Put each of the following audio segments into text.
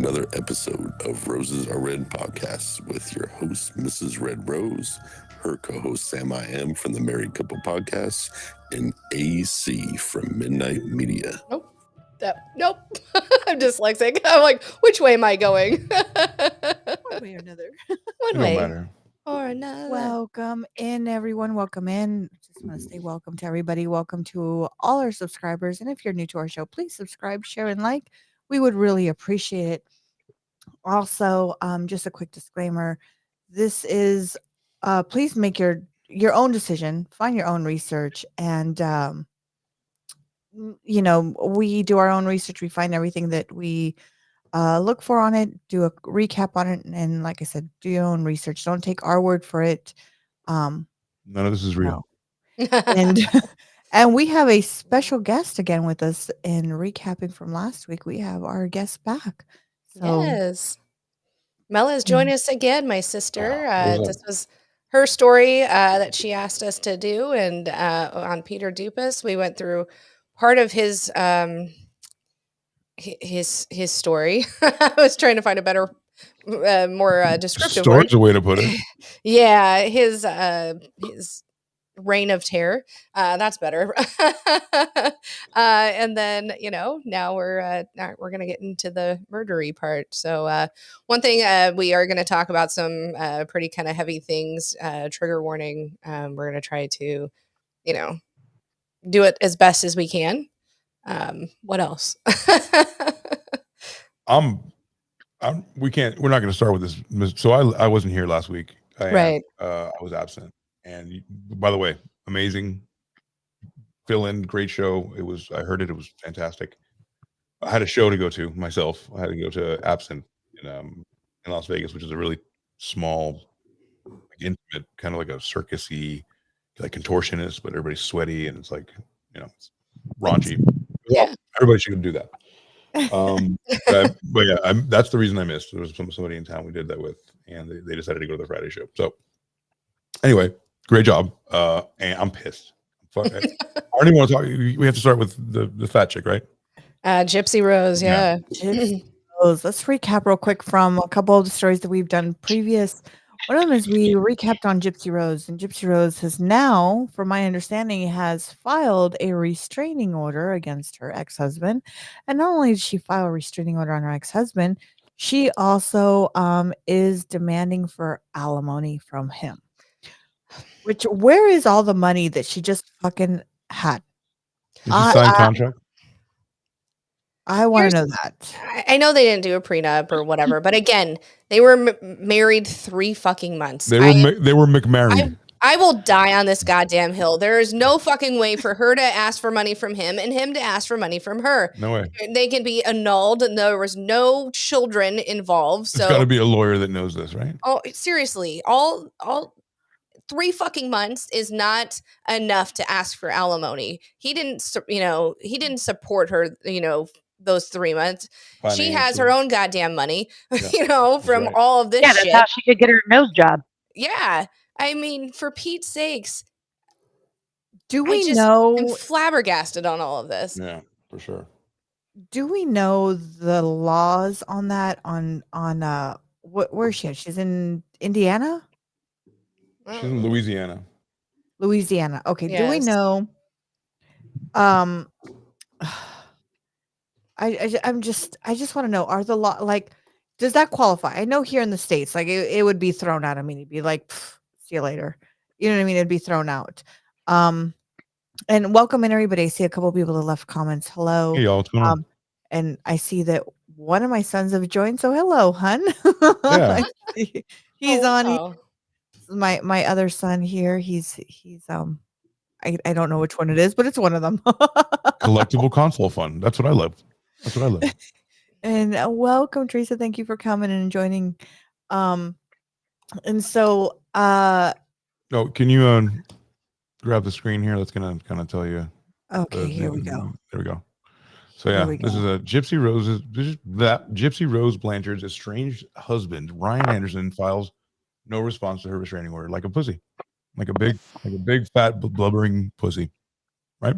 another episode of Roses Are Red podcast with your host, Mrs. Red Rose, her co-host, Sam I Am from the Married Couple Podcast, and AC from Midnight Media. Nope. I'm dyslexic. I'm like, which way am I going? One way or another. One way. Don't matter. Or another. Welcome in, everyone. Welcome in. Just want to say welcome to everybody. Welcome to all our subscribers. And if you're new to our show, please subscribe, share, and like. We would really appreciate it. Also, just a quick disclaimer. This is, please make your own decision, find your own research. And, we do our own research. We find everything that we look for on it, do a recap on it. And like I said, do your own research. Don't take our word for it. None of this is real. And and we have a special guest again with us in recapping from last week. We have our guest back. So, yes. Mela has joined us again, my sister. This was her story that she asked us to do. And on Peter Dupas, we went through part of his story. I was trying to find a better, more descriptive Story's word. a way to put it. Yeah, his reign of terror. That's better. And then, now we're going to get into the murdery part. So one thing we are going to talk about some pretty kind of heavy things, trigger warning. We're going to try to, do it as best as we can. What else? We're not going to start with this. So I wasn't here last week. I was absent. And by the way, amazing fill-in, great show. I heard it was fantastic. I had a show to go to myself. I had to go to Absent in Las Vegas, which is a really small, intimate, kind of like a circusy, like contortionist, but everybody's sweaty and it's like, it's raunchy. Yeah. Everybody should do that. But yeah, that's the reason I missed. There was somebody in town we did that with, and they decided to go to the Friday show. So anyway, great job. And I'm pissed. Fuck. I don't even want to talk. We have to start with the fat chick, right? Gypsy Rose. Yeah. Gypsy Rose. Let's recap real quick from a couple of the stories that we've done previous. One of them is we recapped on Gypsy Rose, and Gypsy Rose has now, from my understanding, has filed a restraining order against her ex-husband. And not only did she file a restraining order on her ex-husband, she also is demanding for alimony from him. Where is all the money that she just fucking had? Did she sign contract? I want to know that. I know they didn't do a prenup or whatever, but again, they were married 3 fucking months. They were McMarried. I will die on this goddamn hill. There is no fucking way for her to ask for money from him and him to ask for money from her. No way. They can be annulled. There was no children involved. So it's got to be a lawyer that knows this, right? Oh, seriously, all 3 fucking months is not enough to ask for alimony. He didn't support her, those 3 months. She has her own goddamn money, from all of this shit. Yeah, that's how she could get her nose job. Yeah. I mean, for Pete's sakes. I'm flabbergasted on all of this. Yeah, for sure. Do we know the laws on that where is she at? She's in Indiana? She's in Louisiana. Louisiana. Okay. Yes. Do we know? I just want to know, are the law, like, does that qualify? I know here in the States, like it would be thrown out. I mean, it'd be like, see you later. You know what I mean? It'd be thrown out. And welcome in everybody. I see a couple of people that left comments. Hello. Hey y'all, what's going on? And I see that one of my sons have joined. So hello, hun. Yeah. He's on. My other son here. He's I don't know which one it is, but it's one of them. Collectible console fund. That's what I love. And welcome, Teresa. Thank you for coming and joining. And so can you grab the screen here? That's gonna kind of tell you. Okay, here we go. There we go. So yeah, this is Gypsy Rose Blanchard's estranged husband, Ryan Anderson, files no response to her restraining order, like a pussy, like a big fat blubbering pussy, right?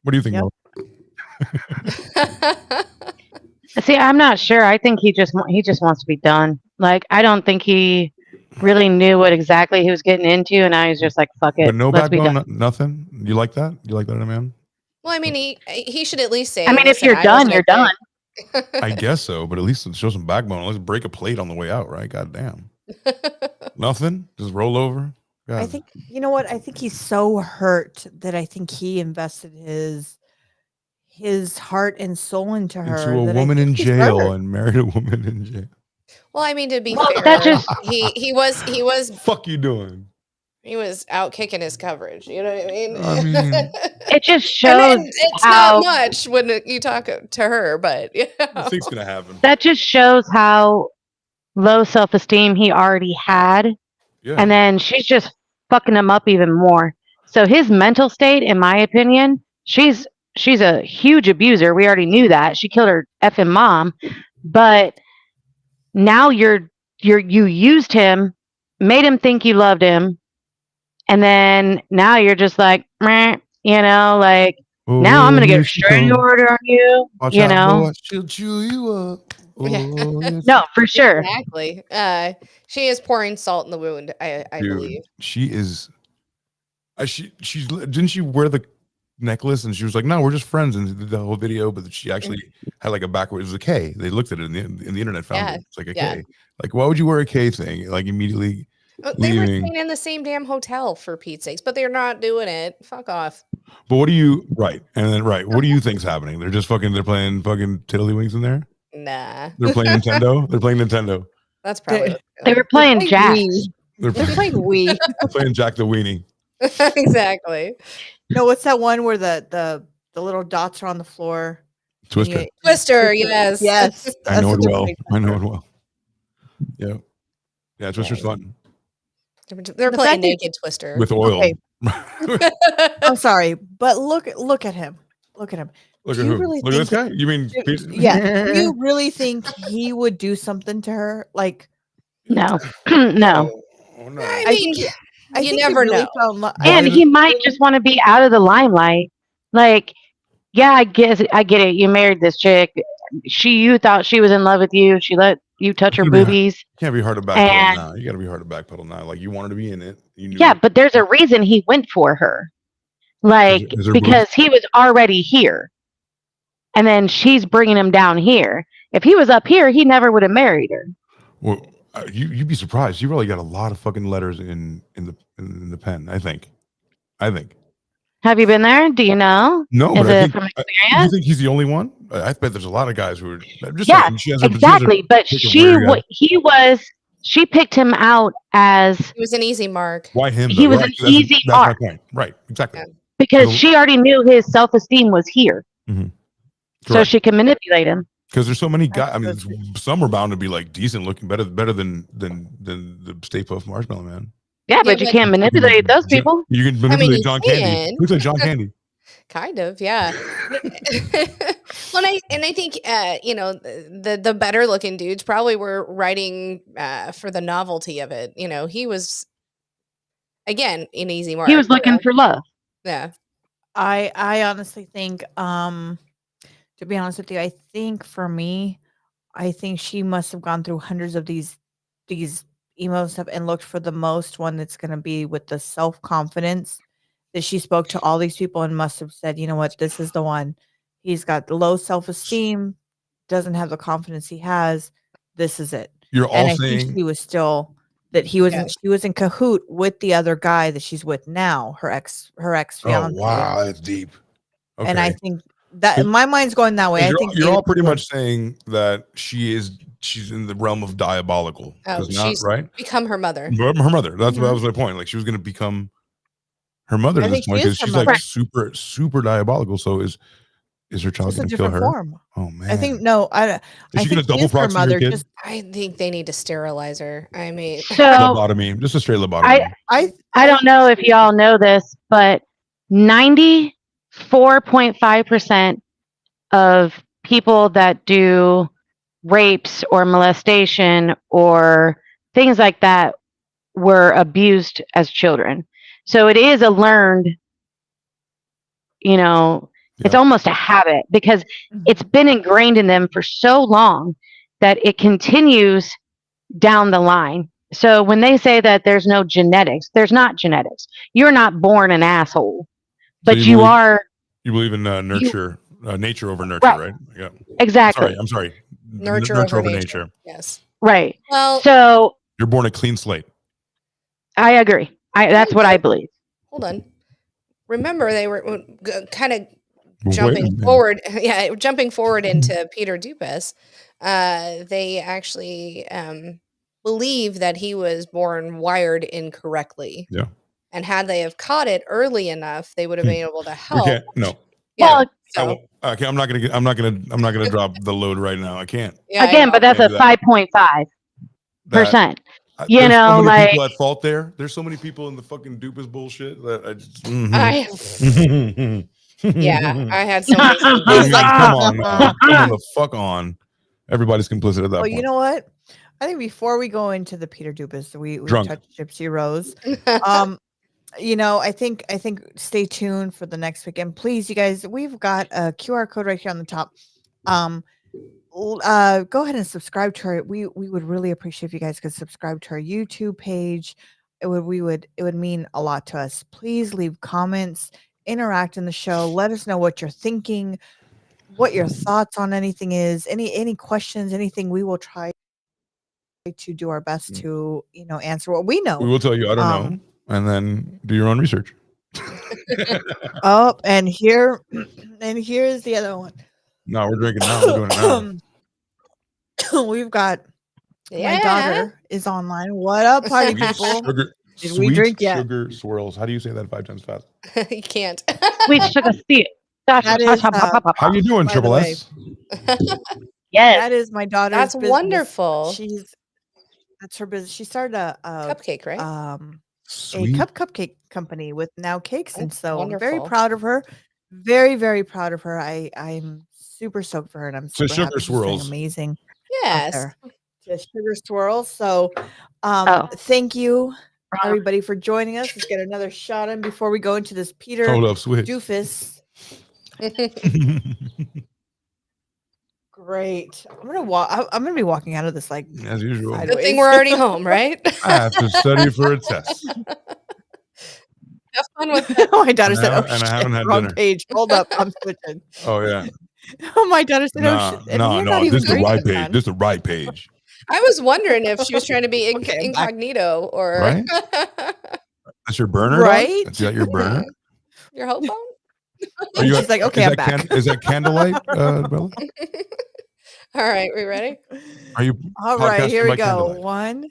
What do you think? Yep. See, I'm not sure. I think he just wants to be done. Like, I don't think he really knew what exactly he was getting into, and now he's just like, fuck it, But no let's be backbone, done. nothing. You like that? You like that in a man? Well, I mean, he should at least say. I mean, if you're done, you're done. I guess so, but at least show some backbone. Let's break a plate on the way out, right? God damn. Nothing. Just roll over. God. I think you know what? I think he's so hurt that I think he invested his heart and soul into her. Into a that I woman think in he's jail hurt. and married a woman in jail. Well, I mean, to be Well, fair, that just- he was Fuck you doing? he was out kicking his coverage. You know what I mean? I mean, It just I shows mean, it's how not much when you talk to her, but I think it's gonna happen. that just shows how low self-esteem he already had, Yeah. and then she's just fucking him up even more. So his mental state, in my opinion, she's a huge abuser. We already knew that. She killed her effing mom, but now you used him, made him think you loved him, and then now you're just like, meh, you know, like now I'm gonna get a restraining order on you. Watch you out, know, boy. She'll chew you up. Yeah. no, for sure. Exactly. She is pouring salt in the wound. I Dude, believe. she is. She's didn't she wear the necklace and she was like, no, we're just friends, and did the whole video, but she actually had like a backward. It was a K. They looked at it in the internet, found it. It's like a K. Like, why would you wear a K thing? Like immediately. They were staying in the same damn hotel for Pete's sakes, but they're not doing it. Fuck off. But what do you what do you think's happening? They're just theyey're playing fucking tiddlywinks in there? Nah. They're playing Nintendo? They're playing Nintendo. That's probably They were playing Jack. They're playing Wii. They're playing Jack the Weenie. Exactly. No, what's that one where the little dots are on the floor? Twister. Twister, yes. Yes. I know that's it a well. different I know it well. Yeah. Yeah, Twister's fun. They're The playing fact that- naked Twister. With oil. Okay. I'm sorry, but look at him. Look at him. Look Do at you who? really Look at this think guy? You mean Pete? Yeah. Do you really think he would do something to her? Like, No, no. Oh, no. I mean, I you think never he really know. fell in love. And he might just want to be out of the limelight. Like, yeah, I get it. You married this chick. You thought she was in love with you. She let you touch her boobies. Can't be hard to backpedal now. You got to be hard to backpedal now. Like, you wanted to be in it. You knew it. But there's a reason he went for her. Like, Is there because he was already here. And then she's bringing him down here. If he was up here, he never would have married her. Well, you'd be surprised. You really got a lot of fucking letters in the pen. I think. Have you been there? Do you know? No, Is but I it think, from you experience? think he's the only one? I bet there's a lot of guys who are just Yeah, saying, she has a exactly. But she picked him out as He was an easy mark. why him? He though? was Right, an that's- easy that's my mark. point. Right, exactly. because she already knew his self-esteem was here. Mhm. So Correct. she can manipulate him. Because there's so many guys. I mean, some are bound to be like decent looking, better than the Stay Puft Marshmallow Man. Yeah, but you can't manipulate those people. You can manipulate you John can. Candy. Looks like John Candy. Kind of, yeah. Well, I think the better looking dudes probably were writing for the novelty of it. You know, he was again an easy mark. He was looking for love. Yeah. I honestly think, to be honest with you, I think for me, I think she must have gone through hundreds of these email stuff and looked for the most one that's going to be with the self-confidence that she spoke to all these people and must have said, you know what, this is the one. He's got low self-esteem, doesn't have the confidence he has. This is it. You're And all I think saying she was still that she was in cahoot with the other guy that she's with now, her ex oh fiance. wow, that's deep. Okay. And I think that my mind's going that way. I think you're all pretty David- much saying that she's in the realm of diabolical. Oh, 'Cause not, she's right? become her mother. Her mother. That was my point. Like she was going to become her mother I at this think point she is because her she's mother. like super diabolical. So is her child just a going to kill different her? form. Oh man. I think no. I Is I she think going to double is her proxy your mother. kid? Just I think they need to sterilize her. I mean, So Lobotomy. Just a straight lobotomy. I don't know if y'all know this, but 94.5% of people that do rapes or molestation or things like that were abused as children. So it is a learned, It's almost a habit because it's been ingrained in them for so long that it continues down the line. So when they say that there's no genetics, there's not genetics. You're not born an asshole, but you are. You believe in nature over nurture, right? Yeah. Exactly. I'm sorry. Nurture over nature. Yes. Right. Well, so you're born a clean slate. I agree. That's what I believe. Hold on. Remember, they were kind of jumping forward. Yeah, jumping forward into Peter Dupas. They actually believe that he was born wired incorrectly. Yeah. And had they have caught it early enough, they would have been able to help. No. Yeah. Well, okay, I'm not gonna drop the load right now. I can't. Yeah, again, but that's a 5.5%. You know, so many like people at fault there. There's so many people in the fucking Dupas bullshit that I just. I had so many. Come on, man. Come the fuck on. Everybody's complicit at that point. You know what? I think before we go into the Peter Dupas, we touched Gypsy Rose. You know, I think stay tuned for the next week. And please, you guys, we've got a QR code right here on the top. Go ahead and subscribe to our. We would really appreciate if you guys could subscribe to our YouTube page. It would mean a lot to us. Please leave comments, interact in the show. Let us know what you're thinking, what your thoughts on anything is, any questions, anything. We will try to do our best to answer what we know. We will tell you I don't know, and then do your own research. And here's the other one. No, we're drinking now. We're doing it now. We've got my daughter is online. What up, party people? Did we drink yet? Sugar swirls. How do you say that 5 times fast? You can't. Sweet sugar steal. How you doing, Triple S? Yes, that is my daughter's. That's business. wonderful. That's her business. She started a cupcake, right? A cupcake company with Now Cakes, and so wonderful. I'm very proud of her. Very, very proud of her. I'm super stoked for her, and I'm super sugar happy. swirls. She's doing amazing. Yes. To Sugar Swirls. So, thank you everybody for joining us. Let's get another shot in before we go into this Peter Doofus. Great. I'm gonna be walking out of this like as usual. Good thing we're already home, right? I have to study for a test. Have fun with that. My daughter said, and I haven't had wrong dinner. page. Hold up, I'm switching. Oh yeah. My daughter said, no. This is the right page. This is the right page. I was wondering if she was trying to be incognito or. Right? That's your burner, right? Is that your burner? Your whole phone? She's like, okay, I'm back. Is that candlelight, Bella? All right, we ready? Are you? All right, here we go. 1,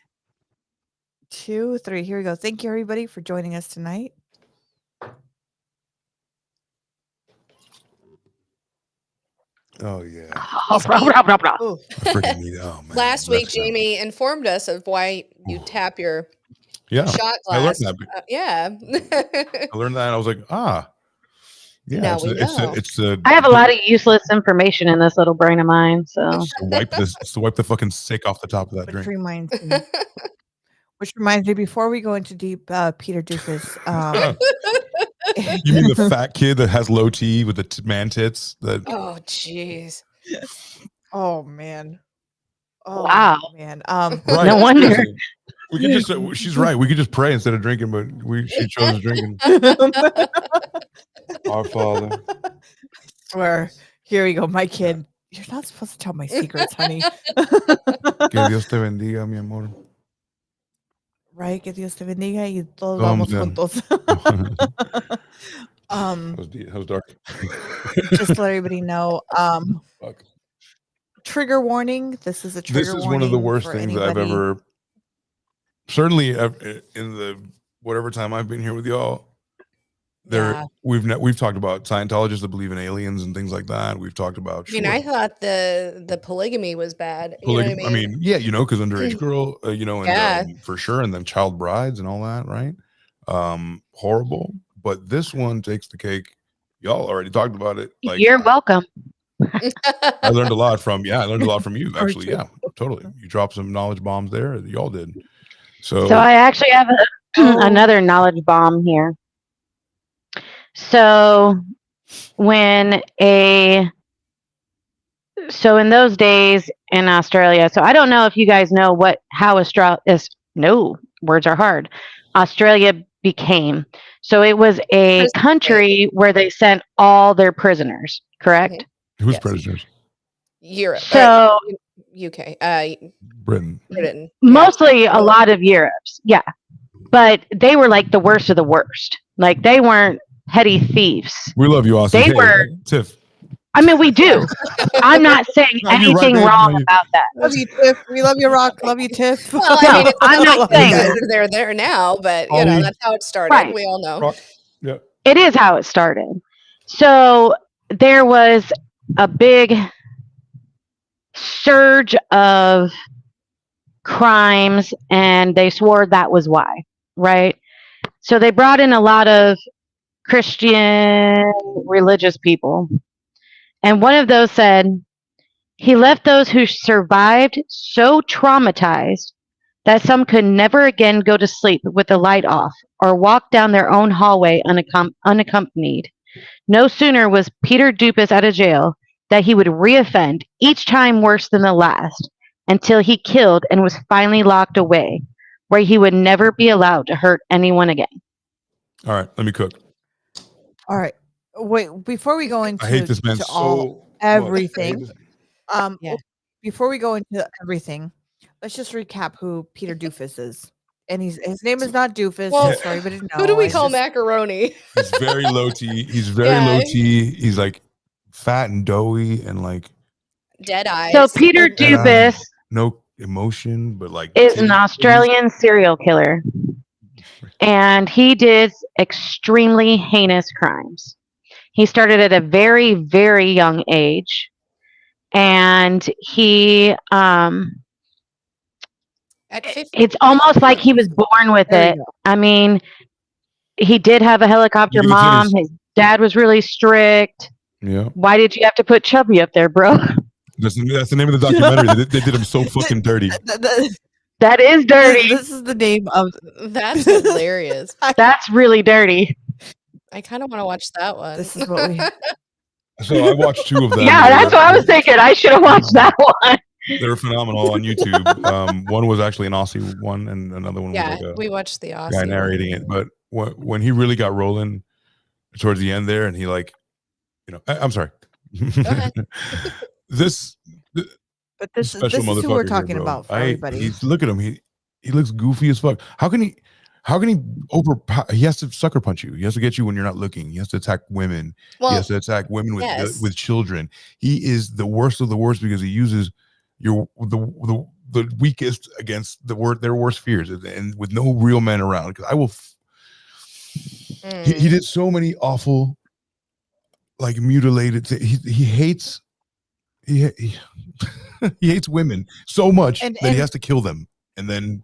2, 3. Here we go. Thank you, everybody, for joining us tonight. Oh yeah. Freaking neat. Oh, man. Last week, Jamie informed us of why you tap your shot glass. I learned that. Yeah. I learned that. And I was like, yeah. Now we know. I have a lot of useless information in this little brain of mine. So to wipe the fucking sick off the top of that drink. Which reminds me, before we go into deep Peter Doofus. You mean the fat kid that has low T with the man tits? Oh, jeez. Oh, man. Oh, wow. Man. Right. No wonder. We could just. She's right. We could just pray instead of drinking, but she chose drinking. Our Father. I swear. Here we go. My kid. You're not supposed to tell my secrets, honey. Que Dios te bendiga, mi amor. Right, que Dios te bendiga y todos vamos juntos. That was dark. Just to let everybody know. Trigger warning. This is a trigger warning. This is one of the worst things that I've ever. Certainly, in the whatever time I've been here with y'all, we've talked about Scientologists that believe in aliens and things like that. We've talked about. I thought the polygamy was bad. You know what I mean? I mean, yeah, because underage girl, and for sure, and then child brides and all that, right? Horrible. But this one takes the cake. Y'all already talked about it. You're welcome. I learned a lot from you, actually. Yeah, totally. You dropped some knowledge bombs there. Y'all did. So I actually have another knowledge bomb here. So So in those days in Australia, so I don't know if you guys know how words are hard. Australia became. So it was a country where they sent all their prisoners, correct? Who's prisoners? Europe. So UK. Britain. Mostly a lot of Europe's. Yeah. But they were like the worst of the worst. Like they weren't petty thieves. We love you, Aussie. They were Tiff. I mean, we do. I'm not saying anything wrong about that. Love you, Tiff. We love you, Rock. Love you, Tiff. Well, I mean, I'm not saying they're there now, but you know that's how it started. Right. We all know. Rock. Yeah. It is how it started. So there was a big surge of crimes, and they swore that was why, right? So they brought in a lot of Christian religious people. And one of those said, he left those who survived so traumatized that some could never again go to sleep with the light off or walk down their own hallway unaccompanied. No sooner was Peter Dupas out of jail that he would reoffend, each time worse than the last, until he killed and was finally locked away, where he would never be allowed to hurt anyone again. All right, let me cook. All right. Wait, before we go into I hate this man everything. Yeah. Before we go into everything, let's just recap who Peter Doofus is. And his name is not Doofus. Well, sorry, but no. Who do we call macaroni? He's very low T. He's very low T. He's like fat and doughy and like dead eyes. So Peter Dupas, no emotion, but like is an Australian serial killer, and he did extremely heinous crimes. He started at a very, very young age, and he it's almost like he was born with it. I mean, he did have a helicopter mom. His dad was really strict. Yeah. Why did you have to put Chubby up there, bro? That's the name of the documentary. They did him so fucking dirty. That is dirty. This is the name of. That's hilarious. That's really dirty. I kind of want to watch that one. This is what we. So I watched 2 of them. Yeah, that's what I was thinking. I should have watched that one. They're phenomenal on YouTube. One was actually an Aussie one, and another one was like we watched the Aussie guy narrating it. But when he really got rolling towards the end there, and he like, I'm sorry. This is who we're talking about for everybody. Look at him. He looks goofy as fuck. How can he he has to sucker punch you. He has to get you when you're not looking. He has to attack women. He has to attack women with children. He is the worst of the worst because he uses the weakest against their worst fears, and with no real men around. Because I will. He did so many awful, like mutilated. He hates. He hates women so much that he has to kill them and then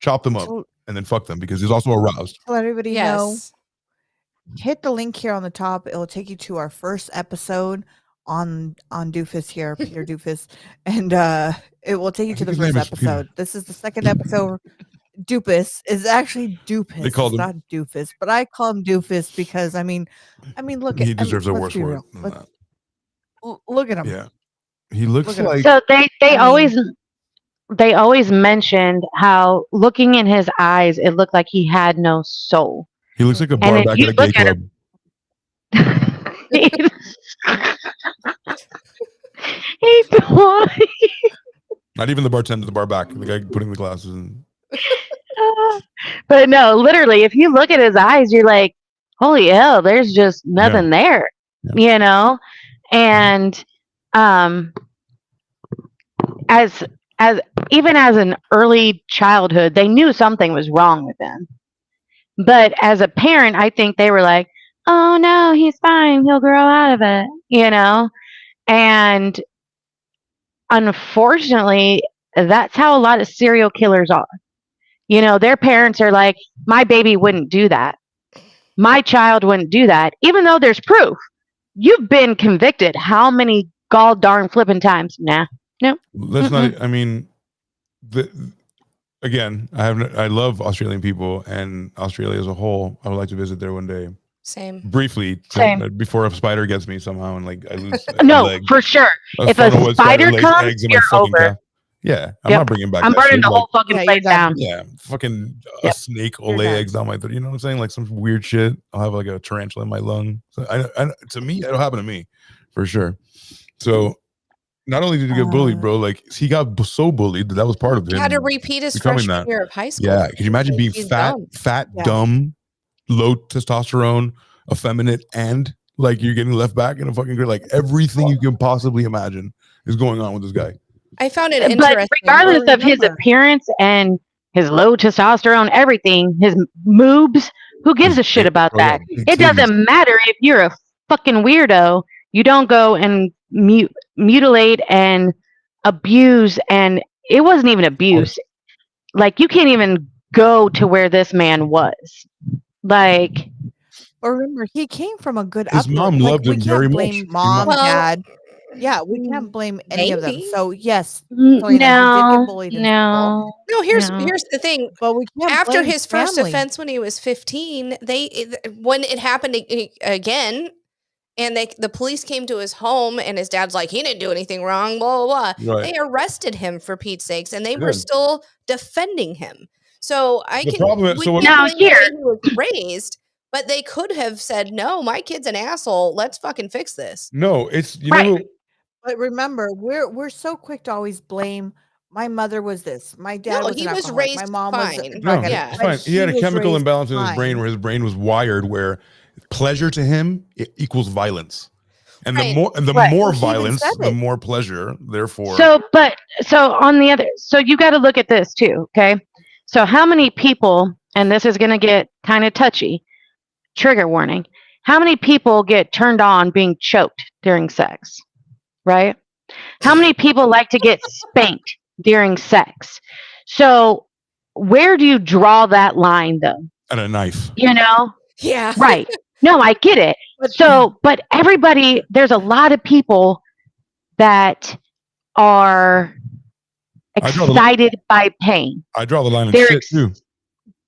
chop them up and then fuck them because he's also aroused. Let everybody know. Hit the link here on the top. It will take you to our first episode on Doofus here, Peter Doofus, and it will take you to the first episode. This is the second episode. Dupas is actually Dupas. They call him not Doofus, but I call him Doofus because I mean, look at he deserves a worse word. Look at him. Yeah. He looks like so they always mentioned how looking in his eyes it looked like he had no soul. He looks like a bar back at a gay club. He's not even the bartender, the bar back, the guy putting the glasses in. But no, literally, if you look at his eyes, you're like, holy hell, there's just nothing there, and as even as an early childhood, they knew something was wrong with him. But as a parent, I think they were like, oh no, he's fine. He'll grow out of it, And unfortunately, that's how a lot of serial killers are. Their parents are like, my baby wouldn't do that. My child wouldn't do that. Even though there's proof. You've been convicted how many gall darn flipping times? Nah. No. Let's not. I mean, again, I love Australian people and Australia as a whole. I would like to visit there one day. Same. Briefly, before a spider gets me somehow and like I lose. No, leg. for sure. If a spider comes, you're over. Yeah, I'm not bringing back. I'm that burning shit. the whole fucking place down. Yeah, fucking a snake will lay eggs on my. You know what I'm saying? Like some weird shit. I'll have like a tarantula in my lung. So to me, it'll happen to me, for sure. So. Not only did he get bullied, bro, like he got so bullied that was part of him. He had to repeat his freshman year of high school. Yeah, could you imagine being fat, dumb, low testosterone, effeminate, and like you're getting left back in a fucking grade? Like everything you can possibly imagine is going on with this guy. I found it interesting. But regardless of his appearance and his low testosterone, everything, his moobs, who gives a shit about that? It doesn't matter if you're a fucking weirdo. You don't go and mutilate and abuse, and it wasn't even abuse. Like you can't even go to where this man was. Like, or remember, he came from a good. His mom loved him very much. Mom, dad. Yeah, we can't blame any of them. So yes, no. Here's the thing. But we can't. After his first offense when he was 15, when it happened again. And the police came to his home, and his dad's like, he didn't do anything wrong, blah, blah, blah. Right. They arrested him for Pete's sakes, and they were still defending him. So he was raised, but they could have said, no, my kid's an asshole. Let's fucking fix this. No, it's, But remember, we're so quick to always blame. My mother was this. My dad was an alcoholic. Raised my mom fine. was fine. He had a chemical imbalance in his brain where his brain was wired where pleasure to him equals violence, and the more violence, the more pleasure. Therefore, so you got to look at this too. Okay, so how many people, and this is going to get kind of touchy, trigger warning. How many people get turned on being choked during sex? Right? How many people like to get spanked during sex? So where do you draw that line, though? At a knife. You know? Yeah. Right. No, I get it. But everybody, there's a lot of people that are excited by pain. I draw the line of shit too.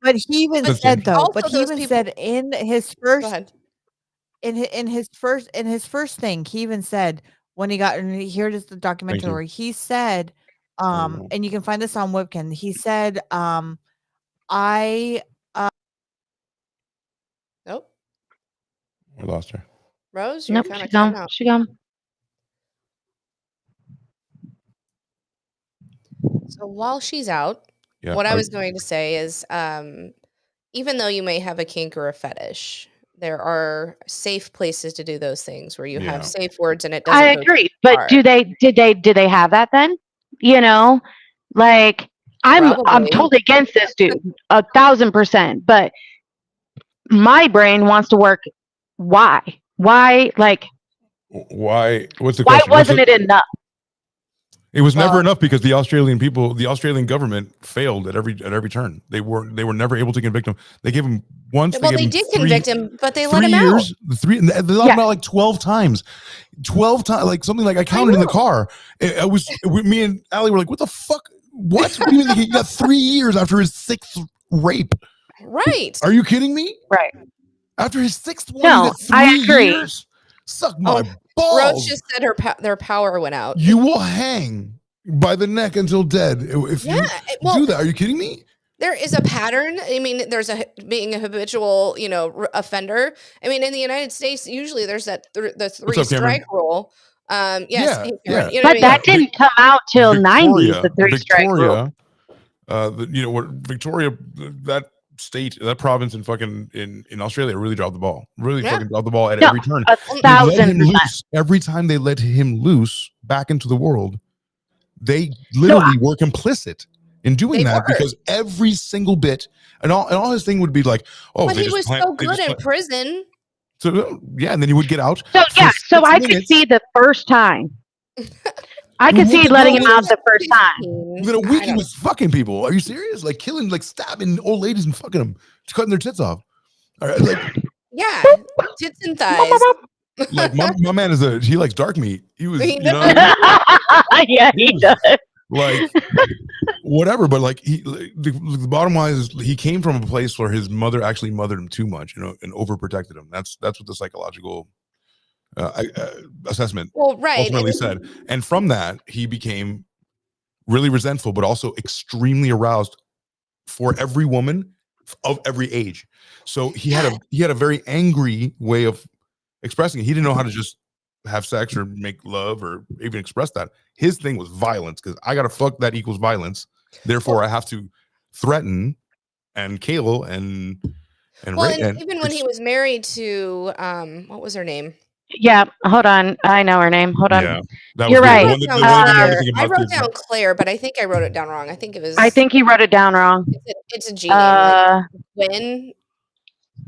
But he even said said in his first in his first thing, he even said when he got, and here it is, the documentary, he said, and you can find this on Webkin, he said, Nope. We lost her. Rose, you're kind of coming out. She gone. So while she's out, what I was going to say is, even though you may have a kink or a fetish, there are safe places to do those things where you have safe words and it doesn't. I agree, but did they have that then? You know, like I'm totally against this dude, 1,000%. But my brain wants to work. Why? Like why? What's the why question? wasn't it enough? It was never enough because the Australian government failed at every turn. They were never able to convict him. They gave him once. Well, they did convict him, but they let him out. They let him out like 12 times. 12 times, like something like I counted in the car. Me and Allie were like, "What the fuck? What? What do you think? He got 3 years after his 6th rape? Right? Are you kidding me? Right? After his 6th one, no, I agree. Years? Suck my balls. Rose just said their power went out. You will hang by the neck until dead if you do that. Are you kidding me? There is a pattern. I mean, there's being a habitual, offender. I mean, in the United States, usually there's the 3-strike rule. Yes, but that didn't come out till '90s. The 3-strike rule. Victoria, that state, that province in Australia really dropped the ball. Really fucking dropped the ball at every turn. 1,000%. Every time they let him loose back into the world, they literally were complicit in doing that because every single bit and all his thing would be like, but he was so good in prison. So and then he would get out. So I could see the first time. I could see letting him out the first time. Within a week, he was fucking people. Are you serious? Like killing, like stabbing old ladies and fucking them, cutting their tits off. All right, tits and thighs. Like my man he likes dark meat. He was, yeah, he does. like whatever. But like the bottom line is he came from a place where his mother actually mothered him too much, and overprotected him. That's what the psychological assessment ultimately said. And from that, he became really resentful, but also extremely aroused for every woman of every age. So he had a very angry way of expressing it. He didn't know how to just have sex or make love or even express that. His thing was violence, because I gotta fuck, that equals violence. Therefore, I have to threaten and kill and even when he was married to what was her name? Yeah, hold on. I know her name. Hold on. Yeah, that You're was right. I wrote down Claire, but I think I wrote it down wrong. I think it was. I think he wrote it down wrong. It's a G name, like Gwen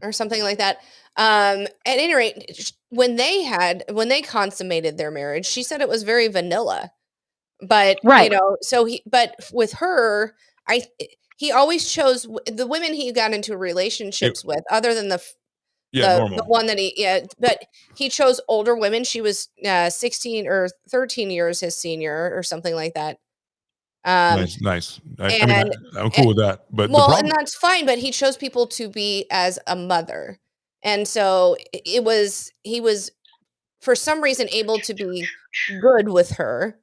or something like that. At any rate, when they consummated their marriage, she said it was very vanilla. But but with her, he always chose the women he got into relationships with, other than the one that but he chose older women. She was 16 or 13 years his senior or something like that. Nice. I mean, I'm cool with that. But and that's fine. But he chose people to be as a mother, and so he was for some reason able to be good with her.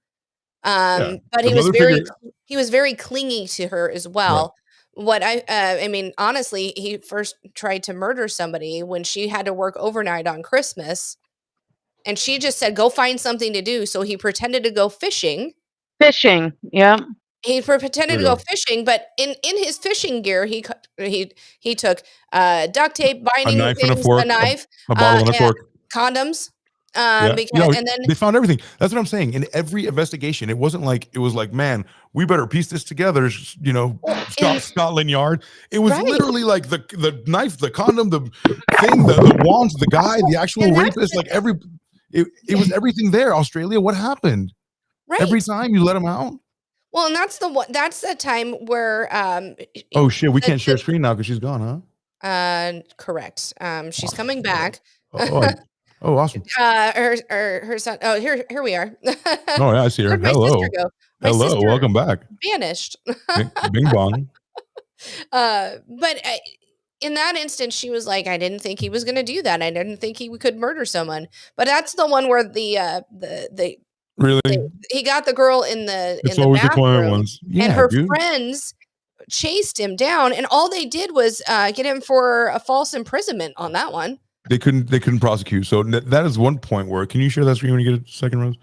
But he was very clingy to her as well. Right. What I mean, honestly, he first tried to murder somebody when she had to work overnight on Christmas, and she just said, "Go find something to do." So he pretended to go fishing. Yeah. He pretended to go fishing, but in his fishing gear, he took duct tape, binding a knife things, and a fork, a knife, a bottle and a cork, condoms. And then they found everything. That's what I'm saying. In every investigation, it wasn't like man, we better piece this together. Scotland Yard. It was literally like the knife, the condom, the thing, the wands, the guy, the actual rapist. Like it was everything there. Australia, what happened? Right. Every time you let him out. Well, and that's the time where oh shit, we can't share screen now because she's gone, huh? Correct. She's coming back. Oh, awesome. Her son. Oh, here we are. Oh, yeah, I see her. Where'd my sister go? My Hello, sister welcome back. Vanished. Bing bong. But in that instance, she was like, I didn't think he was going to do that. I didn't think he could murder someone. But that's the one where he got the girl in the bathroom, and her friends chased him down, and all they did was get him for a false imprisonment on that one. They couldn't prosecute. So that is one point where, can you share that screen when you get a second, Rose?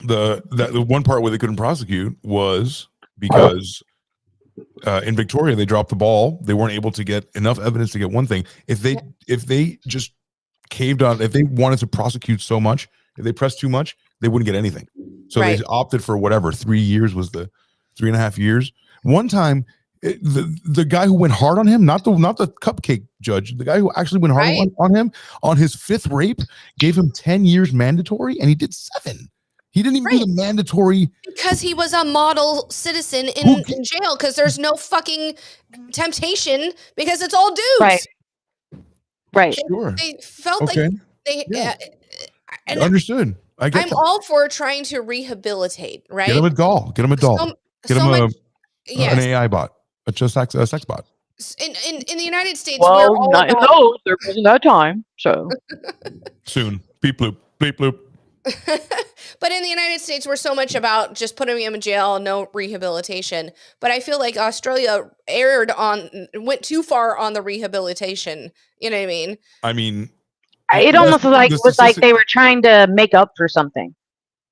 The one part where they couldn't prosecute was because in Victoria they dropped the ball. They weren't able to get enough evidence to get one thing. If they just caved on, if they wanted to prosecute so much, if they pressed too much, they wouldn't get anything. So they opted for whatever 3 years was the 3.5 years. One time, the guy who went hard on him, not the cupcake judge, the guy who actually went hard on him on his 5th rape, gave him 10 years mandatory, and he did 7. He didn't even do the mandatory because he was a model citizen in jail, because there's no fucking temptation because it's all dudes. Right. Sure. They felt like they understood. I'm all for trying to rehabilitate, right? Get him a doll. Get him an AI bot, a sex bot. In the United States, well, we're all about... there wasn't that time, so soon. Beep bloop, beep bloop. But in the United States, we're so much about just putting him in jail, no rehabilitation. But I feel like Australia went too far on the rehabilitation. You know what I mean? I mean, it almost was like they were trying to make up for something.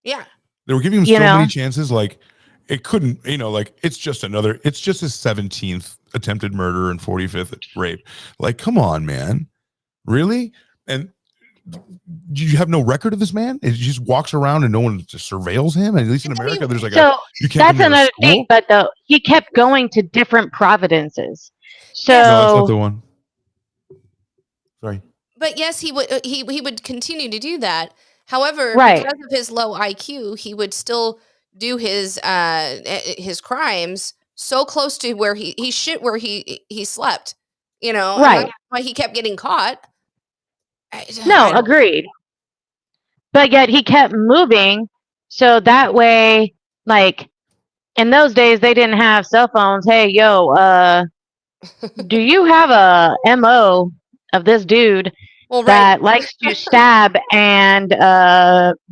Yeah, they were giving him so many chances. Like it couldn't, like it's just his 17th attempted murder and 45th rape. Like, come on, man, really? And you have no record of this man? He just walks around and no one just surveils him. And at least in America, there's like that's another thing. But he kept going to different providences. So no, that's not the one. Sorry. But yes, he would continue to do that. However, because of his low IQ, he would still do his crimes so close to where he slept. That's why he kept getting caught. Agreed. But yet he kept moving, so that way Like in those days, they didn't have cell phones. Hey, yo, do you have a MO of this dude that likes to stab and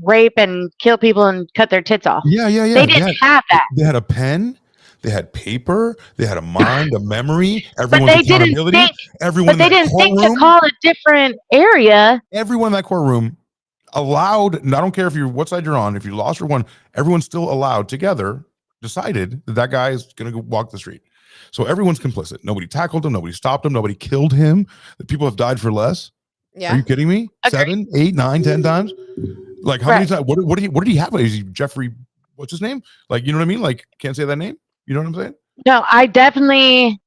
rape and kill people and cut their tits off? Yeah. They didn't have that. They had a pen. They had paper. They had a mind, a memory. Everyone's accountability. Everyone. But they didn't think to call a different area. Everyone in that courtroom allowed. And I don't care if you're what side you're on. If you lost or won, everyone's still allowed together. Decided that guy is going to go walk the street. So everyone's complicit. Nobody tackled him. Nobody stopped him. Nobody killed him. The people have died for less. Yeah. Are you kidding me? Okay. 7, 8, 9, 10 times. Like how many times? What did he have? Is he Jeffrey? What's his name? Like, you know what I mean? Like, can't say that name. You know what I'm saying? No, I definitely,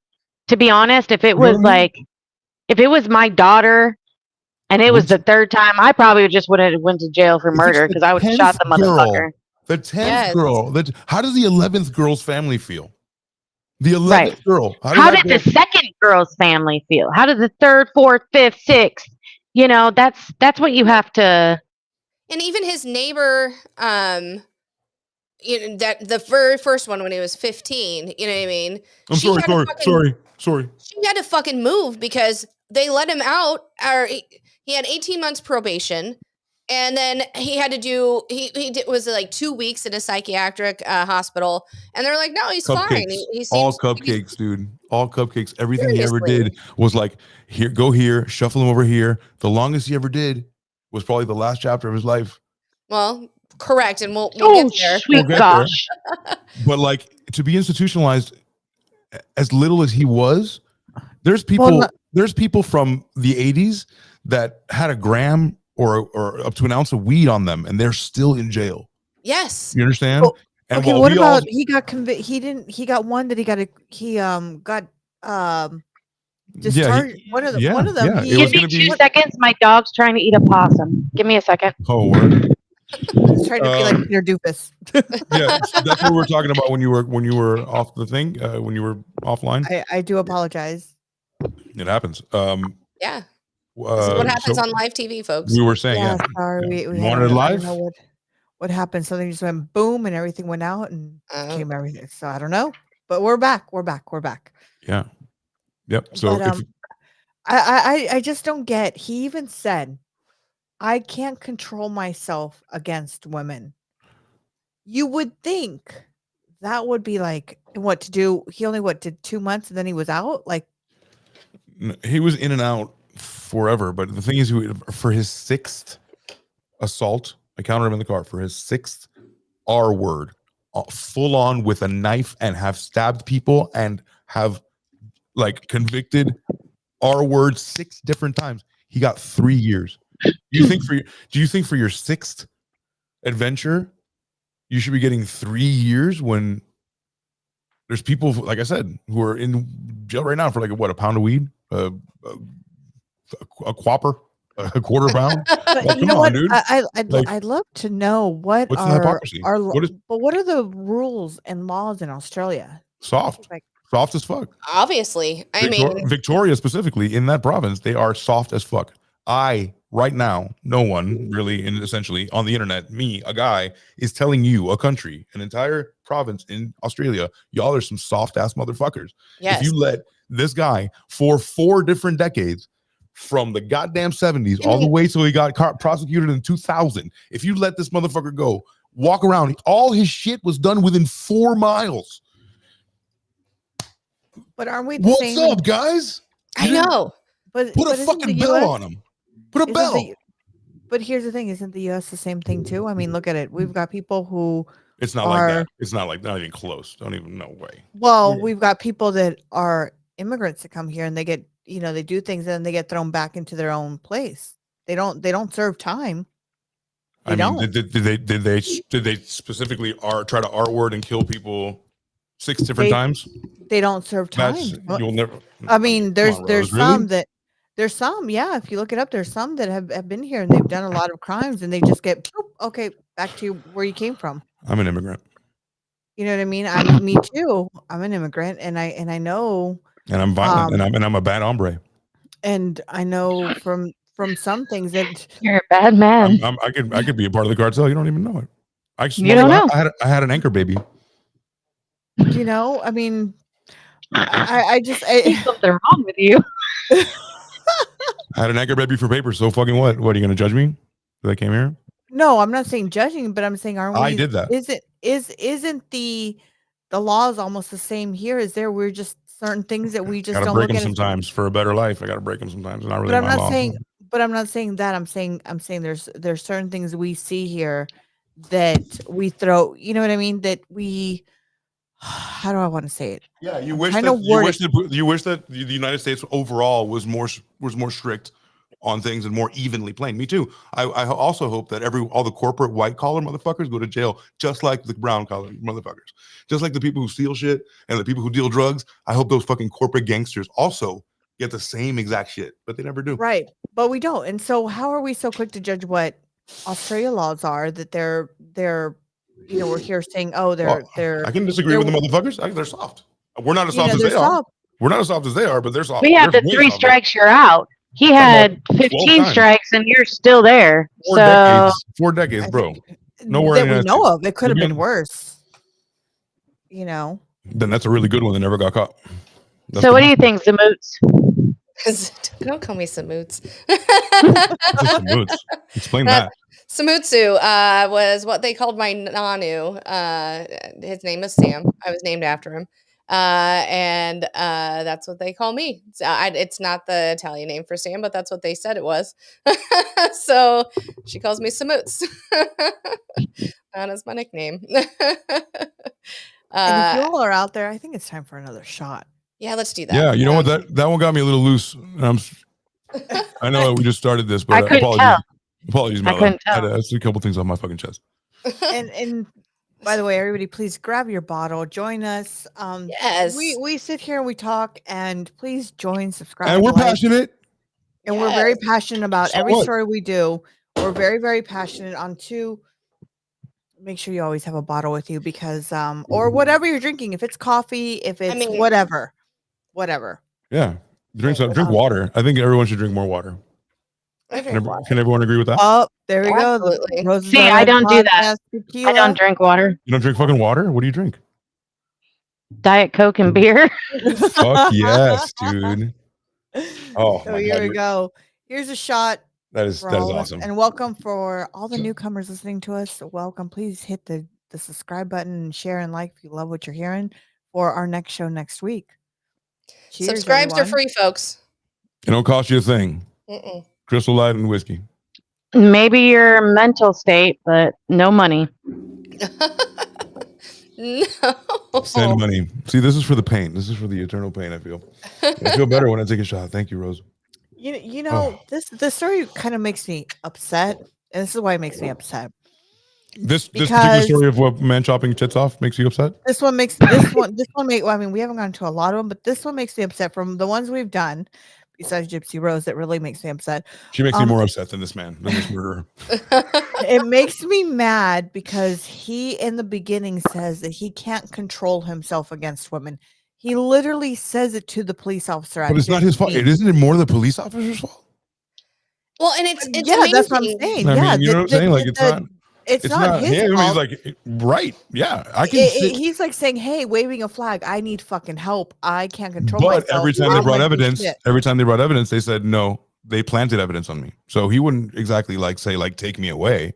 to be honest, if it was if it was my daughter and it was the third time, I probably just would have went to jail for murder because I would have shot the motherfucker. The 10th girl. How does the 11th girl's family feel? The 11th girl. How did the second girl's family feel? How did the third, fourth, fifth, sixth? You know, that's what you have to. And even his neighbor, you know, that the very first one when he was 15, you know what I mean? I'm sorry. She had to fucking move because they let him out, or he had 18 months probation, and then he had to do, was like 2 weeks in a psychiatric hospital, and they're like, no, he's fine. He seems all cupcakes, dude. All cupcakes. Everything he ever did was like, here, go here, shuffle him over here. The longest he ever did was probably the last chapter of his life. Well, correct, and we'll get there. Sweet gosh. But like, to be institutionalized as little as he was, there's people from the 80s that had a gram or up to an ounce of weed on them, and they're still in jail. Yes, you understand. Well, and okay, what about he got convicted? He got one that he got discharged. One of them. Yeah. Give me 2 seconds. My dog's trying to eat a possum. Give me a second. Oh, word. He's trying to be like Peter Dupas. Yeah, that's what we were talking about when you were off the thing, when you were offline. I do apologize. It happens. Yeah. This is what happens on live TV, folks. We were saying, sorry. We wanted live. What happened? Something just went boom, and everything went out, and came everything. So I don't know, but we're back. We're back. Yeah. Yep. So but, I just don't get. He even said, I can't control myself against women. You would think that would be like what to do. He only did 2 months and then he was out. Like he was in and out forever. But the thing is, for his 6th assault, I counted him in the car for his 6th R word, full on with a knife, and have stabbed people and have like convicted R word 6 different times. He got 3 years. Do you think for your 6th adventure, you should be getting 3 years when there's people, like I said, who are in jail right now for like a pound of weed, a quapper, a quarter pound? But you know what? Dude. I'd love to know what's the hypocrisy? But what are the rules and laws in Australia? Soft as fuck. Obviously, I mean, Victoria specifically, in that province, they are soft as fuck. Right now, no one really, essentially on the internet, me, a guy, is telling you, a country, an entire province in Australia, y'all are some soft ass motherfuckers. Yes. If you let this guy for 4 different decades, from the goddamn 70s all the way till he got prosecuted in 2000, if you let this motherfucker go, walk around, all his shit was done within 4 miles. But aren't we? What's up, guys? I know. But put a fucking bell on him. Put a bell. But here's the thing: isn't the U.S. the same thing too? I mean, look at it. We've got people who. It's not like that. It's not even close. Don't even know way. Well, we've got people that are immigrants that come here and they get, they do things and then they get thrown back into their own place. They don't serve time. Did they specifically try to R word and kill people 6 different times? They don't serve time. You'll never. I mean, there's some that. There's some, yeah. If you look it up, there's some that have been here and they've done a lot of crimes and they just get okay, back to where you came from. I'm an immigrant. You know what I mean? Me too. I'm an immigrant, and I know. And I'm violent, and I'm a bad hombre. And I know from some things that you're a bad man. I could be a part of the cartel. You don't even know it. You don't know. I had an anchor baby. You know, I mean, I just There's something wrong with you. I had an anchor baby for paper. So fucking what? What are you going to judge me that I came here? No, I'm not saying judging, but I'm saying, aren't we? I did that. Isn't the laws almost the same here? Is there? We're just certain things that we just Gotta don't break look them at sometimes for a better life. I gotta break them sometimes. It's not really But I'm my not law. saying. But I'm not saying that. I'm saying there's certain things we see here that we throw. You know what I mean? That we. How do I want to say it? Yeah, you I'm wish trying that to word you wish that the United States overall was more strict on things and more evenly playing. Me too. I also hope that all the corporate white collar motherfuckers go to jail just like the brown collar motherfuckers, just like the people who steal shit and the people who deal drugs. I hope those fucking corporate gangsters also get the same exact shit, but they never do. Right, but we don't. And so, how are we so quick to judge what Australia laws are? That they're we're here saying, oh, they're. I can disagree with the motherfuckers. They're soft. We're not as soft as they are. We're not as soft as they are, but they're soft. We have the 3 strikes, you're out. He had 15 strikes, and you're still there. 4 decades, bro. Nowhere that we know of. It could have been worse. You know. Then that's a really good one that never got caught. So what do you think, Zamoots? Don't call me Samoots. Explain that. Samutsu was what they called my Nanu. His name is Sam. I was named after him. And that's what they call me. It's not the Italian name for Sam, but that's what they said it was. So she calls me Samoots. That is my nickname. And if you all are out there, I think it's time for another shot. Yeah, let's do that. Yeah, you know what? That one got me a little loose. I know we just started this, but apologies, Mel. I had to ask a couple things on my fucking chest. And by the way, everybody, please grab your bottle. Join us. Yes. We sit here and we talk, and please join, subscribe. And we're passionate. And we're very passionate about every story we do. We're very, very passionate on two. Make sure you always have a bottle with you because, or whatever you're drinking, if it's coffee, if it's whatever. Yeah. Drink water. I think everyone should drink more water. Can everyone agree with that? Oh, there we go. See, I don't do that. I don't drink water. You don't drink fucking water? What do you drink? Diet Coke and beer. Fuck yes, dude. Oh, so here we go. Here's a shot. That is awesome. And welcome for all the newcomers listening to us. Welcome. Please hit the subscribe button and share and like if you love what you're hearing for our next show next week. Cheers, subscribes are free, folks. It don't cost you a thing. Crystal Light and whiskey. Maybe your mental state, but no money. No. Send money. See, this is for the pain. This is for the eternal pain. I feel better when I take a shot. Thank you, Rose. You know, this story kind of makes me upset, and this is why it makes me upset. This particular story of what man chopping tits off makes you upset? This one makes I mean, we haven't gone to a lot of them, but this one makes me upset from the ones we've done. Besides Gypsy Rose, that really makes me upset. She makes me more upset than this murderer. It makes me mad because he, in the beginning, says that he can't control himself against women. He literally says it to the police officer. But it's not his fault. Isn't it more the police officer's fault? Well, and it's amazing. That's what I'm saying. I mean, you know what I'm saying? Like, it's not his him. fault. He's like, right. Yeah. I can he's like saying, hey, waving a flag. I need fucking help. I can't control myself. But every time they brought evidence, they said, no, they planted evidence on me. So he wouldn't exactly say, take me away.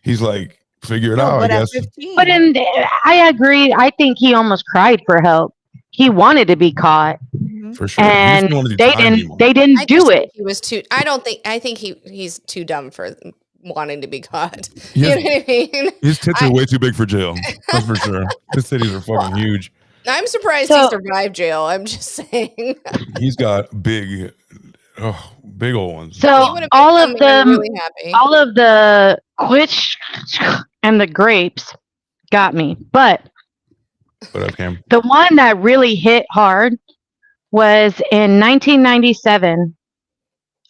He's like, figure it out, I guess. 15. But I agree. I think he almost cried for help. He wanted to be caught. For sure. And they didn't do it. He was too, I think he's too dumb for wanting to be caught. You know what I mean? His tits are way too big for jail. That's for sure. His titties are fucking huge. I'm surprised he survived jail. I'm just saying. He's got big old ones. So all of the quitch and the grapes got me, but the one that really hit hard was in 1997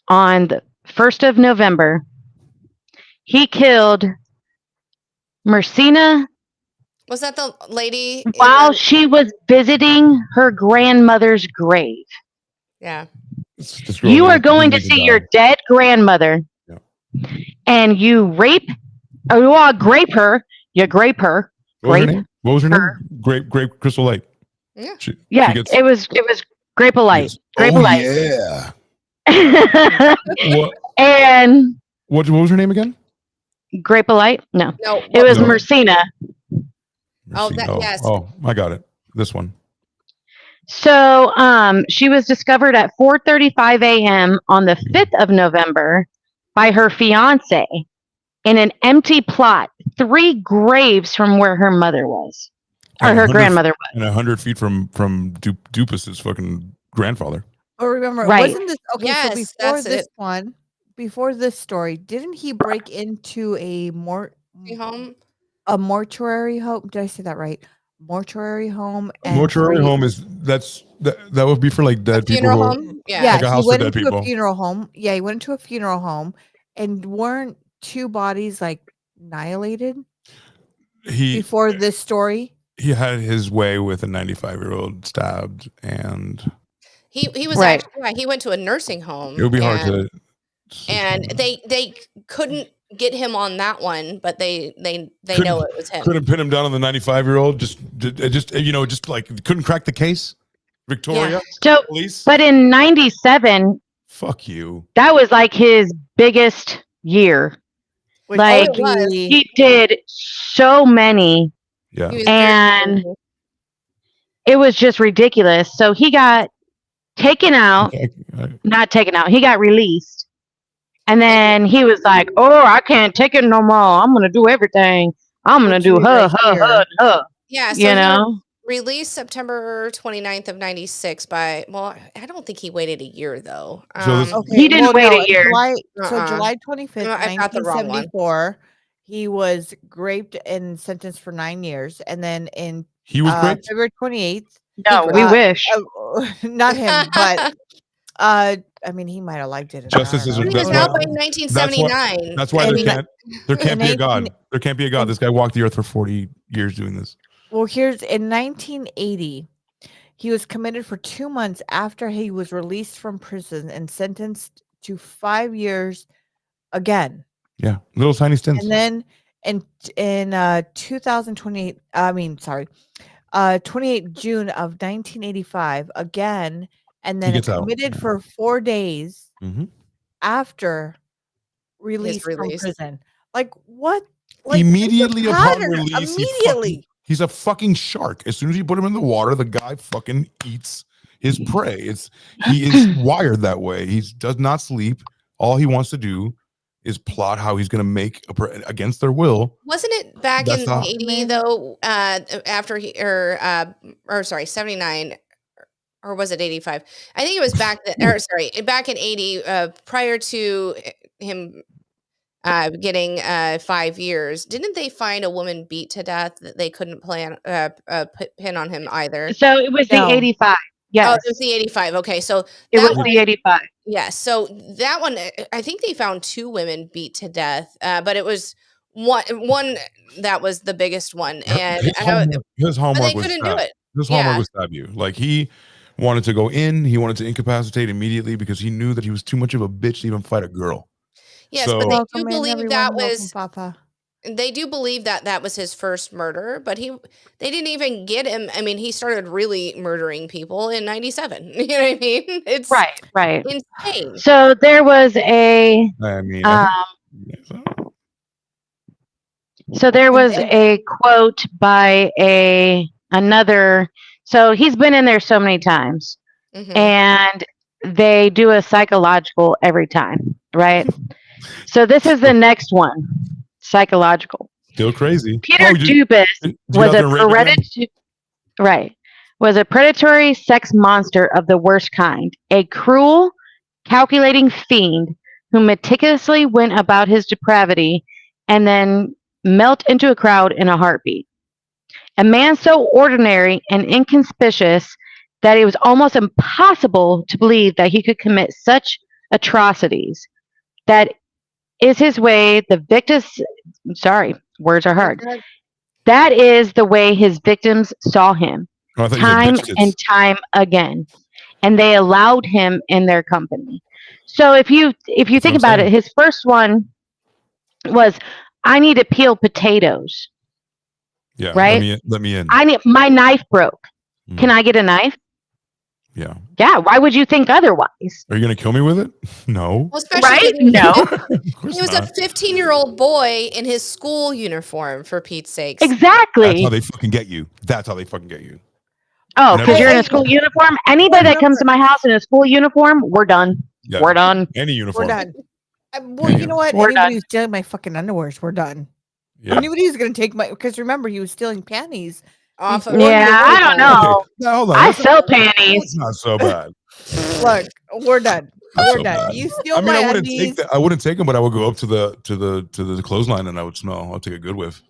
on the 1st of November. He killed Mercina. Was that the lady? While she was visiting her grandmother's grave. Yeah. You are going to see your dead grandmother, and you grape her, You grape her. What was her name? Grape Crystal Light. Yeah. It was Grape Light. Grape Light. Yeah. What? And what was her name again? Grape Light? No. No. It was Mercina. Oh, yes. Oh, I got it. This one. So, she was discovered at 4:35 a.m. on the 5th of November by her fiance in an empty plot 3 graves from where her mother was, or her grandmother was, and 100 feet from Dupas's fucking grandfather. Oh, remember, wasn't this okay? Yes, so before this story, didn't he break into a home? A mortuary home? Did I say that right? Mortuary home. And mortuary home is that would be for like dead people. Home? Yeah, like a house he went for dead into people. a funeral home. Yeah, he went into a funeral home, and weren't 2 bodies like annihilated before this story? He had his way with a 95-year-old stabbed, and he was actually he went to a nursing home. It would be hard to. And they couldn't get him on that one, but they know it was him. Couldn't pin him down on the 95-year-old. Just like couldn't crack the case. Victoria. So, police. But in 97, fuck you. That was like his biggest year. Like he did so many. Yeah. And it was just ridiculous. So he got taken out, not taken out. He got released. And then he was like, "Oh, I can't take it no more. I'm going to do everything. I'm going to do her. Yeah. So released September 29th of 96 by, I don't think he waited a year though. He didn't wait a year. July 25th, 1974, he was raped and sentenced for 9 years. And then he was raped? February 28th. No, we wish. Not him, but I mean, he might have liked it. Justice is. He was out by 1979. That's why there can't be a God. There can't be a God. This guy walked the earth for 40 years doing this. Well, in 1980, he was committed for 2 months after he was released from prison and sentenced to 5 years again. Yeah, little tiny stints. And then in 2028, 28 June of 1985, again. And then committed for 4 days after release from prison. Like what? Like, immediately upon release, he's a fucking shark. As soon as you put him in the water, the guy fucking eats his prey. He is wired that way. He does not sleep. All he wants to do is plot how he's going to make against their will. Wasn't it back in 80 though? After 79. Or was it 85? I think it was back back in 80, prior to him getting 5 years. Didn't they find a woman beat to death that they couldn't pin on him either? So it was the 85. Yes. Oh, it was the 85. Okay, so it was the 85. Yes. So that one, I think they found 2 women beat to death, but it was one that was the biggest one, and his homework they couldn't do it. His homework was stab you. Like he wanted to go in. He wanted to incapacitate immediately because he knew that he was too much of a bitch to even fight a girl. Yes, so, but they do believe that was. They do believe that was his first murder, but they didn't even get him. I mean, he started really murdering people in 97. You know what I mean? It's right. insane. So there was a. So there was a quote by another. So he's been in there so many times, and they do a psychological every time, right? So this is the next one, psychological. Still crazy. Peter Dupas was a predatory sex monster of the worst kind, a cruel, calculating fiend who meticulously went about his depravity and then melt into a crowd in a heartbeat. A man so ordinary and inconspicuous that it was almost impossible to believe that he could commit such atrocities. That is his way. Words are hard. That is the way his victims saw him, time and time again, and they allowed him in their company. So if you think about it, his first one was, "I need to peel potatoes." Yeah. Right? Let me in. My knife broke. Can I get a knife? Yeah. Yeah. Why would you think otherwise? Are you going to kill me with it? No. Well, especially Right? given No. he was a 15-year-old boy in his school uniform, for Pete's sakes. Exactly. That's how they fucking get you. Oh, because you're in a school uniform? Anybody that comes to my house in a school uniform, we're done. Yeah. We're done. Any uniform. We're done. Well, you know what? We're Anybody done. who's stealing my fucking underwears, we're done. Yeah. Anybody who's going to take my... Because remember, he was stealing panties. Off of Yeah, I don't know. Okay. Now, hold on. I sell panties. It's not so bad. Look, we're done. Not We're so done. bad. You steal I mean, my I wouldn't undies. take I wouldn't take them, but I would go up to the clothesline and I would smell. I'll take a good whiff.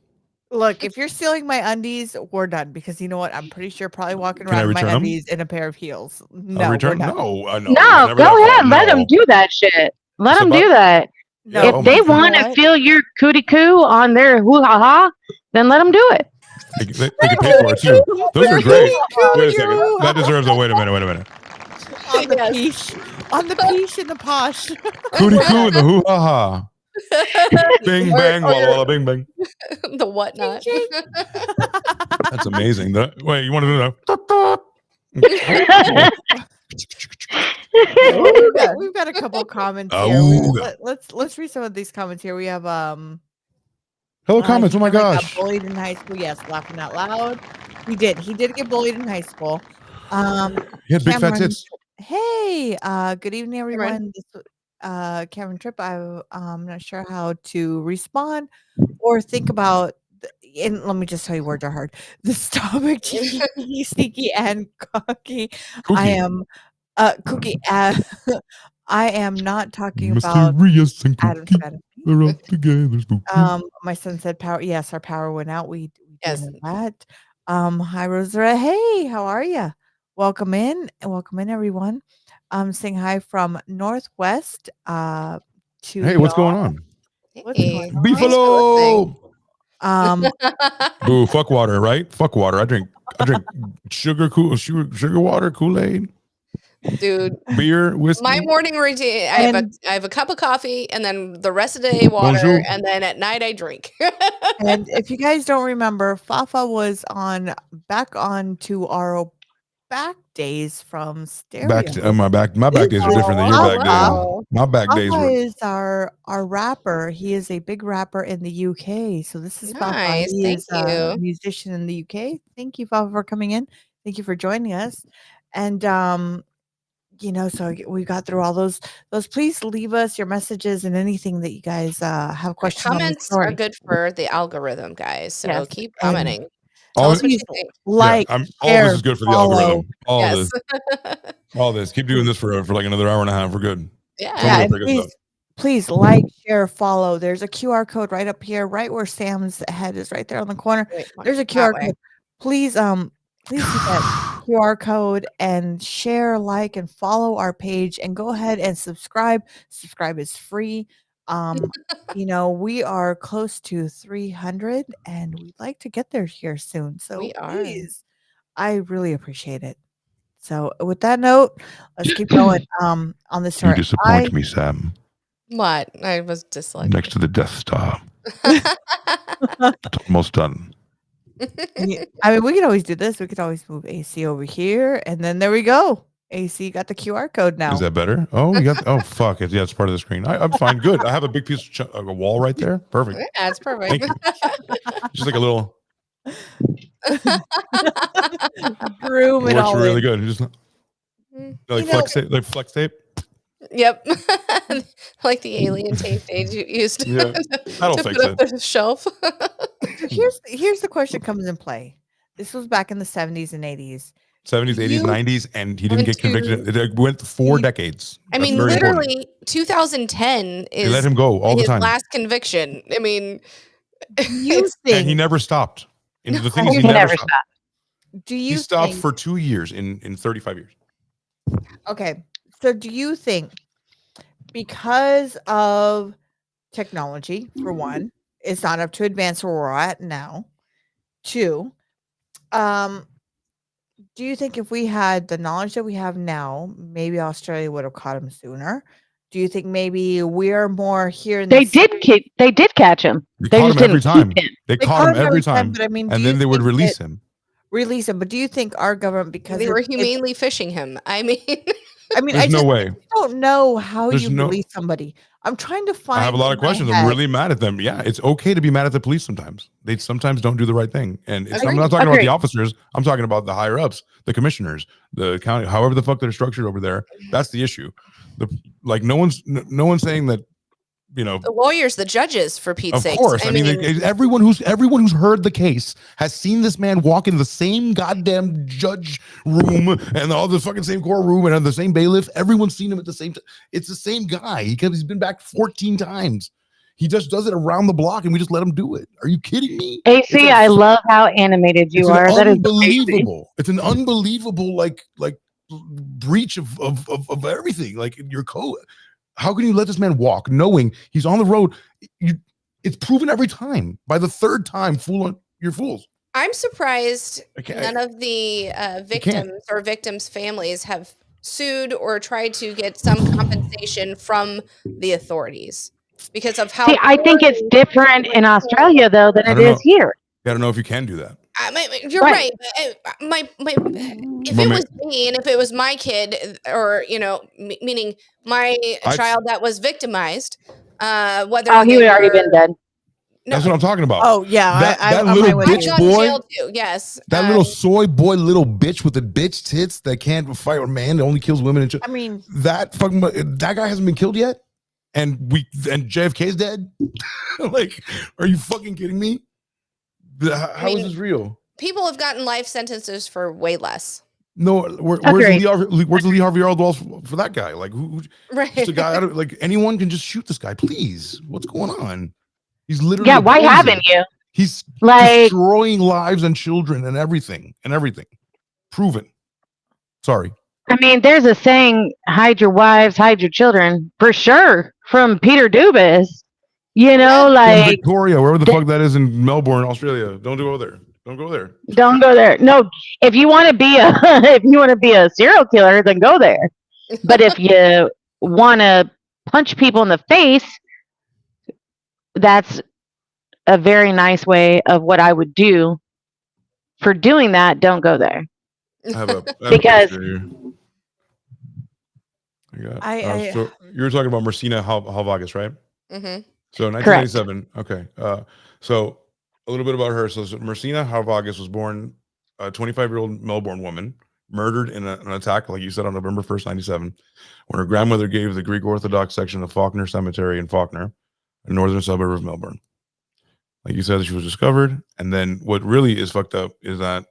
Look, if you're stealing my undies, we're done. Because you know what? I'm pretty sure probably walking Can I around in my return 'em? undies in a pair of heels. No, I'll we're return. done. No, I know. No, go ahead. Let them do that shit. Let them do that. No, Yeah, If oh they my God. want to feel your cootie coo on their hoo ha ha, then let them do it. They can pay for it too. Those are great. Wait a second. That deserves a wait a minute. On the Yes. peach. On the peach and the posh. Cootie coo and the hoo ha ha. Bing bang walla walla bing bang. the whatnot. That's amazing. Wait, you want to do that? We've got a couple comments here. Auga. Let's read some of these comments here. We have Hello comments. Oh my he got gosh. bullied in high school. Yes, laughing out loud. He did get bullied in high school. He had big fat Cameron, tits. hey, good evening, everyone. Cameron. Cameron Tripp. I'm not sure how to respond or think about. And let me just tell you, words are hard. This topic, cheeky, sneaky, and cocky. I am, cookie. I am not talking about Mysterious and Adam cookie. Spanish. They're all together. Spooky. My son said power. Yes, our power went out. We Yes. did that. Hi Rosara. Hey, how are you? Welcome in, everyone. Saying hi from Northwest. To Hey, what's going on? What's going on? Beefalo. Um, Boo, fuck water, right? Fuck water. I drink sugar water, Kool-Aid, Dude, beer, whiskey. my morning routine, I have a cup of coffee and then the rest of the day water, Bonjour. and then at night I drink. and if you guys don't remember, Fafa was back on to our back days from stereo. My back days are different than your back days. My back days Fafa were. is our rapper. He is a big rapper in the UK. So this is Fafa. Nice, He thank is a you. musician in the UK. Thank you, Fafa, for coming in. Thank you for joining us. And so we got through all those. Please leave us your messages and anything that you guys have questions on the Comments story. are good for the algorithm, guys. So Yes, keep and commenting. Tell us what you please think. like, all share, this is good for the follow. algorithm. Yes. All this. Keep doing this for like another hour and a half. We're good. Yeah. And please like, share, follow. There's a QR code right up here, right where Sam's head is, right there on the corner. There's a QR code. Please hit that QR code and share, like, and follow our page, and go ahead and subscribe. Subscribe is free. We are close to 300 and we'd like to get there here soon. So please, I really appreciate it. So with that note, let's keep going on the story. You disappoint me, Sam. What? I was dyslexic. Next to the Death Star. It's almost done. I mean, we could always do this. We could always move AC over here, and then there we go. AC got the QR code now. Is that better? Oh, you got. Oh, fuck it. Yeah, it's part of the screen. I'm fine. Good. I have a big piece of a wall right there. Perfect. Yeah, it's perfect. Thank you. Just like a little. Broom It it works all really in. good. Just like flex tape. Yep. Like the alien tape they used Yeah, that'll to fix put up it. the shelf. Here's the question comes in play. This was back in the 70s and 80s. 70s, 80s, 90s, and he didn't get convicted. It went 4 decades. I mean, literally, 2010 is they let him go all the time. Last conviction. I mean, and he never stopped. And the thing is, he never stopped. He stopped for 2 years in 35 years. Okay, so do you think because of technology, for one, it's not up to advance where we're at now? 2, do you think if we had the knowledge that we have now, maybe Australia would have caught him sooner? Do you think maybe we're more here in They did catch him. They They caught just him every didn't time. keep him. They caught him every time. But I mean, and then they would release him. Release him. But do you think our government, because they were humanely fishing him? I mean, There's no way. I don't know how There's you release somebody. I'm trying to find. I have a lot of questions. I'm really mad at them. Yeah, it's okay to be mad at the police sometimes. They sometimes don't do the right thing. And I'm not talking about the officers. I'm talking about the higher ups, the commissioners, the county, however the fuck they're structured over there. That's the issue. No one's saying that, you know, the lawyers, the judges, for Pete's sake. Of course. I mean, everyone who's heard the case has seen this man walk into the same goddamn judge room and all the fucking same courtroom and the same bailiff. Everyone's seen him at the same time. It's the same guy. He's been back 14 times. He just does it around the block and we just let him do it. Are you kidding me? AC, I love how animated you are. That is unbelievable. It's an unbelievable like breach of everything. Like your code. How can you let this man walk knowing he's on the road? It's proven every time. By the third time, you're fools. I'm surprised none of the victims or victims' families have sued or tried to get some compensation from the authorities because of how. See, I think it's different in Australia though than it is here. I don't know if you can do that. You're right. If it was me and if it was my kid, or meaning my child that was victimized, whether he would already been dead. No. That's what I'm talking about. Oh yeah, that little bitch boy. Too, yes, that little soy boy, little bitch with the bitch tits that can't fight a man that only kills women. And I mean, that guy hasn't been killed yet, and JFK's dead. Like, are you fucking kidding me? How is this real? People have gotten life sentences for way less. No, where's the Lee Harvey Oswald for that guy? Like, who? Right. Just a guy. Like, anyone can just shoot this guy, please. What's going on? He's literally why haven't you? He's destroying lives and children and everything. Proven. Sorry. I mean, there's a saying: "Hide your wives, hide your children." For sure, from Peter Dupas. Like from Victoria, wherever the fuck that is in Melbourne, Australia. Don't go there. Don't go there. Don't go there. No, if you want to be a serial killer, then go there. But if you want to punch people in the face, that's a very nice way of what I would do. For doing that, don't go there. Because so you were talking about Marcina Halvagas, right? Mm-hmm. So 1997. Correct. Okay. So a little bit about her. So Marcina Halvagas was born a 25-year-old Melbourne woman, murdered in an attack, like you said, on November 1st, 97, when her grandmother gave the Greek Orthodox section of Faulkner Cemetery in Faulkner, a northern suburb of Melbourne. Like you said, she was discovered. And then what really is fucked up is that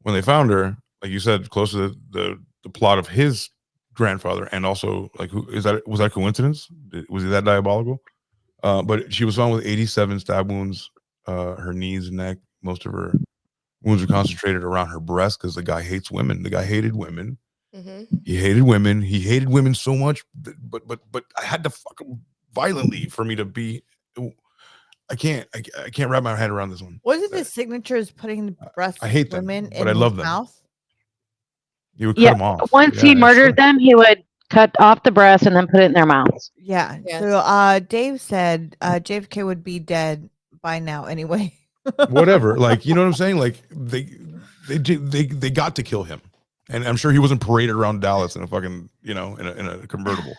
when they found her, like you said, close to the plot of his grandfather, and also was that coincidence? Was he that diabolical? But she was found with 87 stab wounds, her knees and neck. Most of her wounds were concentrated around her breast because the guy hates women. The guy hated women. Mm-hmm. He hated women. He hated women so much, but I had to fuck him violently for me to be. I can't wrap my head around this one. Wasn't his signature is putting the breast I hate them, women but in I love his them. mouth? He would cut them off. Once he murdered them, he would cut off the breast and then put it in their mouths. Yeah. Yes. So Dave said JFK would be dead by now anyway. Whatever. Like, you know what I'm saying? Like they got to kill him. And I'm sure he wasn't paraded around Dallas in a fucking, in a convertible.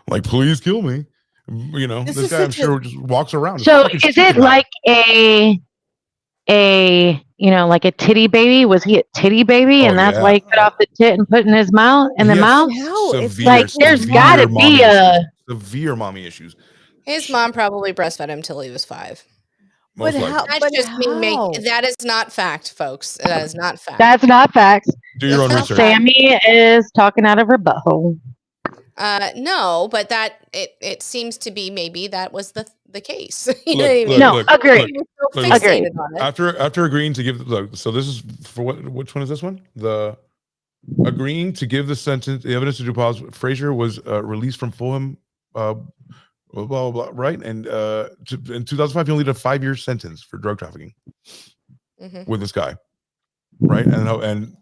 Like, please kill me. This guy I'm sure just walks around. So is it like like a titty baby? Was he a titty baby? And that's why he cut off the tit and put in his mouth in the mouth? It's like there's gotta be severe mommy issues. His mom probably breastfed him till he was 5. But how? That's just me that is not fact, folks. That is not fact. That's not facts. Do your own research. Sammy is talking out of her butthole. No, but that it seems to be maybe that was the case. Agreed. Agreed. After agreeing to give so this is for which one is this one? The agreeing to give the evidence to Dupas, Fraser was released from Fulham, blah blah blah, right? And in 2005, he only did a 5-year sentence for drug trafficking with this guy, right? And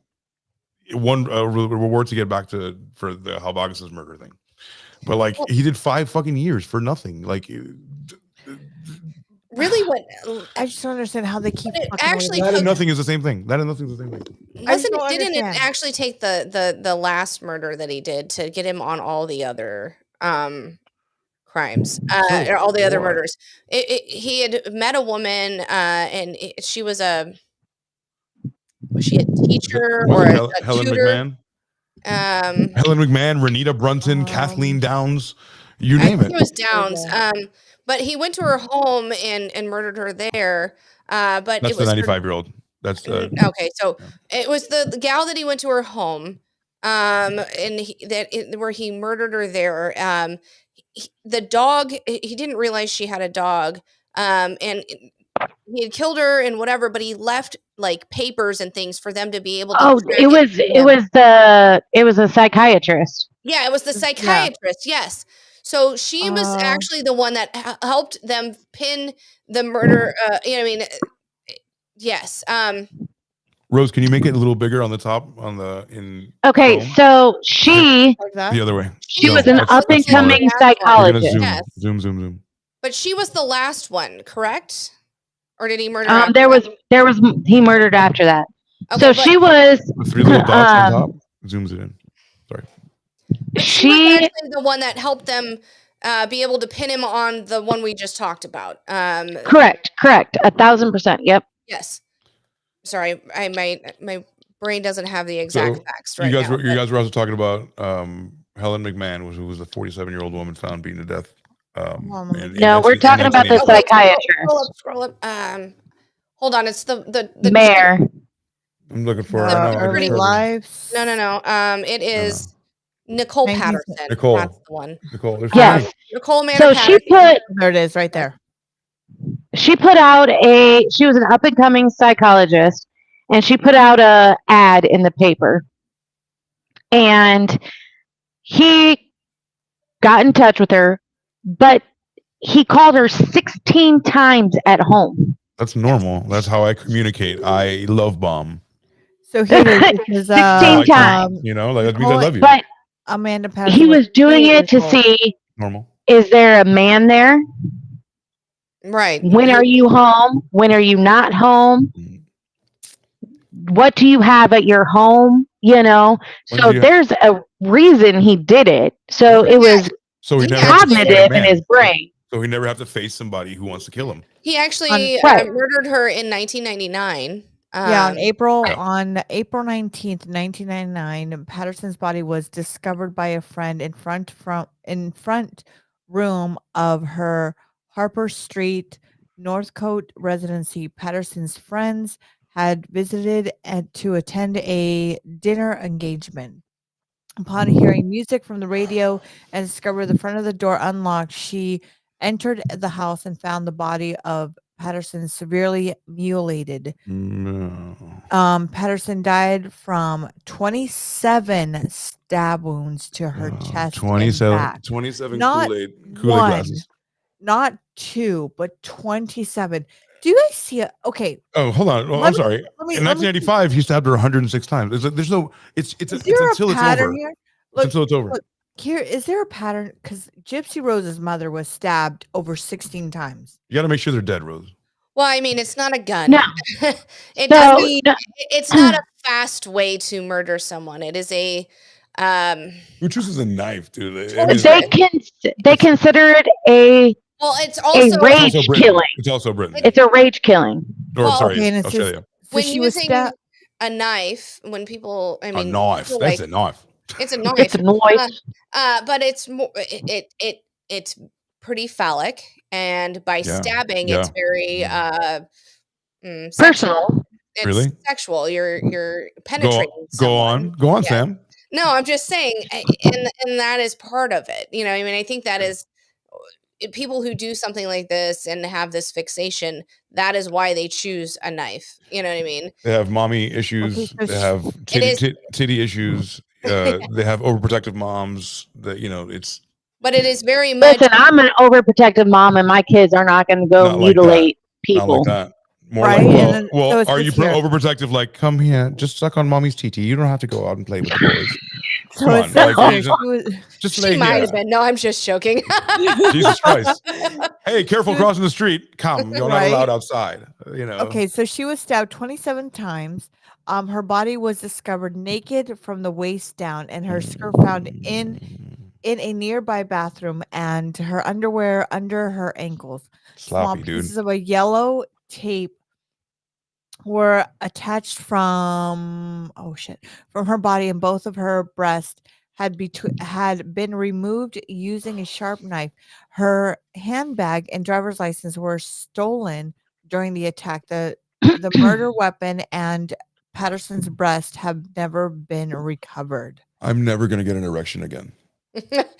one reward to get back for the Halvagas' murder thing. but like he did 5 fucking years for nothing. Like, really, what I just don't understand how they keep actually that and nothing is the same thing. That and nothing is the same thing. Didn't it actually take the last murder that he did to get him on all the other crimes, or all the other murders? He had met a woman, and she was a teacher or a Helen tutor? McMahon? Helen McMahon, Renita Brunton, Kathleen Downs, you name it. It was Downs. But he went to her home and murdered her there. But that's it was the 95-year-old. That's okay. So it was the gal that he went to her home, and where he murdered her there. The dog, he didn't realize she had a dog, and he had killed her and whatever, but he left like papers and things for them to be able to. Oh, it was a psychiatrist. Yeah, it was the psychiatrist. Yeah. Yes. So she was actually the one that helped them pin the murder. Yes. Rose, can you make it a little bigger on the top Okay, so she the other way. She was an up and coming psychologist. Yes. Zoom. But she was the last one, correct? Or did he murder? He murdered after that. Okay, so she was the 3 little dots on top. Zooms it in. Sorry. But she was actually the one that helped them be able to pin him on the one we just talked about. Correct. 1,000%. Yep. Yes. Sorry, my brain doesn't have the exact facts right you now. guys were also talking about Helen McMahon, who was a 47-year-old woman found beaten to death. No, we're talking about the psychiatrist. Scroll up. Hold on, it's the mayor. I'm looking for early lives. No. It is Nicole Patterson. Nicole. That's the one. Nicole. Yes. Nicole Manor So Patterson. There it is, right there. She was an up and coming psychologist, and she put out a ad in the paper, and he got in touch with her, but he called her 16 times at home. That's normal. That's how I communicate. I love bomb. So he was 16 times. That means I love you. But Amanda Patterson. He was doing it to see normal. Is there a man there? Right. When are you home? When are you not home? What do you have at your home? So there's a reason he did it. So it was cognitive in his brain. So he never have to face somebody who wants to kill him. He actually murdered her in 1999. On April 19th, 1999, Patterson's body was discovered by a friend in front room of her Harper Street, Northcote residency. Patterson's friends had visited to attend a dinner engagement. Upon hearing music from the radio and discovered the front of the door unlocked, she entered the house and found the body of Patterson severely mutilated. No. Patterson died from 27 stab wounds to her chest. 27 and back. 27 Not Kool-Aid glasses. Not 2, but 27. Do you guys see it? Okay. Oh, hold on. I'm sorry. In 1995, he stabbed her 106 times. There's no. It's until it's over. Here? Until it's over. Look, here, is there a pattern? Because Gypsy Rose's mother was stabbed over 16 times. You got to make sure they're dead, Rose. Well, I mean, it's not a gun. No. It's not a fast way to murder someone. It is a. Who chooses a knife, dude? They consider it a. Well, it's also a rage killing. It's also Britain. It's a rage killing. Australia. When using a knife, when people, a knife. That's a knife. It's a knife. It's a knife. But it's more. It's pretty phallic, and by stabbing, it's very personal. It's really sexual. You're penetrating. Go on, Sam. No, I'm just saying, and that is part of it. I think that is. People who do something like this and have this fixation, that is why they choose a knife. You know what I mean? They have mommy issues. They have titty issues. They have overprotective moms. It's. But it is very much. Listen, I'm an overprotective mom, and my kids are not going to go mutilate people. Not like that. More right? Well, so are you overprotective? Like, come here, just suck on mommy's TT. You don't have to go out and play with the boys. So Come it on, says like, here, just- she was Just lay She might here. have been. No, I'm just joking. Jesus Christ. Hey, careful crossing the street. Come, you're not Right. allowed outside. You know. okay. So she was stabbed 27 times. Her body was discovered naked from the waist down, and her skirt found in a nearby bathroom, and her underwear under her ankles. Small Sloppy, dude. pieces of a yellow tape were attached from her body, and both of her breasts had been removed using a sharp knife. Her handbag and driver's license were stolen during the attack. The murder weapon and Patterson's breast have never been recovered. I'm never gonna get an erection again.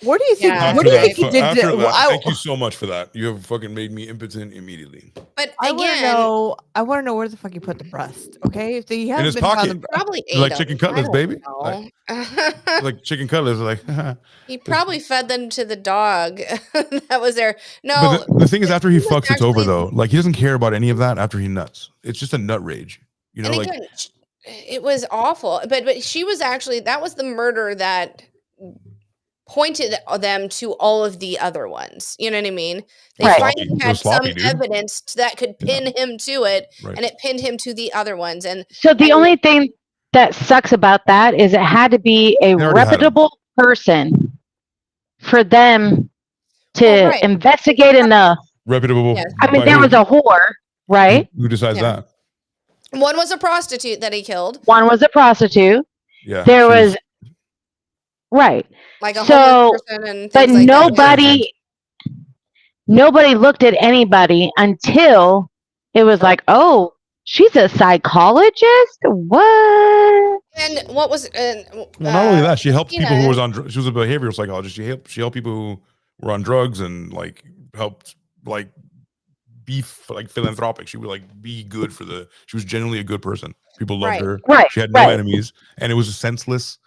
What do you think? Yeah, What do you think he did? After that, I, thank you so much for that. You have fucking made me impotent immediately. But I want to again, know. I want to know where the fuck he put the breast. Okay, if he In hasn't his been found pocket. the- probably ate Like them. chicken I cutlets, don't baby. know. Like chicken cutlets, like. He probably fed them to the dog that was there. No, But the thing is, after he was fucks, it's over actually- though. Like he doesn't care about any of that after he nuts. It's just a nut rage. You know, and like again, it was awful. But she was actually, that was the murder that pointed them to all of the other ones. You know what I mean? They Right. finally Sloppy. had Sloppy, some dude. evidence that could pin him to it, Right. and it pinned him to the other ones. And So the only thing that sucks about that is it had to be a They already had 'em. reputable person for them to Well, right. investigate enough. reputable. Yes. I mean, by there who? was a whore, right? Who decides Yeah. that? one was a prostitute that he killed, One was a prostitute. Yeah. There she was right, like a So, homeless person and but things like nobody looked at anybody until it was like, oh, she's a psychologist. What? that. And what was Well, not only that, she helped people who yeah. was on. She was a behavioral psychologist. She helped people who were on drugs and like helped like be like philanthropic. She would like be good for the. She was genuinely a good person. People loved Right. her. Right. She had no right. enemies, and it was a senseless,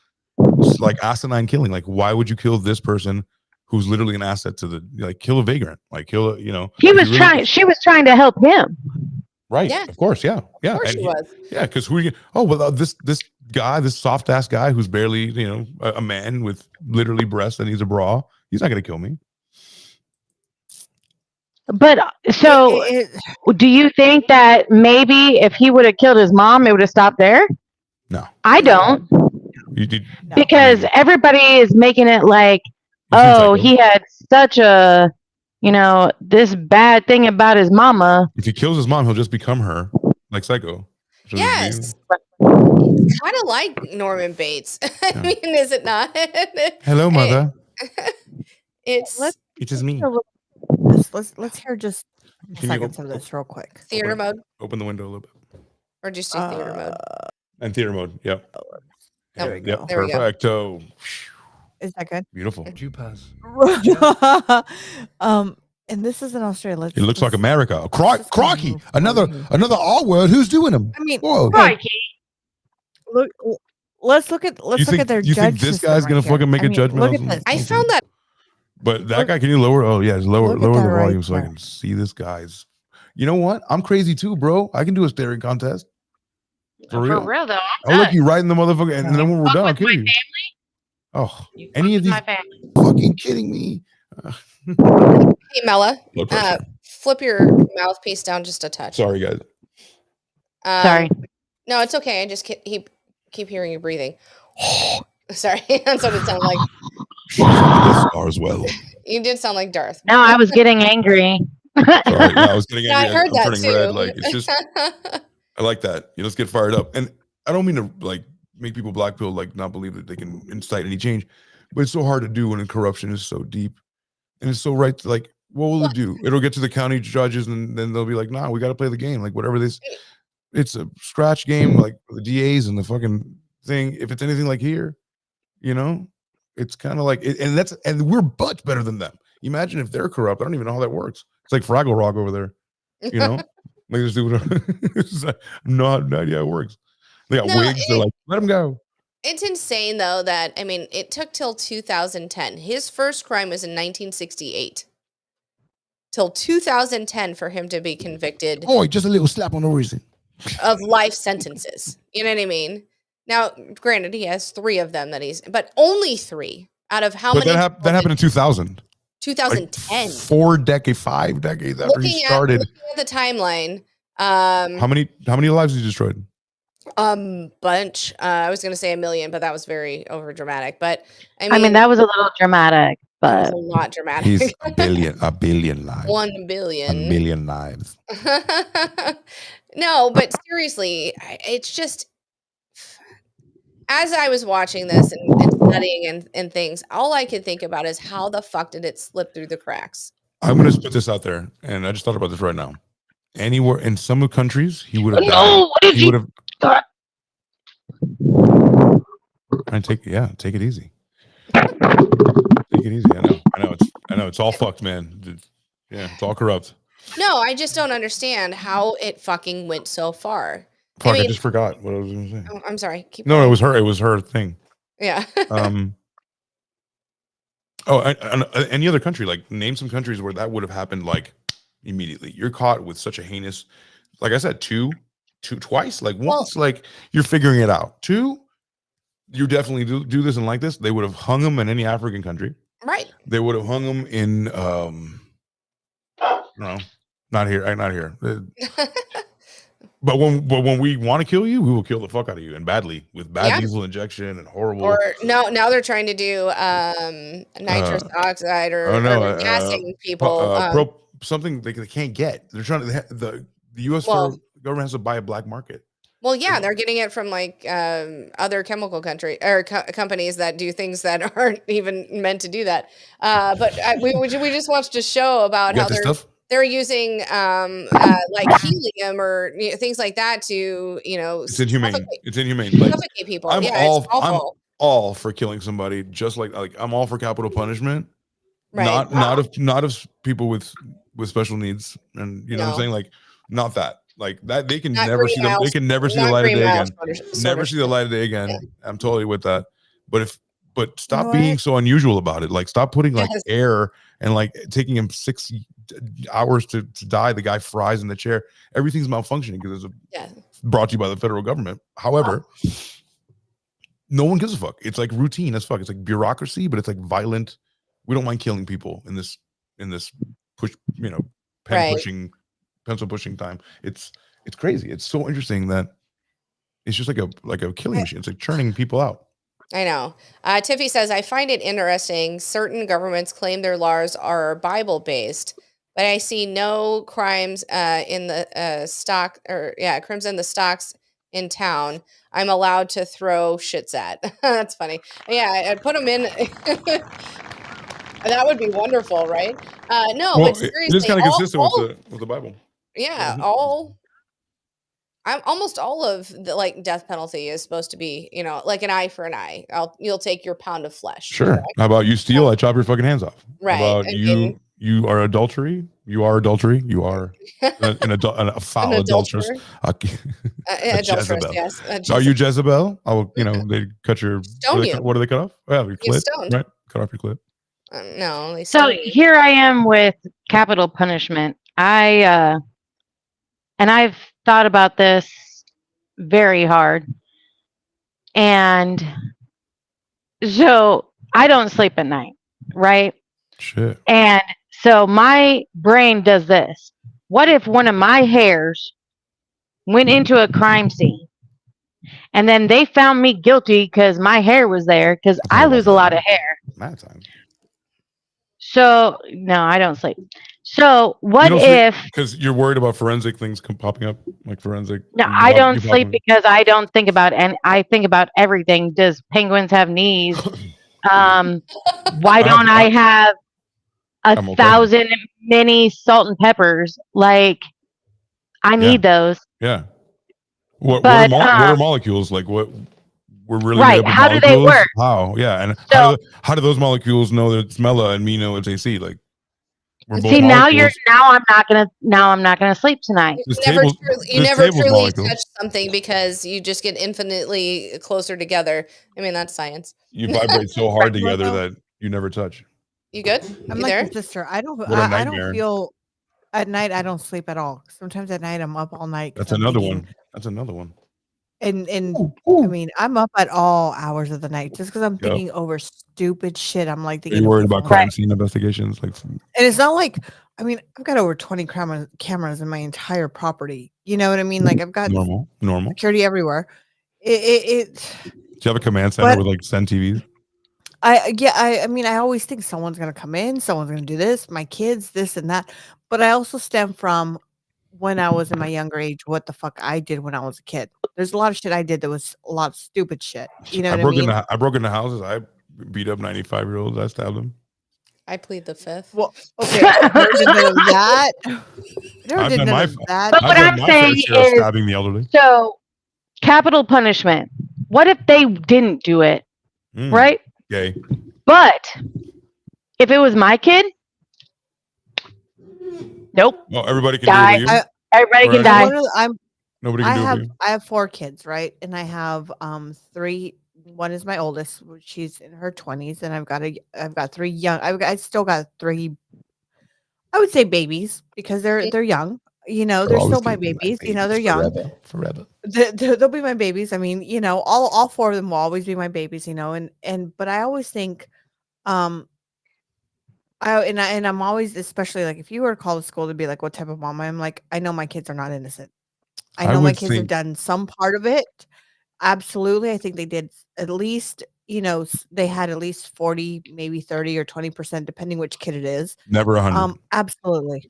like asinine killing. Like, why would you kill this person who's literally an asset to the like kill a vagrant? Like kill a, you know. He if was you trying. She was trying to help him. Right. Yeah. Of course. Yeah. Yeah. Of course and she he- was. Yeah, because who? Oh, well, this guy, this soft ass guy who's barely, you know, a man with literally breasts and he's a bra. He's not gonna kill me. But so, do you think that maybe if he would have killed his mom, it would have stopped there? No. I don't, You did. No. because everybody is making it like, oh, he had such a, this bad thing about his mama. If he kills his mom, he'll just become her, like Psycho. So Yes. Kind of like Norman Bates. I mean, is it not? Hello, mother. It's It is me. Let's hear just Can you seconds of this real quick. theater mode, Open the window a little bit. or just do theater mode. And theater mode. Yep. There we Yep. go. There we go. Perfecto. Is that good? Beautiful. Dupas. And this is in Australia. It looks like let's- America. let's just Crocky. move Another forward. R word. Who's doing them? I mean, Whoa. Crikey. look. Let's look at their you judge think this system guy's right gonna here. fucking make I a mean, judgment? Look at on this. I found that But that Look- guy, can you lower? Oh yeah, lower look at the that right volume so I there. can see this guy's. You know what? I'm crazy too, bro. I can do a staring contest. For real. though. I'll look you right in the motherfucker, and then when we're done, I'll kill you. Oh, any of these My family. fucking kidding me? Hey, Mella, Blood pressure. flip your mouthpiece down just a touch. Sorry, guys. Sorry. No, it's okay. I just keep hearing you breathing. Sorry, that's what it sounded like. This stars well. You did sound like Darth. No, I was getting angry. Sorry, yeah, I was getting Yeah, I angry. heard I'm that turning too. red. Like it's just, I like that. Let's get fired up. And I don't mean to like make people black pill, like not believe that they can incite any change, but it's so hard to do when corruption is so deep, and it's so right. Like, what will it do? It'll get to the county judges, and then they'll be like, "Nah, we got to play the game. Like whatever this, it's a scratch game. Like the DAs and the fucking thing. If it's anything like here, you know, it's kind of like, and we're much better than them. Imagine if they're corrupt. I don't even know how that works. It's like Fraggle Rock over there. You know, like just do it. No idea how it works. They got No, wigs. They're like, let them go. It's insane though that I mean it took till 2010. His first crime was in 1968. Till 2010 for him to be convicted Oh, just a little slap on the wrist. of life sentences. You know what I mean? Now, granted, he has 3 of them but only 3 out of how many? That happened in 2000. 2010. Like 5 decades after he started. Looking at the timeline. How many lives he destroyed? Bunch. I was going to say 1 million, but that was very over dramatic. But I mean, that was a little dramatic, but that was a lot dramatic. He's a billion lives. 1 billion. 1 million lives. No, but seriously, it's just, as I was watching this and studying and things, all I could think about is how the fuck did it slip through the cracks? I'm going to put this out there, and I just thought about this right now. Anywhere in some countries, he would have died. No, what did He would have. Take it easy. Take it easy. I know. It's all fucked, man. It's all corrupt. No, I just don't understand how it fucking went so far. Fuck, I just forgot what I was going to say. Oh, I'm sorry. Keep No, going. it was her thing. Yeah. Any other country, like name some countries where that would have happened like immediately. You're caught with such a heinous, like I said, twice, like once, like you're figuring it out. 2, you definitely do this and like this. They would have hung him in any African country. Right. They would have hung him in no, not here. But when we want to kill you, we will kill the fuck out of you, and badly, with bad diesel injection and horrible. Or now they're trying to do nitrous oxide or gassing people. Something they can't get. They're trying to the U.S. government has to buy a black market. Well, yeah, they're getting it from like other chemical companies that do things that aren't even meant to do that. But we just watched a show about how they're using like helium or things like that to it's inhumane. It's inhumane. Suffocate people. It's awful. I'm all for killing somebody. Just like I'm all for capital punishment. Right. Not of people with special needs, and you know what I'm saying, like not that. Like that, they can never see them. They can never see the light of day again. Never see the light of day again. Yeah. I'm totally with that. But stop being so unusual about it. Like stop putting like air and like taking him 6 hours to die. The guy fries in the chair. Everything's malfunctioning because it's brought to you by the federal government. However, no one gives a fuck. It's like routine as fuck. It's like bureaucracy, but it's like violent. We don't mind killing people in this push, pencil pushing time. It's crazy. It's so interesting that it's just like a killing machine. It's like churning people out. I know. Tiffy says, I find it interesting. Certain governments claim their laws are Bible based, but I see no crimes in the crimes in the stocks in town I'm allowed to throw shits at. That's funny. Yeah, I'd put them in. That would be wonderful, right? But seriously, it is kind of consistent with the Bible. Yeah, almost all of the like death penalty is supposed to be, like an eye for an eye. You'll take your pound of flesh. Sure. Right? How about you steal? I chop your fucking hands off. Right. How about you are adultery. You are adultery. You are a foul adulteress. Jezebel. Yes. Are you Jezebel? I will. They cut your. Stone you. What do they cut off? Oh, your clit. Right. Cut off your clit. No. So here I am with capital punishment. I've thought about this very hard, and so I don't sleep at night, right? Shit. And so my brain does this. What if one of my hairs went into a crime scene, and then they found me guilty because my hair was there? Because I lose a lot of hair. That time. So no, I don't sleep. So what if? Because you're worried about forensic things popping up, like forensic. No, I don't sleep because I don't think about, and I think about everything. Does penguins have knees? Why don't I have 1,000 mini salt and peppers? Like, I need those. Yeah. What are molecules? Like what? We're really right. How do they work? How? Yeah. And so, how do those molecules know that it's Mela and me know it's AC? Like, see, now I'm not gonna sleep tonight. You never truly touch something because you just get infinitely closer together. I mean, that's science. You vibrate so hard together that you never touch. You good? I'm you like there? your sister. I don't feel at night. I don't sleep at all. Sometimes at night I'm up all night. That's another one. And Ooh. I mean, I'm up at all hours of the night just because I'm thinking over stupid shit. I'm like, are you worried about crime scene investigations? Like, and it's not like, I mean, I've got over 20 cameras in my entire property. You know what I mean? Like, I've got normal security everywhere. Do you have a command center with like send TVs? I mean, I always think someone's gonna come in, someone's gonna do this, my kids, this and that. But I also stem from when I was in my younger age, what the fuck I did when I was a kid. There's a lot of shit I did that was a lot of stupid shit. You know what I mean? I broke into houses. I beat up 95-year-olds. I stabbed them. I plead the fifth. Well, okay, I never did none of that. I've done my saying share of stabbing the elderly. So, capital punishment. What if they didn't do it? Right? Gay. But if it was my kid, nope. Well, everybody can die. do it with you. Everybody can die. Nobody can do it with you. I have 4 kids, right? And I have 3. One is my oldest. She's in her 20s, and I've got 3 young. I still got 3. I would say babies because they're young. You know, they're still my babies. You know, they're young. Forever. They'll be my babies. I mean, you know, all 4 of them will always be my babies. You know, but I always think, I'm always, especially like if you were to call the school to be like, what type of mom I am, like, I know my kids are not innocent. I know my kids have done some part of it. Absolutely. I think they did at least, you know, they had at least 40, maybe 30 or 20%, depending which kid it is. Never 100. Absolutely.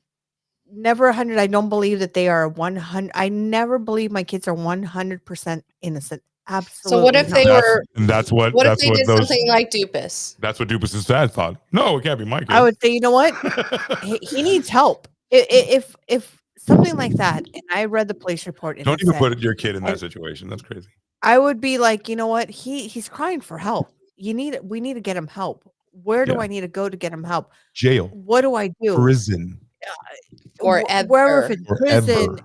Never 100. I don't believe that they are 100. I never believe my kids are 100% innocent. Absolutely. So what if they were? And that's what. What that's if they what did those, something like Dupas? That's what Dupas' dad thought. No, it can't be my kid. I would say, you know what? he needs help. If something like that, and I read the police report. And don't even put your kid in that situation. That's crazy. I would be like, you know what? He's crying for help. We need to get him help. Where do I need to go to get him help? Jail. What do I do? Prison. Wherever if it's prison,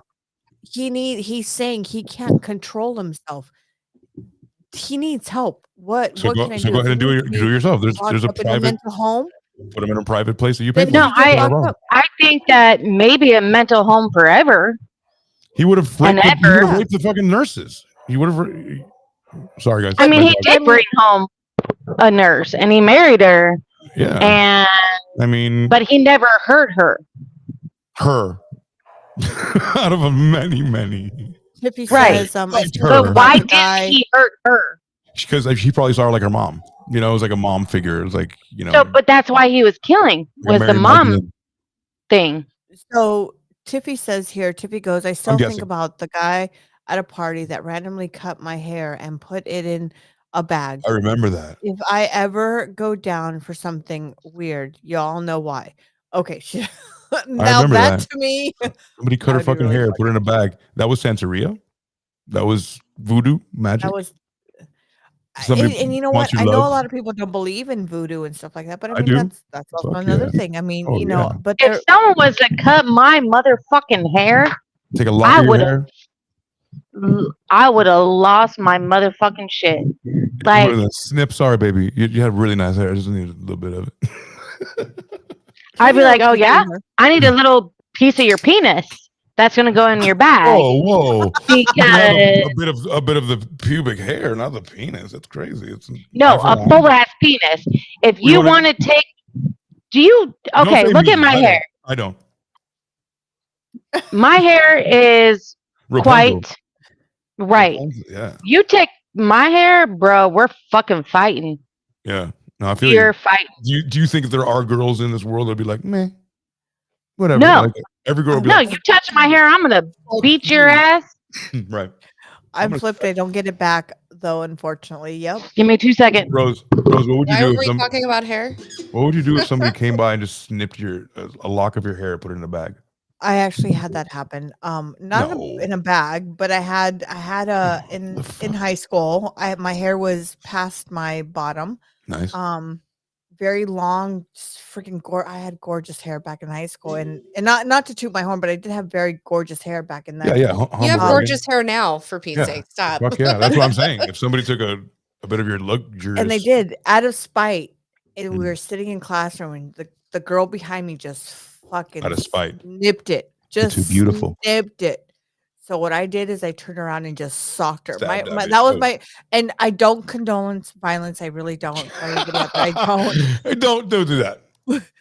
he's saying he can't control himself. He needs help. What can I do? So go ahead and do it yourself. There's a private mental home. Put him in a private place that you pay for. No, I think that maybe a mental home forever. He would have raped the fucking nurses. He would have. Sorry, guys. I mean, he did bring home a nurse, and he married her. Yeah. And I mean, but he never hurt her. Out of a many. Right. But why did he hurt her? Because she probably saw her like her mom. You know, it was like a mom figure. It was like, you know. So, but that's why he was killing, was the mom thing. So Tiffy says here, Tiffy goes, I still think about the guy at a party that randomly cut my hair and put it in a bag. I remember that. If I ever go down for something weird, y'all know why. Okay. Now that to me. Somebody cut her fucking hair, put it in a bag. That was Santeria? That was voodoo magic? That was. And you know what? I know a lot of people don't believe in voodoo and stuff like that, but I mean, that's also another thing. I mean, you know, but if someone was to cut my motherfucking hair, take a lot of your hair. I would have lost my motherfucking shit. Like, snip, sorry, baby. You have really nice hair. I just need a little bit of it. I'd be like, oh yeah, I need a little piece of your penis. That's gonna go in your bag. Whoa! Because a bit of the pubic hair, not the penis. That's crazy. It's a full ass penis. If you want to take, look at my hair. I don't. My hair is quite right. Yeah. You take my hair, bro. We're fucking fighting. Yeah. No, I feel you're fighting. Do you think there are girls in this world that'd be like, meh, whatever? No. Like, every girl. No, you touch my hair, I'm gonna beat your ass. Right. I'm flipped. I don't get it back though, unfortunately. Yep. Give me 2 seconds. Rose, what would you do? Why are we talking about hair? What would you do if somebody came by and just snipped a lock of your hair, put it in a bag? I actually had that happen. Not in a bag, but I had in high school. My hair was past my bottom. Nice. Very long, freaking I had gorgeous hair back in high school, and not to toot my horn, but I did have very gorgeous hair back in that. Yeah. You have gorgeous hair now, for Pete's sake. Stop. Fuck yeah, that's what I'm saying. If somebody took a bit of your luxurious, and they did out of spite, we were sitting in classroom, and the girl behind me just fucking out of spite nipped it. Just too beautiful. Nipped it. So what I did is I turned around and just socked her. Stabbed that bitch. That was my, and I don't condone violence. I really don't. For anybody out there, I don't. Don't do that.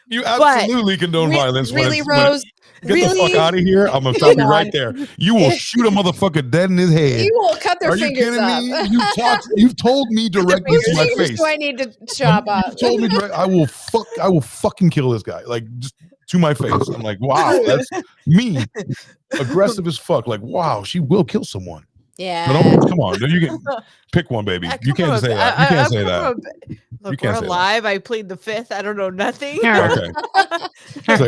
You absolutely condone violence. Really, Rose? Get the fuck out of here. I'm going to stop you right there. You will shoot a motherfucker dead in his head. You will cut their fingers off. Are you kidding me? You've told me directly to my face. Do I need to chop up? You told me I will fucking kill this guy. Like, just to my face. I'm like, wow, that's me. Aggressive as fuck. Like, wow, she will kill someone. Yeah. But come on. You can pick one, baby. You can't say that. You can't say that. Look, we're alive. I plead the fifth. I don't know nothing. Okay. Like,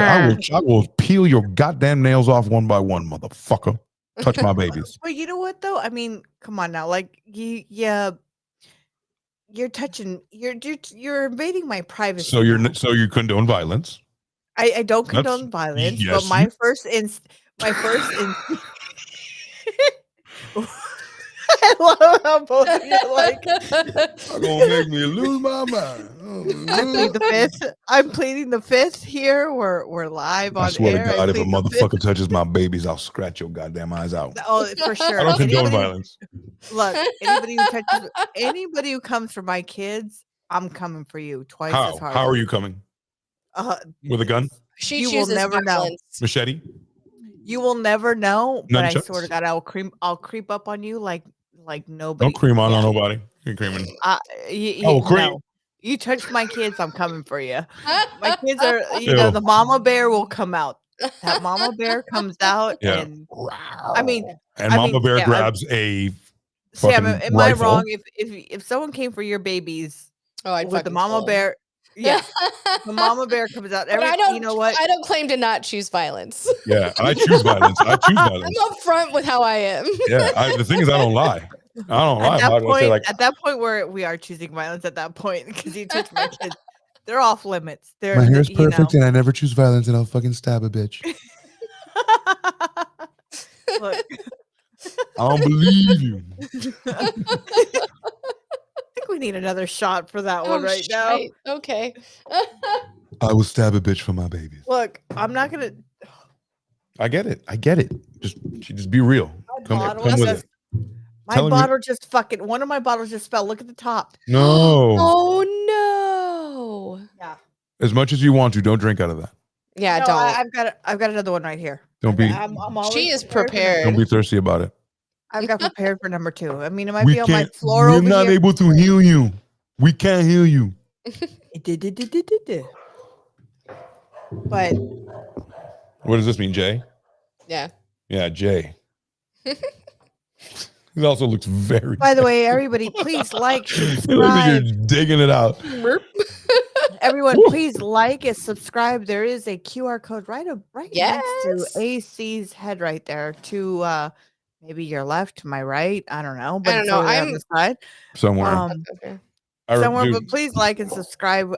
I will peel your goddamn nails off one by one, motherfucker. Touch my babies. Well, you know what though? I mean, come on now. Like you're touching. You're invading my privacy. So you condone violence. I don't condone violence, yes, but my first I love how both of you are like, I'm gonna make me lose my mind. I'm pleading the fifth here. We're live on air. I swear to God, if a motherfucker touches my babies, I'll scratch your goddamn eyes out. Oh, for sure. I don't condone violence. Look, anybody who comes for my kids, I'm coming for you twice as hard. How are you coming? With a gun? You will never know. Machete? You will never know, but Nunchucks? I swear to God, I'll creep up on you like nobody. Don't cream on nobody. You're creaming. Cream. No. You touch my kids, I'm coming for you. My kids are, the mama bear will come out. That mama bear comes out, and mama bear grabs a. Sam, am I wrong? If someone came for your babies, with the mama bear. Yeah, the mama bear comes out. You know what? I don't claim to not choose violence. Yeah, I choose violence. I'm upfront with how I am. Yeah, the thing is, I don't lie. At that point, where we are choosing violence, at that point, because you touch my kids, they're off limits. My hair's perfect, and I never choose violence, and I'll fucking stab a bitch. Look, I don't believe you. I think we need another shot for that one right now. Okay. I will stab a bitch for my babies. Look, I'm not gonna. I get it. Just be real. Come with it. My bottle just fucking. One of my bottles just fell. Look at the top. No. Oh no. Yeah. As much as you want to, don't drink out of that. Yeah, no, don't. I've got another one right here. Don't be. She is prepared. Don't be thirsty about it. I've got prepared for number 2. I mean, it might be on my floor over here. We're not able to heal you. We can't heal you. But what does this mean, Jay? Yeah. Yeah, Jay. He also looks very. By the way, everybody, please like, subscribe. It looks like you're digging it out. Everyone, please like and subscribe. There is a QR code right next to AC's head right there. To maybe your left, to my right. I don't know, but I'm on the side somewhere. But please like and subscribe.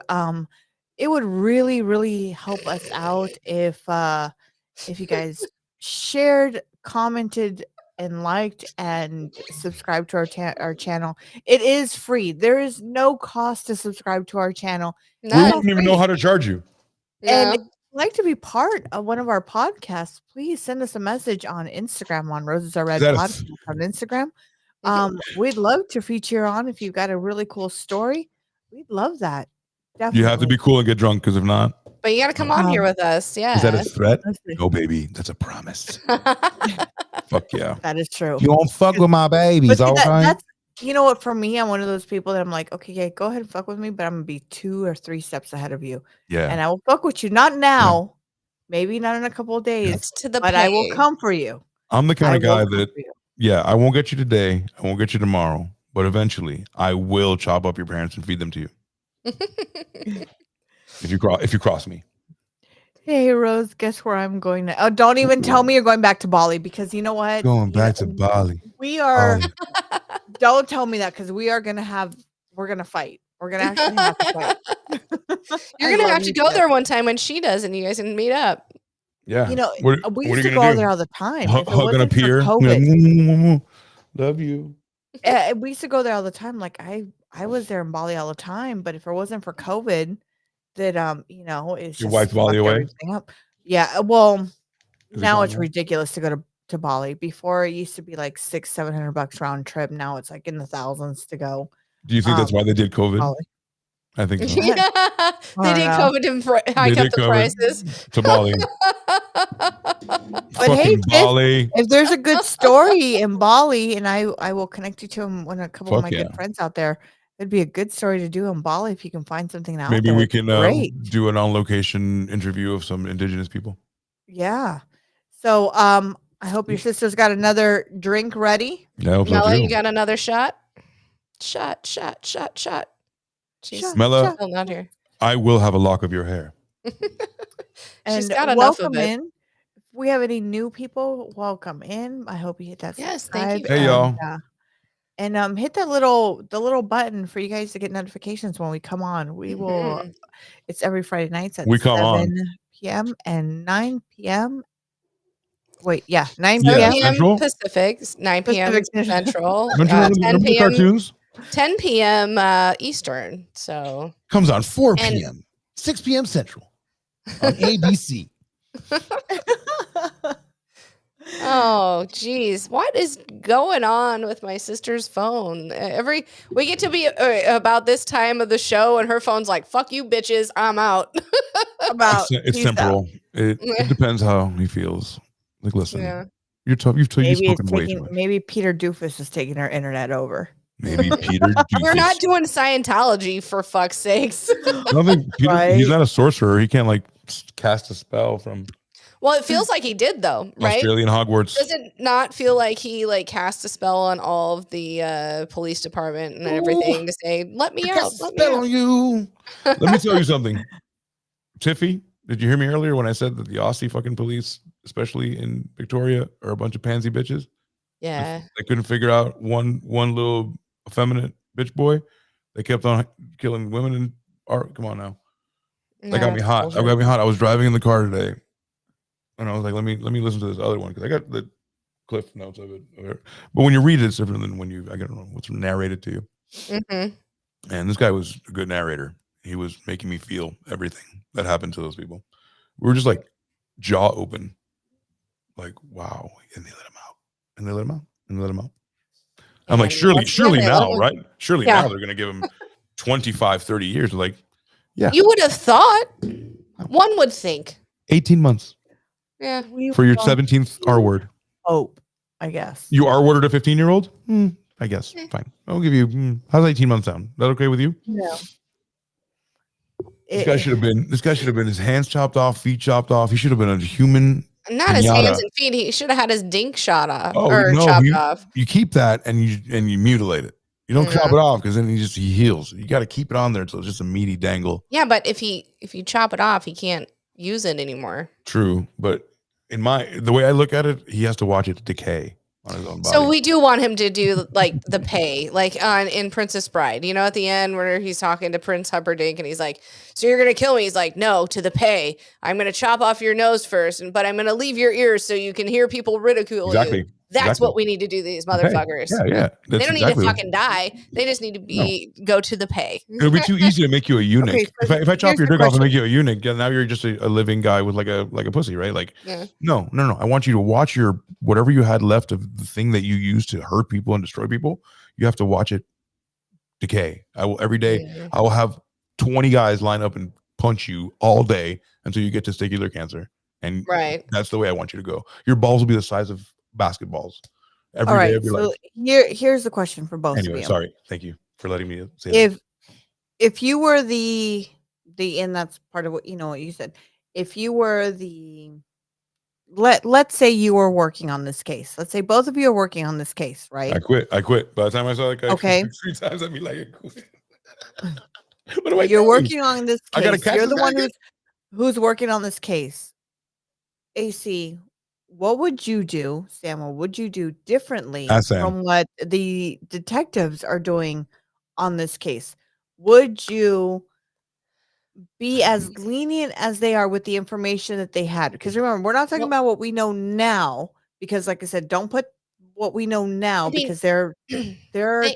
It would really, really help us out if you guys shared, commented, and liked and subscribe to our channel. It is free. There is no cost to subscribe to our channel. We don't even know how to charge you. And if you'd like to be part of one of our podcasts, please send us a message on Instagram on Roses Are Red Podcast on Instagram. We'd love to feature on if you've got a really cool story. We'd love that. Definitely. You have to be cool and get drunk, because if not. But you got to come on here with us. Yeah. Is that a threat? No, baby. That's a promise. Fuck yeah. That is true. You won't fuck with my babies, all right? That's, you know what? For me, I'm one of those people that I'm like, okay, yeah, go ahead and fuck with me, but I'm going to be 2 or 3 steps ahead of you. Yeah. And I will fuck with you. Not now. Maybe not in a couple of days. But I will come for you. I'm the kind of guy that, I won't get you today. I won't get you tomorrow. But eventually, I will chop up your parents and feed them to you. If you cross me. Hey Rose, guess where I'm going now? Oh, don't even tell me you're going back to Bali, because you know what? Going back to Bali. We are. Don't tell me that, because we're gonna fight. We're gonna actually have to fight. You're gonna have to go there one time when she does, and you guys can meet up. Yeah. You know, we what used to go there all the time. Hug on a pier. Love you. We used to go there all the time. Like I was there in Bali all the time, but if it wasn't for COVID, that it's your wiped Bali away. Yeah, well, now it's ridiculous to go to Bali. Before it used to be like $600-700 round trip. Now it's like in the thousands to go. Do you think that's why they did COVID? Bali. I think so. Yeah, they did COVID and hike up the prices to Bali. But hey, Bali. if there's a good story in Bali, and I will connect you to him when a couple of my good friends out there, it'd be a good story to do in Bali if you can find something out. Maybe there. we can do an on-location interview of some indigenous people. Yeah. So I hope your sister's got another drink ready. Yeah, I hope so Mela, too. you got another shot? Shot. She's Mela, still not here. I will have a lock of your hair. She's And got enough of welcome it. in. If we have any new people, welcome in. I hope you hit that Yes, subscribe. thank you. Hey, y'all. And hit the little button for you guys to get notifications when we come on. We will. It's every Friday nights at 7 p.m. and 9 p.m. Wait, 9 p.m. Central? Pacific, 9 p.m. Central, 10 p.m. cartoons. 10 p.m. Eastern. So comes on 4 p.m. 6 p.m. Central on ABC. Oh, geez. What is going on with my sister's phone? We get to be about this time of the show and her phone's like, fuck you, bitches. I'm out. It's temporal. It depends how he feels. Like, listen, you're tough. You've spoken way too much. Maybe Peter Dupas is taking our internet over. Maybe Peter Dupas. We're not doing Scientology, for fuck's sakes. I don't think Peter, he's not a sorcerer. He can't like cast a spell from. Well, it feels like he did though, right? Australian Hogwarts. Does it not feel like he like cast a spell on all of the police department and everything to say, "Let me out, let me out." You. Let me tell you something. Tiffy, did you hear me earlier when I said that the Aussie fucking police, especially in Victoria, are a bunch of pansy bitches? Yeah. They couldn't figure out one little effeminate bitch boy. They kept on killing women and art. Come on now. That got me hot. That got me hot. I was driving in the car today. And I was like, let me listen to this other one because I got the cliff notes of it. But when you read it, it's different than when I don't know what's narrated to you. Mm-hmm. And this guy was a good narrator. He was making me feel everything that happened to those people. We were just like jaw open, like wow. And they let him out, and they let him out, and they let him out. I'm like, surely now, right? Surely now they're gonna give him 25, 30 years. Like, yeah, you would have thought. One would think 18 months. Yeah. For your 17th R word. Hope, I guess. You R worded a 15-year-old? I guess. Fine. I'll give you. How's 18 months sound? Is that okay with you? No. This guy should have been his hands chopped off, feet chopped off. He should have been a human. Not his hands and feet. He should have had his dink shot off chopped off. You keep that and you mutilate it. You don't chop it off because then he heals. You got to keep it on there until it's just a meaty dangle. Yeah, but if you chop it off, he can't use it anymore. True, but the way I look at it, he has to watch it decay on his own body. So we do want him to do like the pay, like in Princess Bride, at the end where he's talking to Prince Humperdinck and he's like, so you're going to kill me? He's like, no, to the pay. I'm going to chop off your nose first, but I'm going to leave your ears so you can hear people ridicule you. That's what we need to do, these motherfuckers. Okay. Yeah. They don't need to fucking die. They just need to go to the pay. It would be too easy to make you a eunuch. Okay, so if I chop your dick off and make you a eunuch, now you're just a living guy with like a pussy, right? Like, no. I want you to watch whatever you had left of the thing that you used to hurt people and destroy people. You have to watch it decay. Every day, I will have 20 guys line up and punch you all day until you get testicular cancer. And that's the way I want you to go. Your balls will be the size of basketballs every day of your life. Here's the question for both of you. Sorry, thank you for letting me say that. If you were the and that's part of what you said. If you were let's say you were working on this case. Let's say both of you are working on this case, right? I quit. By the time I saw that guy 3 times, I'd be like, I quit. What do I do? You're working on this case. You're the one again? who's working on this case. AC, what would you do, Sam? What would you do differently from what the detectives are doing on this case? Would you be as lenient as they are with the information that they had? Because remember, we're not talking about what we know now. Because, like I said, don't put what we know now because their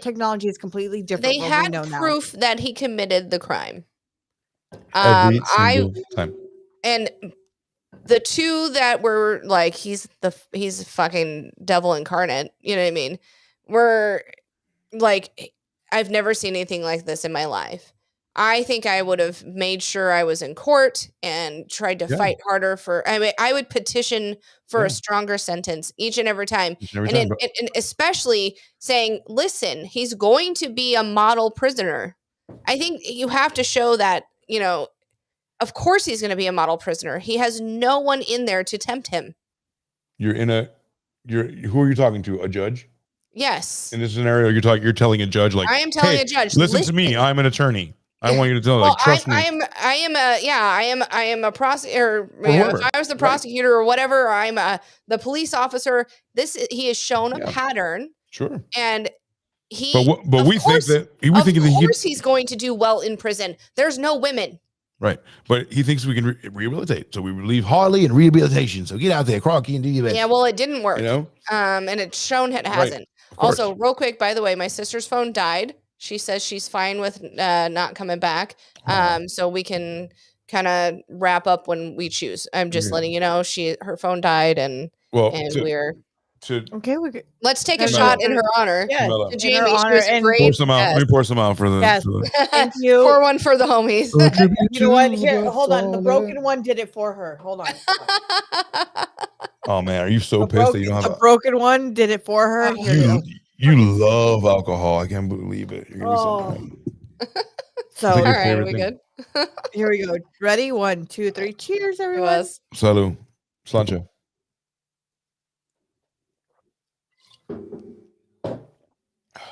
technology is completely different. They had proof that he committed the crime. Every single time. And the two that were like, he's fucking devil incarnate, you know what I mean? Were like, I've never seen anything like this in my life. I think I would have made sure I was in court and tried to fight harder I would petition for a stronger sentence each and every time. And especially saying, listen, he's going to be a model prisoner. I think you have to show that, of course he's going to be a model prisoner. He has no one in there to tempt him. Who are you talking to? A judge? Yes. In this scenario, you're telling a judge, like, I am telling a judge, listen to me. I'm an attorney. I want you to tell, like, trust me. I am a prosecutor. If I was the prosecutor or whatever, I'm the police officer. He has shown a pattern. Sure. And but we think that he's going to do well in prison. There's no women. Right. But he thinks we can rehabilitate. So we leave Harley and rehabilitation. So get out there, Crocky, and do your best. Yeah, well, it didn't work. And it's shown it hasn't. Right. Also, real quick, by the way, my sister's phone died. She says she's fine with not coming back. So we can kind of wrap up when we choose. I'm just letting you know her phone died let's take a shot in her honor. Yeah, to Jamie. She was great. Let me pour some out for the. Yes. Thank you. Pour one for the homies. You know what? Here, hold on. The broken one did it for her. Hold on. Oh man, are you so pissed that you don't have a broken one? Did it for her? You love alcohol. I can't believe it. You're gonna be so all right, we good. Here we go. Ready? 1, 2, 3. Cheers, everyone. Salud. Slancha.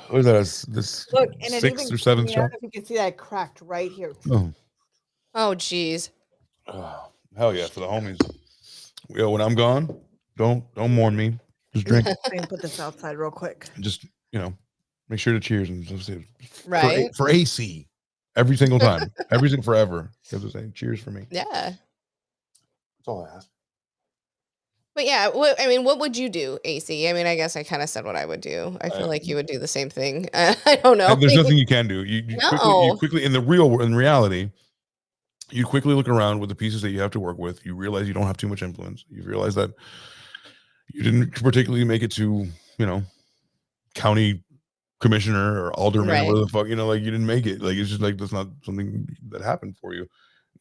What is that? This look, and 6th or 7th shot? If you can see that cracked right here. Oh, geez. Oh, hell yeah, for the homies. Yo, when I'm gone, don't mourn me. Just drink. Let me put this outside real quick. Just, make sure to cheers and right for AC every single time, forever. Because saying cheers for me. Yeah. That's all I ask. But yeah, what would you do, AC? I mean, I guess I kind of said what I would do. I feel like you would do the same thing. I don't know. There's nothing you can do. You quickly in reality, you quickly look around with the pieces that you have to work with. You realize you don't have too much influence. You realize that you didn't particularly make it to, county commissioner or alderman or whatever the fuck, you didn't make it. Like, it's just like, that's not something that happened for you.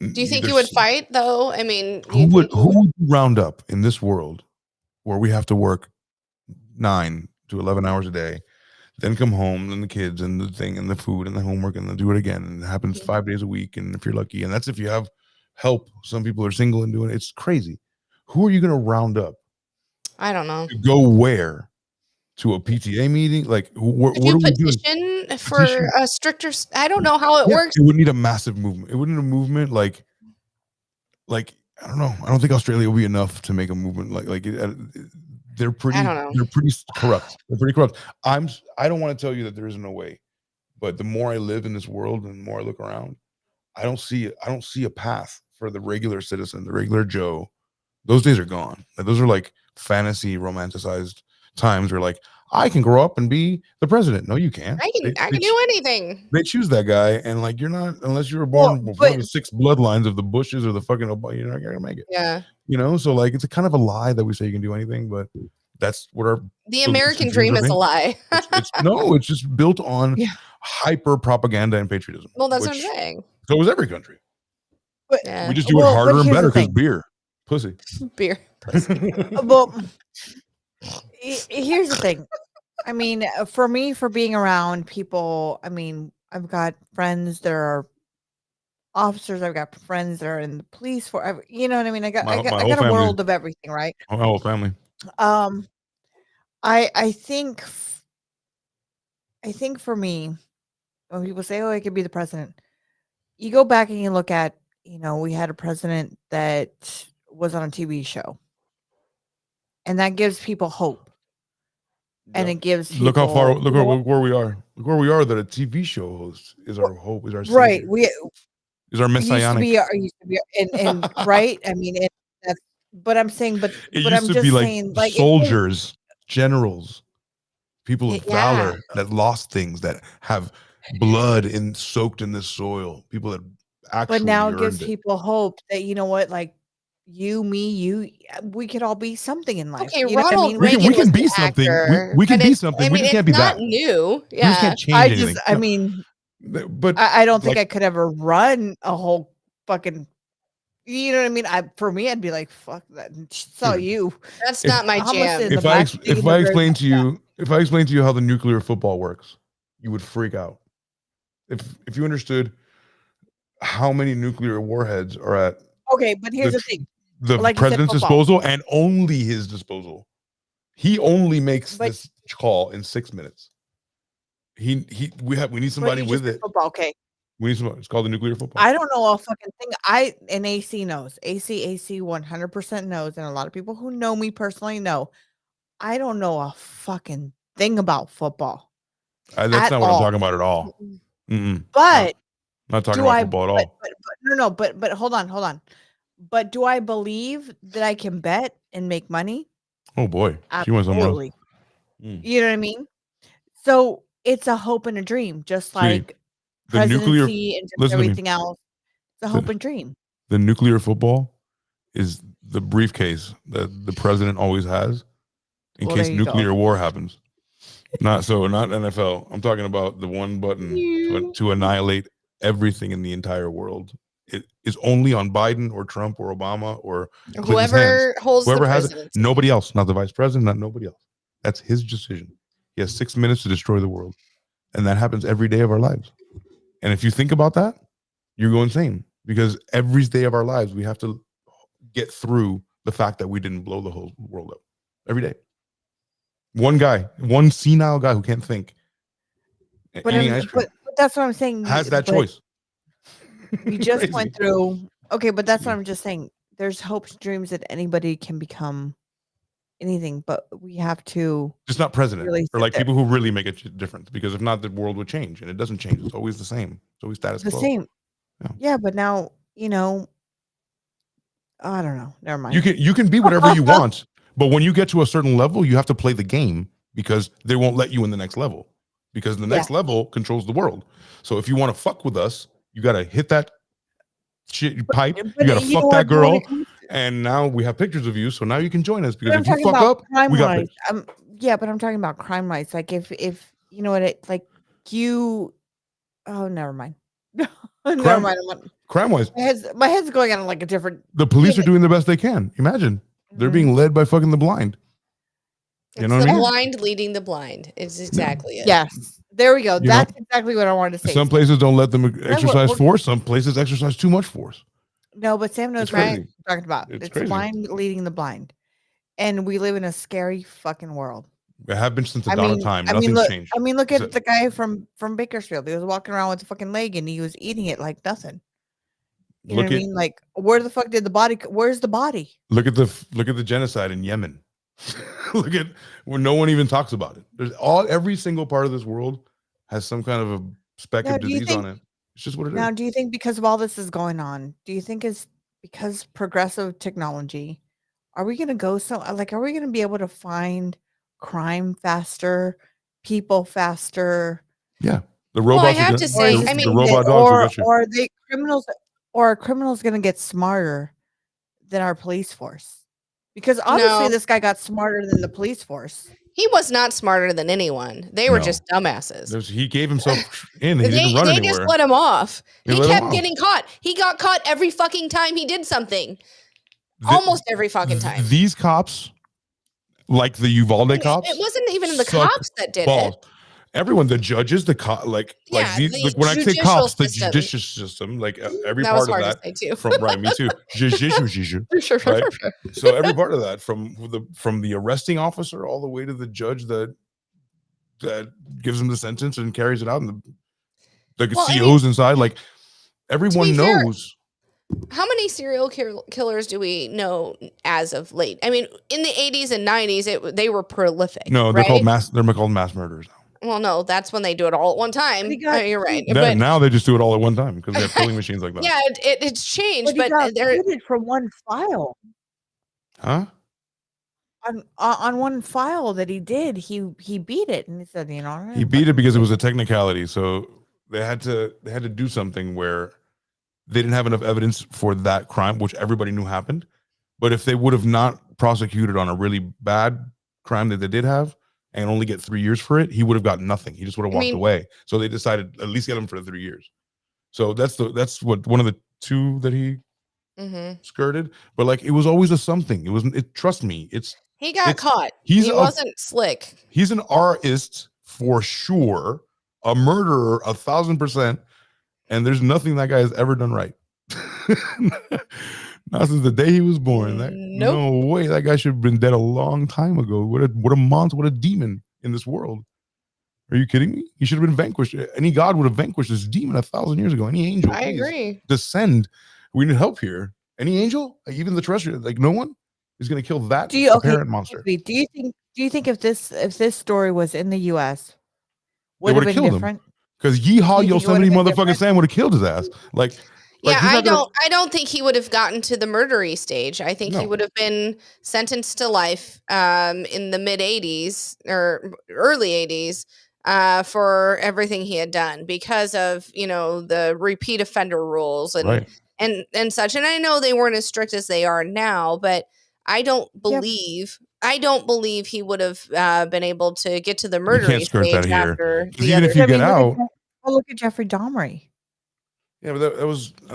Do you think you would fight though? I mean, who would round up in this world where we have to work 9 to 11 hours a day, then come home and the kids and the thing and the food and the homework and then do it again, and it happens 5 days a week, and if you're lucky, and that's if you have help. Some people are single and doing it. It's crazy. Who are you going to round up? I don't know. To go where? To a PTA meeting? Like, what are we doing? For a stricter. I don't know how it works. It would need a massive movement. It would need a movement like I don't know. I don't think Australia will be enough to make a movement they're pretty. I don't know. They're pretty corrupt. They're pretty corrupt. I don't want to tell you that there isn't a way, but the more I live in this world and the more I look around, I don't see a path for the regular citizen, the regular Joe. Those days are gone. Those are like fantasy romanticized times where I can grow up and be the president. No, you can't. I can do anything. They choose that guy, and you're not, unless you were born before the 6 bloodlines of the Bushes or the fucking Obama, you're not gonna make it. Yeah. So it's a kind of a lie that we say you can do anything, but that's what the American dream is a lie. it's just built on hyper propaganda and patriotism. Well, that's what I'm saying. So is every country. But, we just do it harder and better because beer. Pussy. Beer. Well, here's the thing. I mean, for me, for being around people, I mean, I've got friends that are officers. I've got friends that are in the police. You know what I mean? I got a world of everything, right? My whole family. I think for me, when people say, "Oh, I could be the president," you go back and you look at, we had a president that was on a TV show, and that gives people hope. And it gives people, look how far. Look where we are. Look where we are. That a TV show host is our hope. Is our savior, right? Is our messianic. Used to be, and right. I mean, that's. But I'm saying, but I'm just saying, like soldiers, generals, people of valor that lost things, that have blood soaked in this soil. People that actually. But now it gives people hope that, you know what, like, you, me, we could all be something in life. Okay, You know what I Ronald mean? Reagan we can was be an something. actor, We can but be it's, something. I We mean, just can't it's be not that. new. We just Yeah. can't change anything. I mean, But I don't think like, I could ever run a whole fucking. You know what I mean? For me, I'd be like, "Fuck that." So Dude, you. That's if- not my How much jam. is the if I black ex- pig if in the I berry explain pig? to you how the nuclear football works, you would freak out. If you understood how many nuclear warheads are at Okay, but here's the thing. the Like you said, president's football. disposal and only his disposal. He only makes But- this call in 6 minutes. We need somebody But you with just said it. football. Okay. We need somebody. It's called the nuclear football. I don't know a fucking thing. And AC knows. AC 100% knows, and a lot of people who know me personally know. I don't know a fucking thing about football. That's not what all. I'm talking about at all. But not talking do about I? football at all. But hold on. But do I believe that I can bet and make money? Oh boy, she went somewhere else. Absolutely. You know what I mean? So it's a hope and a dream, just Sweetie, like the nuclear. presidency and just Listen to me. everything else. It's a hope and dream. The nuclear football is the briefcase that the president always has in case nuclear war happens. Not NFL. I'm talking about the one button to annihilate everything in the entire world. It is only on Biden or Trump or Obama or whoever holds whoever the has it. presidency. Nobody else, not the vice president, not nobody else. That's his decision. He has 6 minutes to destroy the world, and that happens every day of our lives. And if you think about that, you go insane, because every day of our lives we have to get through the fact that we didn't blow the whole world up. Every day. One senile guy who can't think. But that's what I'm saying. Has that choice. We just went through. Okay, but that's what I'm just saying. There's hopes, dreams that anybody can become anything, but we have to. Just not president really or like people who really make a difference, because if not, the world would change, and it doesn't change. It's always the same. It's always status quo. The same. Yeah, but now, I don't know. Never mind. You can be whatever you want, but when you get to a certain level, you have to play the game, because they won't let you in the next level, because the next level controls the world. So if you want to fuck with us, you got to hit that shit pipe. You got to fuck that girl. And now we have pictures of you, so now you can join us, because if you fuck up, we got pictures. Yeah, but I'm talking about crime rights. Like if you know what it like you. Oh, never mind. Never mind. Crime wise, my head's going on like a different. The police are doing the best they can. Imagine they're being led by fucking the blind. You know what I mean? Blind leading the blind is exactly it. Yes, there we go. That's exactly what I wanted to say. Some places don't let them exercise force. Some places exercise too much force. No, but Sam knows what I'm talking about. It's blind leading the blind, and we live in a scary fucking world. It have been since the dawn of time. Nothing's changed. I mean, look at the guy from Bakersfield. He was walking around with a fucking leg, and he was eating it like nothing. You know what I mean? Like, where the fuck did the body? Where's the body? Look at the genocide in Yemen. Look at where no one even talks about it. There's every single part of this world has some kind of a speck of disease on it. It's just what it is. Now, do you think because of all this is going on, do you think it's because progressive technology, are we going to go are we going to be able to find crime faster, people faster? Yeah. The robots I have to say, I mean, the robot dogs or are they criminals, or are criminals going to get smarter than our police force? Because obviously this guy got smarter than the police force. He was not smarter than anyone. They were just dumbasses. He gave himself in. He didn't run anywhere. They just let him off. He kept getting caught. He got caught every fucking time he did something. Almost every fucking time. These cops, like the Uvalde cops, it wasn't even the cops that did it. Everyone, the judges, the cop, when I say cops, the judicial system, like every part of that. From me too. Right? So every part of that, from the arresting officer all the way to the judge that gives him the sentence and carries it out, and the COs inside, like everyone knows. How many serial killers do we know as of late? I mean, in the 80s and 90s, they were prolific. No, they're called mass murderers now. Well, no, that's when they do it all at one time. You're right. Now they just do it all at one time because they have killing machines like that. Yeah, it's changed, but they're from one file. Huh? On one file that he did, he beat it, and he said, he beat it because it was a technicality. So they had to do something where they didn't have enough evidence for that crime, which everybody knew happened. But if they would have not prosecuted on a really bad crime that they did have and only get 3 years for it, he would have got nothing. He just would have walked away. So they decided at least get him for the 3 years. So that's what one of the two that he skirted. But like, it was always a something. Trust me, he got caught. He wasn't slick. He's an artist for sure, a murderer 1,000%, and there's nothing that guy has ever done right. Not since the day he was born. No way. That guy should have been dead a long time ago. What a monster, what a demon in this world. Are you kidding me? He should have been vanquished. Any god would have vanquished this demon 1,000 years ago. Any angel. I agree. Descend. We need help here. Any angel, like even the terrestrial, like no one is going to kill that apparent monster. Do you think if this story was in the U.S., would have been different? Because Yeehaw Yosemite motherfucking Sam would have killed his ass. I don't think he would have gotten to the murdery stage. I think he would have been sentenced to life in the mid 80s or early 80s for everything he had done because of, the repeat offender rules and such. And I know they weren't as strict as they are now, but I don't believe he would have been able to get to the murdery stage after the even if you get out. Look at Jeffrey Dahmer. Yeah, but I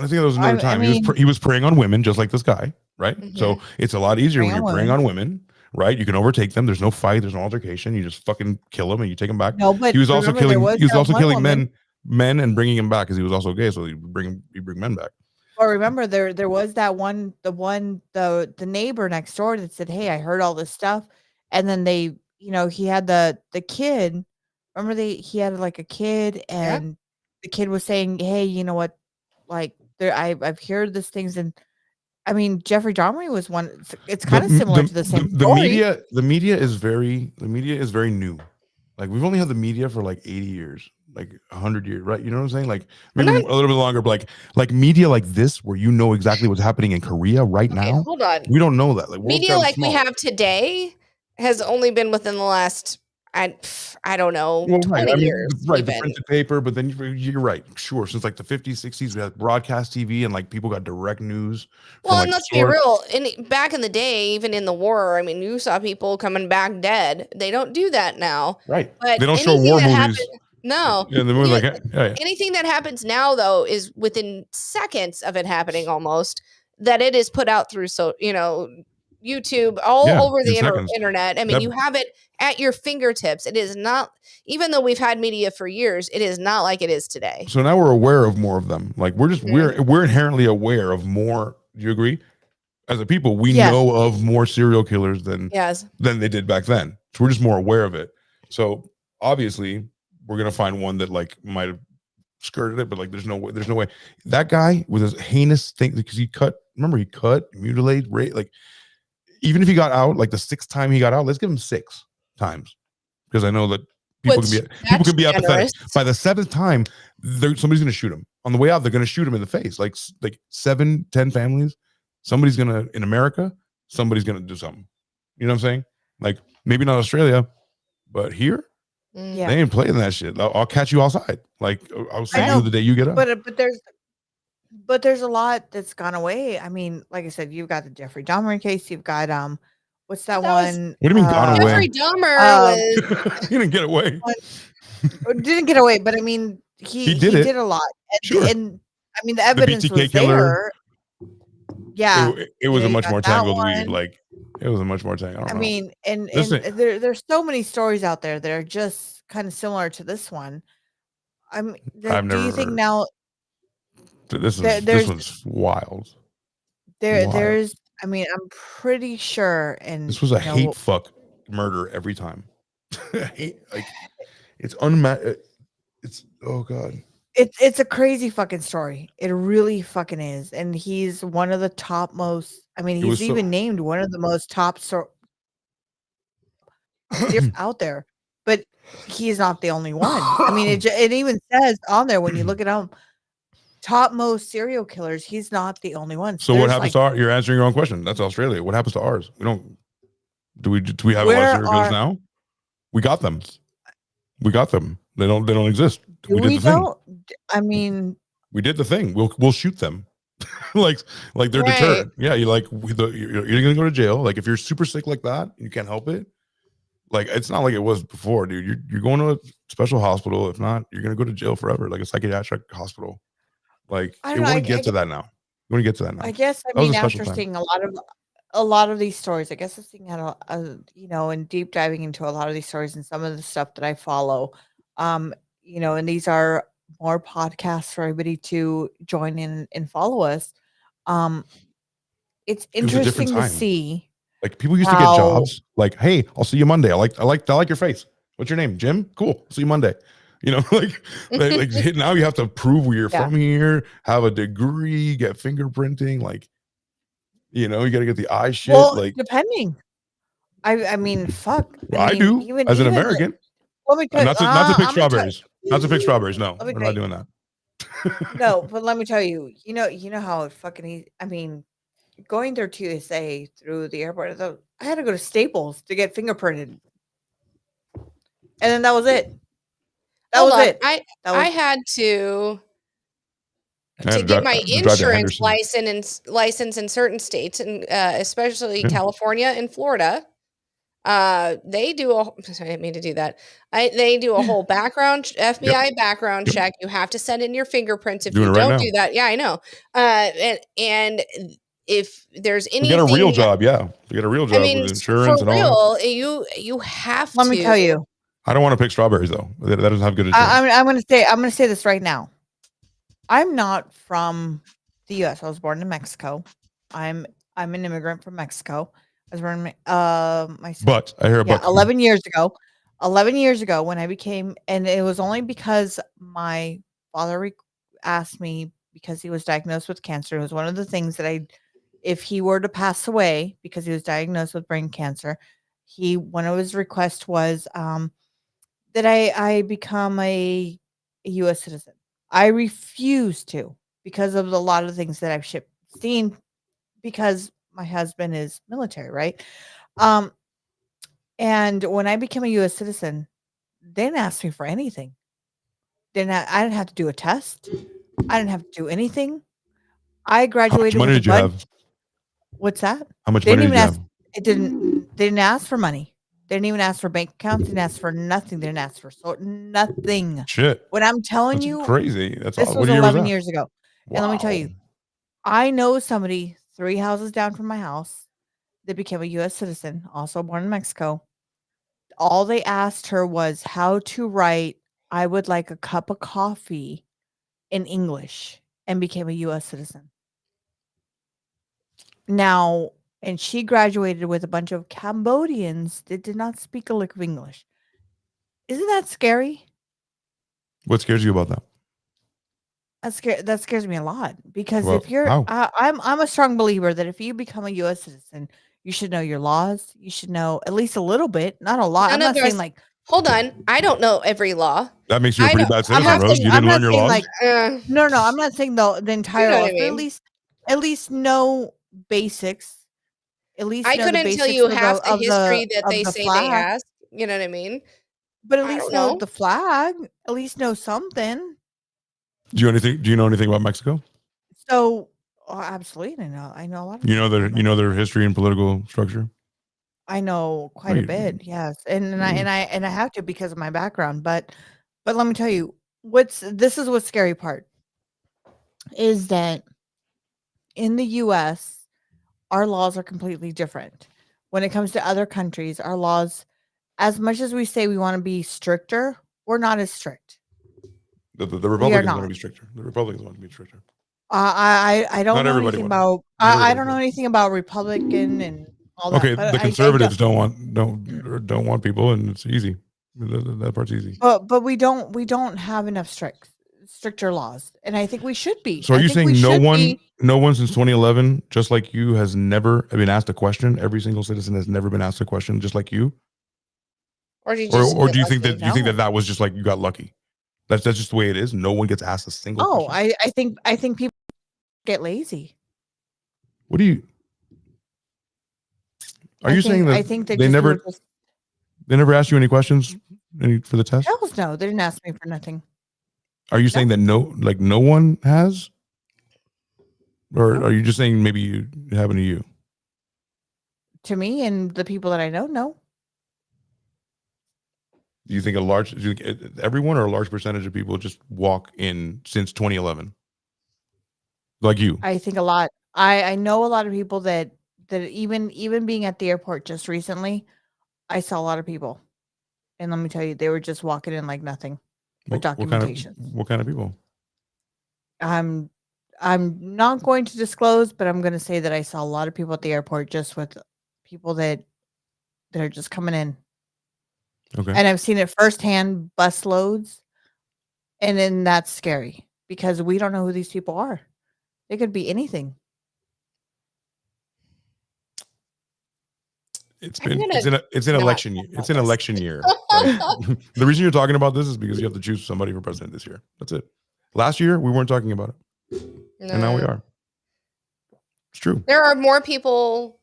think that was another time. He was preying on women just like this guy, right? So it's a lot easier when you're preying on women, right? You can overtake them. There's no fight. There's no altercation. You just fucking kill them and you take them back. No, but he was also killing men and bringing him back because he was also gay. So you bring men back. Well, remember there was the neighbor next door that said, "Hey, I heard all this stuff," and then he had the kid. Remember he had like a kid and. The kid was saying, "Hey, you know what? Like, I've heard these things." And I mean, Jeffrey Dahmer was one. It's kind of similar to the same story. The media is very new. Like, we've only had the media for like 80 years, like 100 years, right? You know what I'm saying? Like maybe a little bit longer, but like media like this, where you know exactly what's happening in Korea right now. Hold on, we don't know that. Like media like we have today has only been within the last. I don't know, 20 years. Right, the printed paper, but then you're right. Sure, since like the 50s, 60s, we had broadcast TV and like people got direct news. Well, and let's be real. Back in the day, even in the war, I mean, you saw people coming back dead. They don't do that now. Right. But they don't show war movies. No. Yeah, the movie anything that happens now, though, is within seconds of it happening almost, that it is put out through, YouTube, all over the internet. I mean, you have it at your fingertips. It is not, even though we've had media for years, it is not like it is today. So now we're aware of more of them. Like we're inherently aware of more. Do you agree? As a people, we know of more serial killers than they did back then. So we're just more aware of it. So obviously we're gonna find one that like might have skirted it, but like there's no way. That guy with his heinous thing, because he cut, mutilate, rape, like. Even if he got out, like the 6th time he got out, let's give him 6 times, because I know that people can be apathetic. By the 7th time, somebody's gonna shoot him on the way out. They're gonna shoot him in the face. Like 7-10 families, somebody's gonna in America, somebody's gonna do something. You know what I'm saying? Like maybe not Australia, but here, they ain't playing that shit. I'll catch you outside. Like I'll see you the day you get up. But there's a lot that's gone away. I mean, like I said, you've got the Jeffrey Dahmer case. You've got what's that one? What do you mean gone away? Jeffrey Dahmer he didn't get away. Didn't get away, but I mean, he did a lot. And I mean, the evidence was there. Yeah, it was a much more tangled weed. Like it was a much more tangled. I mean, and there's so many stories out there that are just kind of similar to this one. I mean, do you think now? This one's wild. There's. I mean, I'm pretty sure. And this was a hate fuck murder every time. It's unmatched. It's oh god. It's a crazy fucking story. It really fucking is. And he's one of the top most. I mean, he's even named one of the most top out there. But he's not the only one. I mean, it even says on there when you look at him. Top most serial killers. He's not the only one. So what happens to our? You're answering your own question. That's Australia. What happens to ours? We don't. Do we have a lot of serial killers now? We got them. We got them. They don't exist. We did the thing. I mean, we did the thing. We'll shoot them. like they're Right. deterred. Yeah, you're like you're gonna go to jail. Like if you're super sick like that, you can't help it. Like it's not like it was before, dude. You're going to a special hospital. If not, you're gonna go to jail forever, like a psychiatric hospital. Like I you don't know. want to get to that now. You want to get to that now. I guess I That was mean a special after time. seeing a lot of these stories, I guess I'm seeing and deep diving into a lot of these stories and some of the stuff that I follow, and these are more podcasts for everybody to join in and follow us. It's It was a different interesting to time. see. Like people used to get jobs. Like, hey, I'll see you Monday. I like your face. What's your name? Jim? Cool. See you Monday. Like now you have to prove where you're from here, have a degree, get fingerprinting. Like, you got to get the eye shit. Well, like, depending. I mean, fuck. well, I do even as an even American. let me tell you, Not to pick I'm gonna tell- strawberries. Not to pick strawberries. No, Let me we're tell not you. doing that. No, but let me tell you, you know how fucking I mean, going there to USA through the airport, I had to go to Staples to get fingerprinted. And then that was it. That Hold was on. it. I had to to get my insurance license in certain states, and especially Yeah. California and Florida. They do I didn't mean to do that. They do a whole FBI background check. You have to send in your fingerprints. If you don't do that, yeah, I know. And if there's anything, you get a real job, yeah. You get a real job with insurance and all that. You have Let to. me tell you. I don't want to pick strawberries though. That doesn't have good insurance. I'm gonna say this right now. I'm not from the US. I was born in Mexico. I'm an immigrant from Mexico. I was born But I hear about 11 years ago. 11 years ago when I became, and it was only because my father asked me, because he was diagnosed with cancer. It was one of the things that if he were to pass away because he was diagnosed with brain cancer, one of his requests was that I become a U.S. citizen. I refuse to, because of a lot of things that I've seen, because my husband is military, right? And when I became a U.S. citizen, they didn't ask me for anything. I didn't have to do a test. I didn't have to do anything. I graduated. How much money did you have? What's that? How much money did you have? They didn't ask for money. They didn't even ask for bank accounts. They didn't ask for nothing. They didn't ask for nothing. Shit. What I'm telling That's you, crazy. That's this all. was 11 years ago. Wow. And let me tell you, I know somebody 3 houses down from my house that became a U.S. citizen, also born in Mexico. All they asked her was how to write, "I would like a cup of coffee," in English, and became a U.S. citizen. Now, and she graduated with a bunch of Cambodians that did not speak a lick of English. Isn't that scary? What scares you about that? That scares me a lot, because Well, if you're, how? I'm a strong believer that if you become a U.S. citizen, you should know your laws. You should know at least a little bit, not a lot. I'm not saying like. Hold on, I don't know every law. That makes you a pretty bad citizen, Rose. You I'm didn't not learn your saying laws. like, no, I'm not saying the entire laws, but at least know basics. At least I know the couldn't basics tell you half the history that they the say flag. they ask. You know what I mean? But at least know the flag. At least know something. Do you know anything about Mexico? So, absolutely, I know a lot. You know their history and political structure. I know quite a bit, yes, and I have to, because of my background. But let me tell you, this is what's scary part is that in the U.S. our laws are completely different. When it comes to other countries, our laws, as much as we say we want to be stricter, we're not as strict. The Republicans want to be stricter. The Republicans want to be stricter. I don't know anything about. I don't know anything about Republican and all that. Okay, but the conservatives don't want people, and it's easy. That part's easy. But we don't have enough stricter laws, and I think we should be. So are you saying no one since 2011, just like you, has never been asked a question? Every single citizen has never been asked a question, just like you. Or do you think that was just like you got lucky? That's just the way it is. No one gets asked a single question. I think people get lazy. What do you? Are you saying that I think they never asked you any questions for the test? Hell no, they didn't ask me for nothing. Are you saying that no one has? Or are you just saying maybe it happened to you? To me and the people that I know, no. Do you think everyone or a large percentage of people just walk in since 2011? Like you? I think a lot. I know a lot of people that even being at the airport just recently, I saw a lot of people. And let me tell you, they were just walking in like nothing with documentation. What kind of people? I'm not going to disclose, but I'm going to say that I saw a lot of people at the airport just with people that are just coming in. Okay. And I've seen it firsthand, bus loads. And then that's scary because we don't know who these people are. They could be anything. It's an election year. It's an election year. Right? The reason you're talking about this is because you have to choose somebody for president this year. That's it. Last year we weren't talking about it, and now we are. It's true. There are more people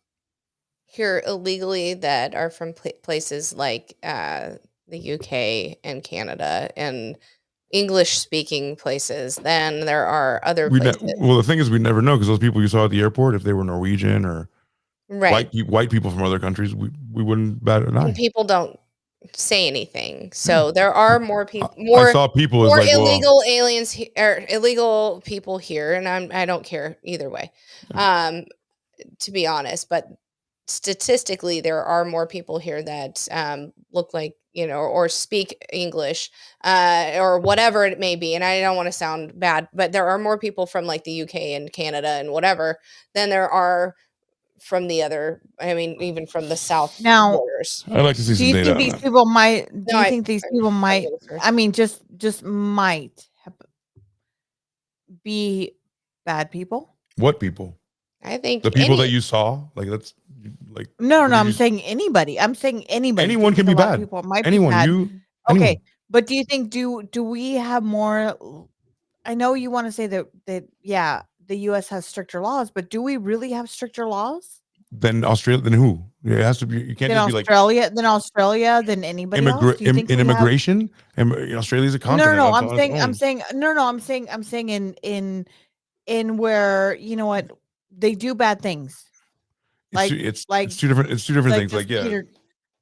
here illegally that are from places like the UK and Canada and English-speaking places than there are other places. Well, the thing is, we never know because those people you saw at the airport, if they were Norwegian or white people from other countries, we wouldn't bat an eye. And people don't say anything, so there are more people. I saw people more as like, illegal aliens or illegal people here, and I don't care either way, to be honest. But statistically, there are more people here that look like, you know, or speak English or whatever it may be. And I don't want to sound bad, but there are more people from like the UK and Canada and whatever than there are from the other. I mean, even from the South borders. I'd like to see some data. Do you think these people might? Do you think these people might? I mean, just might be bad people. What people? I think the people that you saw, like that's like no. I'm saying anybody. I'm saying anybody. Anyone can be bad. People might anyone. Be bad. Anyone. Okay, but do you think do we have more? I know you want to say that yeah, the U.S. has stricter laws, but do we really have stricter laws? Than Australia? Than who? It has to be. You can't just be like Australia. Than anybody else. In immigration, Australia is a continent. No. I'm saying in where, you know what, they do bad things. It's two different things. Like, yeah,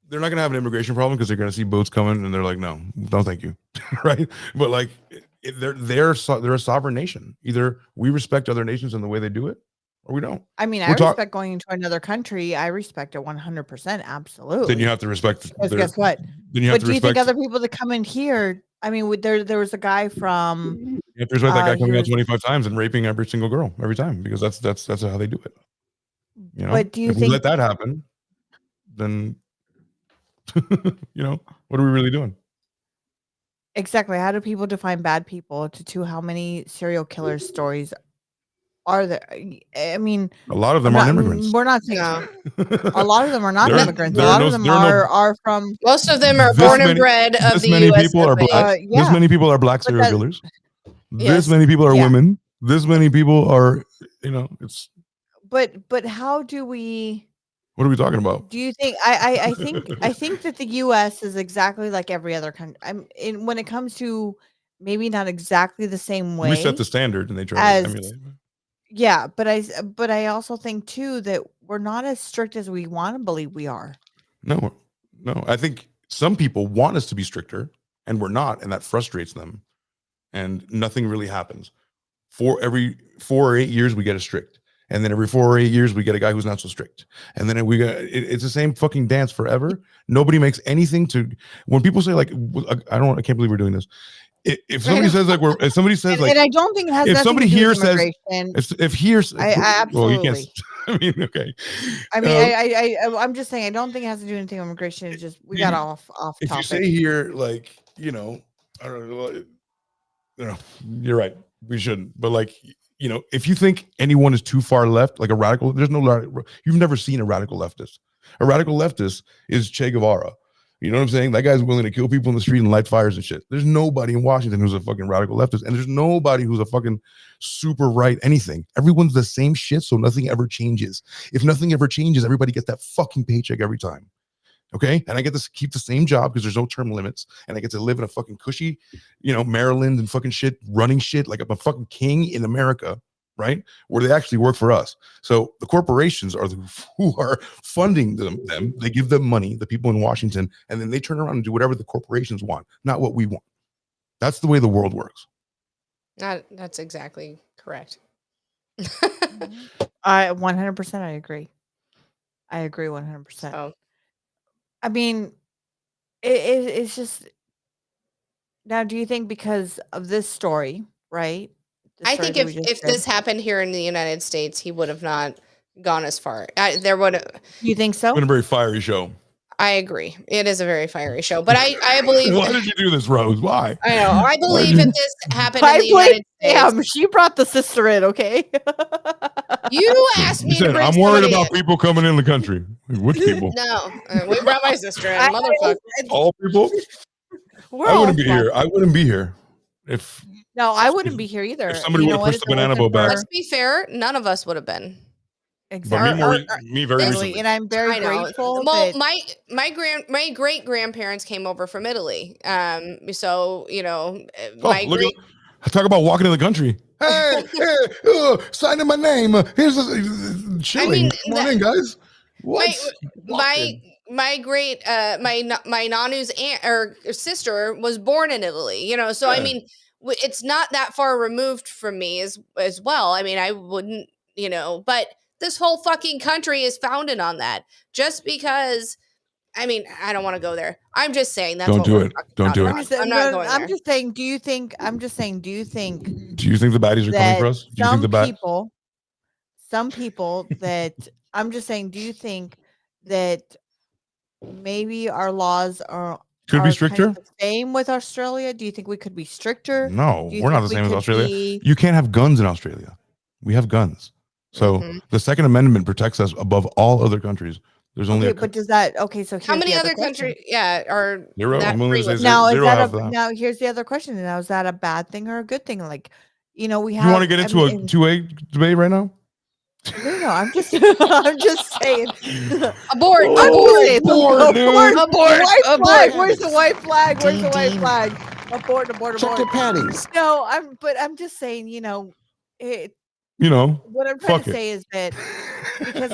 they're not gonna have an immigration problem because they're gonna see boats coming and they're like, no, thank you, right? But like, they're a sovereign nation. Either we respect other nations in the way they do it, or we don't. I mean, I respect going into another country. I respect it 100%. Absolutely. Then you have to respect. Guess what? Then you have to do you respect think other people that come in here? I mean, there was a guy from. You have to respect that guy coming out 25 times and raping every single girl every time because that's how they do it. You know, but do you if we let that happen, then you know, what are we really doing? Exactly. How do people define bad people? To how many serial killer stories are there? I mean, a lot of them aren't immigrants. We're not saying a lot of them are not immigrants. A lot of them are from. Most of them are born and bred of the many US people are black. This many people are black serial killers. This many people are women. This many people are, you know, it's. But how do we? What are we talking about? Do you think I think that the U.S. is exactly like every other country. When it comes to maybe not exactly the same way. We set the standard and they try to emulate. Yeah, but I also think too that we're not as strict as we want to believe we are. No. I think some people want us to be stricter and we're not, and that frustrates them. And nothing really happens. Every 4 or 8 years we get a strict. And then every 4 or 8 years, we get a guy who's not so strict. And then it's the same fucking dance forever. Nobody makes anything to, when people say like, I can't believe we're doing this. If somebody says like, if somebody says like, and I don't think it has if somebody here says, I absolutely, well, you can't, I mean, okay. I mean, I'm just saying, I don't think it has to do anything with immigration. It's just, we got off if topic. If you say here, like, you know, I don't know, you know, you're right. We shouldn't, but like, you know, if you think anyone is too far left, like a radical, you've never seen a radical leftist. A radical leftist is Che Guevara. You know what I'm saying? That guy's willing to kill people in the street and light fires and shit. There's nobody in Washington who's a fucking radical leftist. And there's nobody who's a fucking super right anything. Everyone's the same shit, so nothing ever changes. If nothing ever changes, everybody gets that fucking paycheck every time. Okay, and I get to keep the same job because there's no term limits, and I get to live in a fucking cushy, you know, Maryland and fucking shit, running shit like I'm a fucking king in America. right? Where they actually work for us. So the corporations are who are funding them. They give them money, the people in Washington, and then they turn around and do whatever the corporations want, not what we want. That's the way the world works. That's exactly correct. I 100% I agree. I agree 100%. Oh. I mean, it's just now. Do you think because of this story, right? I think if this happened here in the United States, he would have not gone as far. There would. You think so? It's been a very fiery show. I agree. It is a very fiery show, but I believe. Why did you do this, Rose? Why? I know. I believe if this happened in the United States. She brought the sister in, okay? You asked me. Said, I'm worried about people coming in the country. Which people? No, we brought my sister in, motherfucker. All people. I wouldn't be here. I wouldn't be here if. No, I wouldn't be here either. If somebody would have pushed the banana boat back. Let's be fair. None of us would have been. Exactly. But me very recently. And I'm very grateful. Well, my great grandparents came over from Italy. So talk about walking in the country. Hey, signing my name. Here's chilling. Come on in, guys. What? My nanu's aunt or sister was born in Italy. So I mean, it's not that far removed from me as well. I mean, I wouldn't, but this whole fucking country is founded on that. Just because, I mean, I don't want to go there. I'm just saying that's don't do it. Don't do it. I'm not going there. I'm just saying, do you think the baddies are coming for us? Do you think some people that I'm just saying, do you think that maybe our laws could be stricter? Kind of the same with Australia? Do you think we could be stricter? No, we're not the same as Australia. You can't have guns in Australia. We have guns. So the Second Amendment protects us above all other countries. There's only but does that so how many other countries are zero? Now here's the other question. Now, is that a bad thing or a good thing? Like, we have. You want to get into a 2A debate right now? No, I'm just saying. Abort. Where's the white flag? Where's the white flag? Abort. Check your panties. No, I'm just saying, what I'm trying to say is that because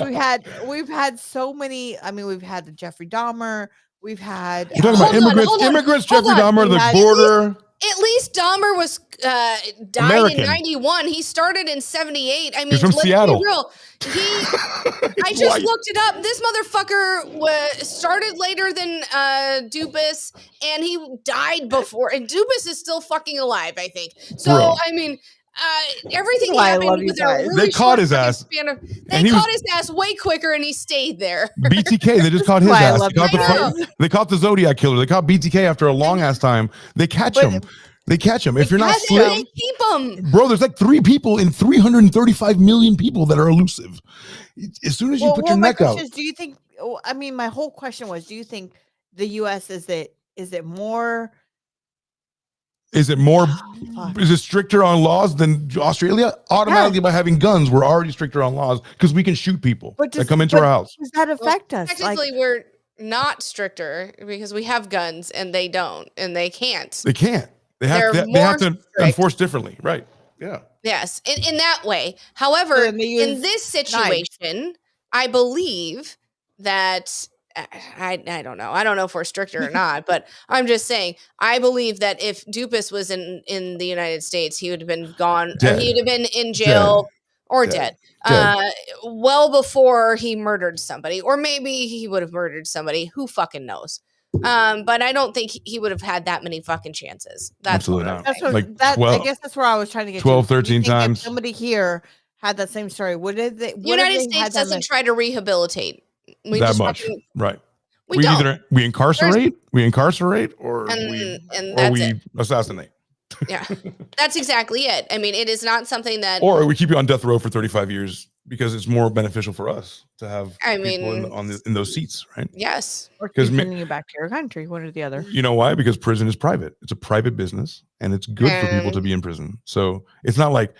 we've had so many. I mean, we've had the Jeffrey Dahmer. We've had. You're talking about immigrants. Jeffrey Dahmer, the border. At least Dahmer was died in 91. He started in 78. I mean, he's from Seattle. Be real. I just looked it up. This motherfucker started later than Dupas, and he died before. And Dupas is still fucking alive, I think. So I mean. Everything happened with a really they caught his ass. They caught his ass way quicker, and he stayed there. BTK, they just caught his ass. They caught the Zodiac killer. They caught BTK after a long ass time. They catch him. They catch him. If you're not slick, they keep him. Bro, there's like 3 people in 335 million people that are elusive. As soon as you put your neck out. Do you think? I mean, my whole question was: do you think the U.S. is it more? Is it stricter on laws than Australia? Automatically, by having guns, we're already stricter on laws because we can shoot people that come into our house. Does that affect us? Technically, we're not stricter because we have guns and they don't, and they can't. They can't. They have to enforce differently, right? Yeah. Yes, in that way. However, in this situation, I believe that. I don't know. I don't know if we're stricter or not, but I'm just saying, I believe that if Dupas was in the United States, he would have been gone. Or he would have been in jail or dead. Well before he murdered somebody, or maybe he would have murdered somebody. Who fucking knows? But I don't think he would have had that many fucking chances. Absolutely not. I guess that's where I was trying to get 12, 13 times. If somebody here had that same story. The United States doesn't try to rehabilitate. Right? We incarcerate, or we assassinate. Yeah, that's exactly it. I mean, it is not something that, or we keep you on death row for 35 years because it's more beneficial for us to have people in those seats, right? Yes, or sending you back to your country, one or the other. You know why? Because prison is private. It's a private business, and it's good for people to be in prison. So it's not like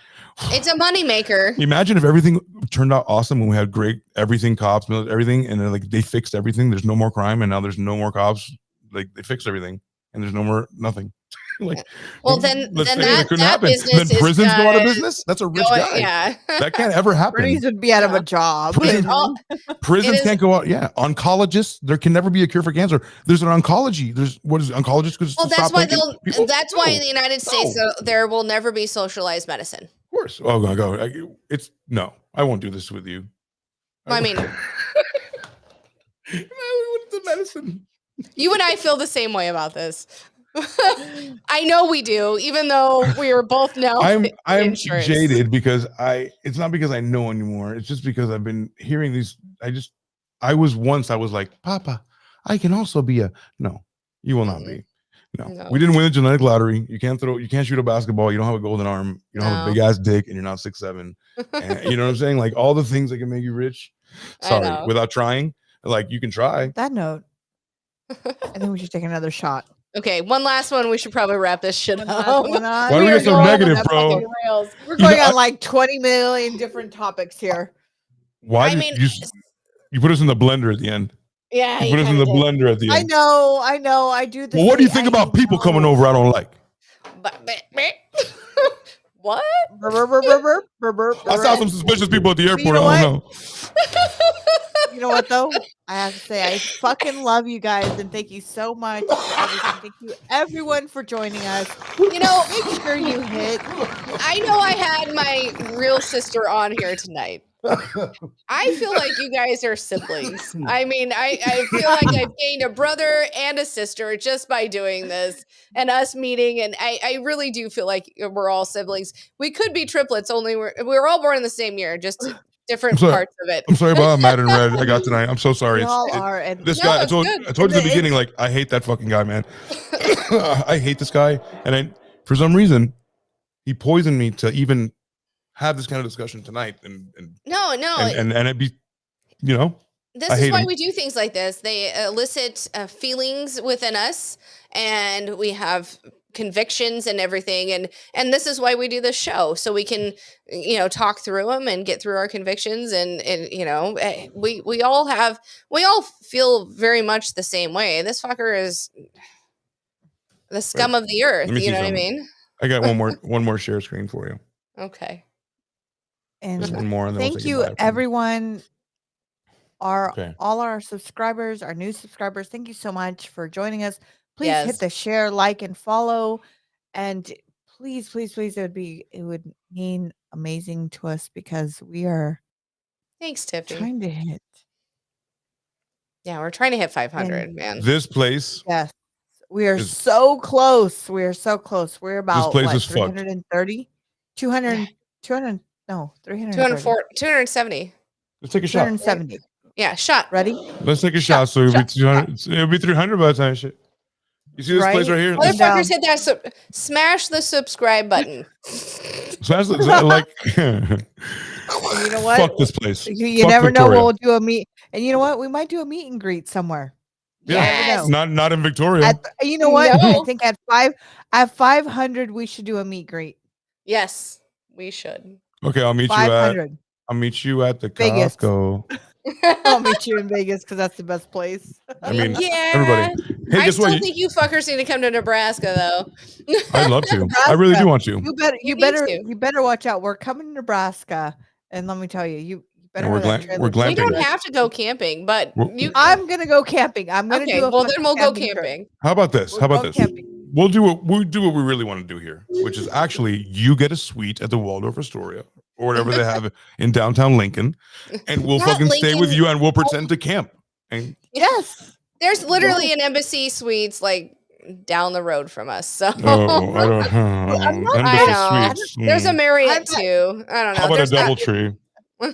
it's a moneymaker. Imagine if everything turned out awesome when we had great everything, cops, everything, and then, like, they fixed everything. There's no more crime, and now there's no more cops. Like, they fixed everything, and there's no more nothing. Like, well, then let's say that it couldn't happen. business Then is prisons go out of business. That's a rich guy. Yeah, That can't ever happen. Bernice would be out of a job. Prisons can't go out. Yeah, oncologists. There can never be a cure for cancer. There's an oncology. There's what is oncologist? Well, that's why that's why in the United States there will never be socialized medicine. Of course. Oh my God. It's no. I won't do this with you. I mean, the medicine. You and I feel the same way about this. I know we do, even though we are both now. I'm jaded because it's not because I know anymore. It's just because I've been hearing these. I was like, Papa, I can also be no, you will not be. No, we didn't win the genetic lottery. You can't shoot a basketball. You don't have a golden arm. You don't have a big ass dick, and you're not 6'7". And, you know what I'm saying? Like all the things that can make you rich. Sorry, without trying. Like you can try. That note, I think we should take another shot. Okay, one last one. We should probably wrap this shit up. Why do we get so negative, bro? We're going on like 20 million different topics here. Why? You put us in the blender at the end. Yeah, you put us in the blender at the end. I know. I do this. Well, what do you think about people coming over I don't like? What? I saw some suspicious people at the airport. I don't know. You know what though? I have to say I fucking love you guys and thank you so much for everything. Thank you everyone for joining us. You know, make sure you hit. I know I had my real sister on here tonight. I feel like you guys are siblings. I mean, I feel like I've gained a brother and a sister just by doing this and us meeting. And I really do feel like we're all siblings. We could be triplets, only we're all born in the same year, just different parts of it. I'm sorry about Matt and Red. I got tonight. I'm so sorry. This guy, I told you at the beginning, like, I hate that fucking guy, man. I hate this guy. And for some reason, he poisoned me to even have this kind of discussion tonight. And it'd be, you know. This is why we do things like this. They elicit feelings within us, and we have convictions and everything, and this is why we do this show, so we can, you know, talk through them and get through our convictions, and you know, we all feel very much the same way. This fucker is the scum of the earth. You know what I mean? I got one more share screen for you. Okay. And just one more, and then thank you, everyone. All our subscribers, our new subscribers, thank you so much for joining us. Please hit the share, like, and follow. And please, it would mean amazing to us because we are trying to hit. Yeah, we're trying to hit 500, man. This place. Yes. We are so close. We are so close. We're about 330, 200, 270. Let's take a shot. 270. Yeah, shot. Ready? Let's take a shot. So it'll be 200. It'll be 300 by the time shit. You see this place right here? Motherfuckers, hit that. Smash the subscribe button. Smash the like. You know what? Fuck this place. You never know what we'll do a meet. And you know what? We might do a meet and greet somewhere. Yeah, not in Victoria. You know what? No. I think at 500 we should do a meet greet. Yes, we should. Okay, I'll meet you at the Vegas. Costco. I'll meet you in Vegas because that's the best place. I mean, everybody. Hey, I still think you fuckers need to come to Nebraska, though. I'd love to. I really do want to. You better watch out. We're coming to Nebraska, and let me tell you, you better. We're glamping. We don't have to go camping, but I'm gonna go camping. I'm gonna do. Well, then we'll go camping. How about this? We'll do what we really want to do here, which is actually you get a suite at the Waldorf Astoria or whatever they have in downtown Lincoln, and we'll fucking stay with you and we'll pretend to camp. And yes, there's literally an Embassy Suites like down the road from us. So I don't know. I know. There's a Marriott too. I don't know. How about a DoubleTree? You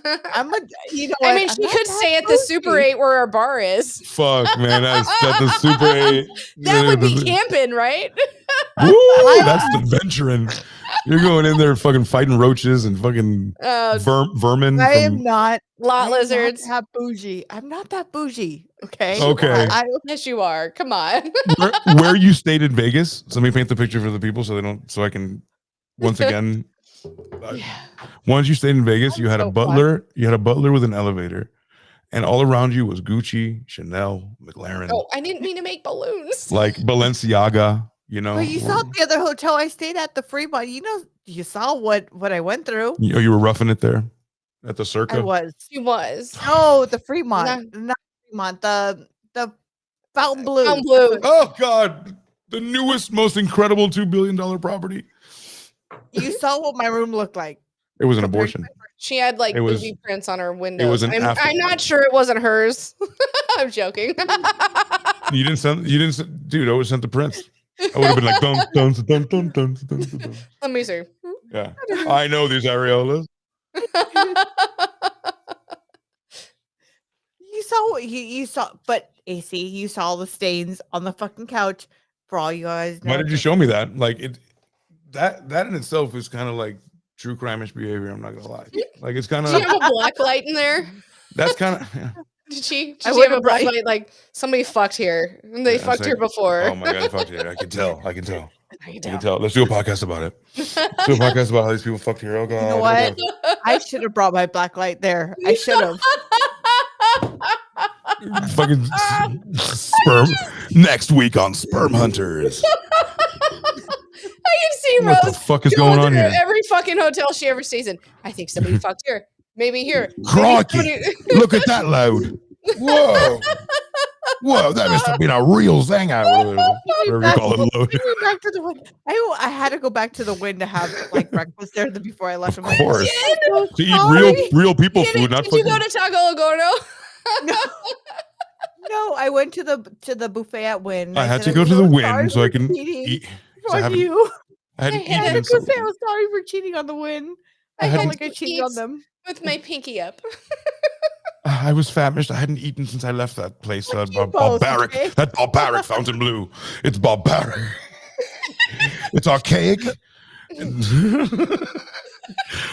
know what? I mean, she could stay at the Super 8 where our bar is. Fuck, man, that's at the Super 8. That would be camping, right? Woo, that's adventuring. You're going in there fucking fighting roaches and fucking vermin. I am not lot lizards. I'm not that bougie. Okay. Okay. Yes, you are. Come on. where you stayed in Vegas? So let me paint the picture for the people so I can once again. Once you stayed in Vegas, you had a butler. You had a butler with an elevator, and all around you was Gucci, Chanel, McLaren. Oh, I didn't mean to make balloons. Like Balenciaga. You know, But you saw the other hotel I stayed at, the Fremont. You saw what I went through. you were roughing it there at the Circa. I was. She was. No, the Fremont, not Fremont. The Fountain Blue. Fountain Blue. Oh God, the newest, most incredible $2 billion property. You saw what my room looked like. It was an abortion. She had like booby prints on her windows. I'm not sure it wasn't hers. I'm joking. You didn't send, dude. I would have sent the prints. I would have been like, dun, dun, dun, dun, dun, dun, dun. Let me see. Yeah, I know these areolas. You saw, but AC, you saw the stains on the fucking couch. For all you guys know. Why did you show me that? Like that in itself is kind of like true crime-ish behavior. I'm not gonna lie. Like it's kind of. Did you have a black light in there? That's kind of. Yeah. Did she have a black light? Like somebody fucked here, and they fucked her before. Oh my God, they fucked here. I can tell. I can tell. Let's do a podcast about it. Let's do a podcast about how these people fucked here. Oh God. You know what? I should have brought my black light there. I should have. Fucking sperm next week on Sperm Hunters. I can see What Rose. the fuck is going on here? Every fucking hotel she ever stays in. I think somebody fucked here. Maybe here. Crikey. Look at that load. Whoa. Whoa, that must have been a real zang out. Whatever you call it, load. Back to the wind. I had to go back to the wind to have like breakfast there before I left. Of course. To eat real people food, not Did you go to Taco Gordo? No, I went to the buffet at Wynn. I had to go to the Wynn so I can eat. On you. I had to eat. I was sorry for cheating on the Wynn. I felt like I cheated on them with my pinky up. I was famished. I hadn't eaten since I left that place. Barbaric. Okay? That barbaric Fountain Blue. It's barbaric. It's archaic.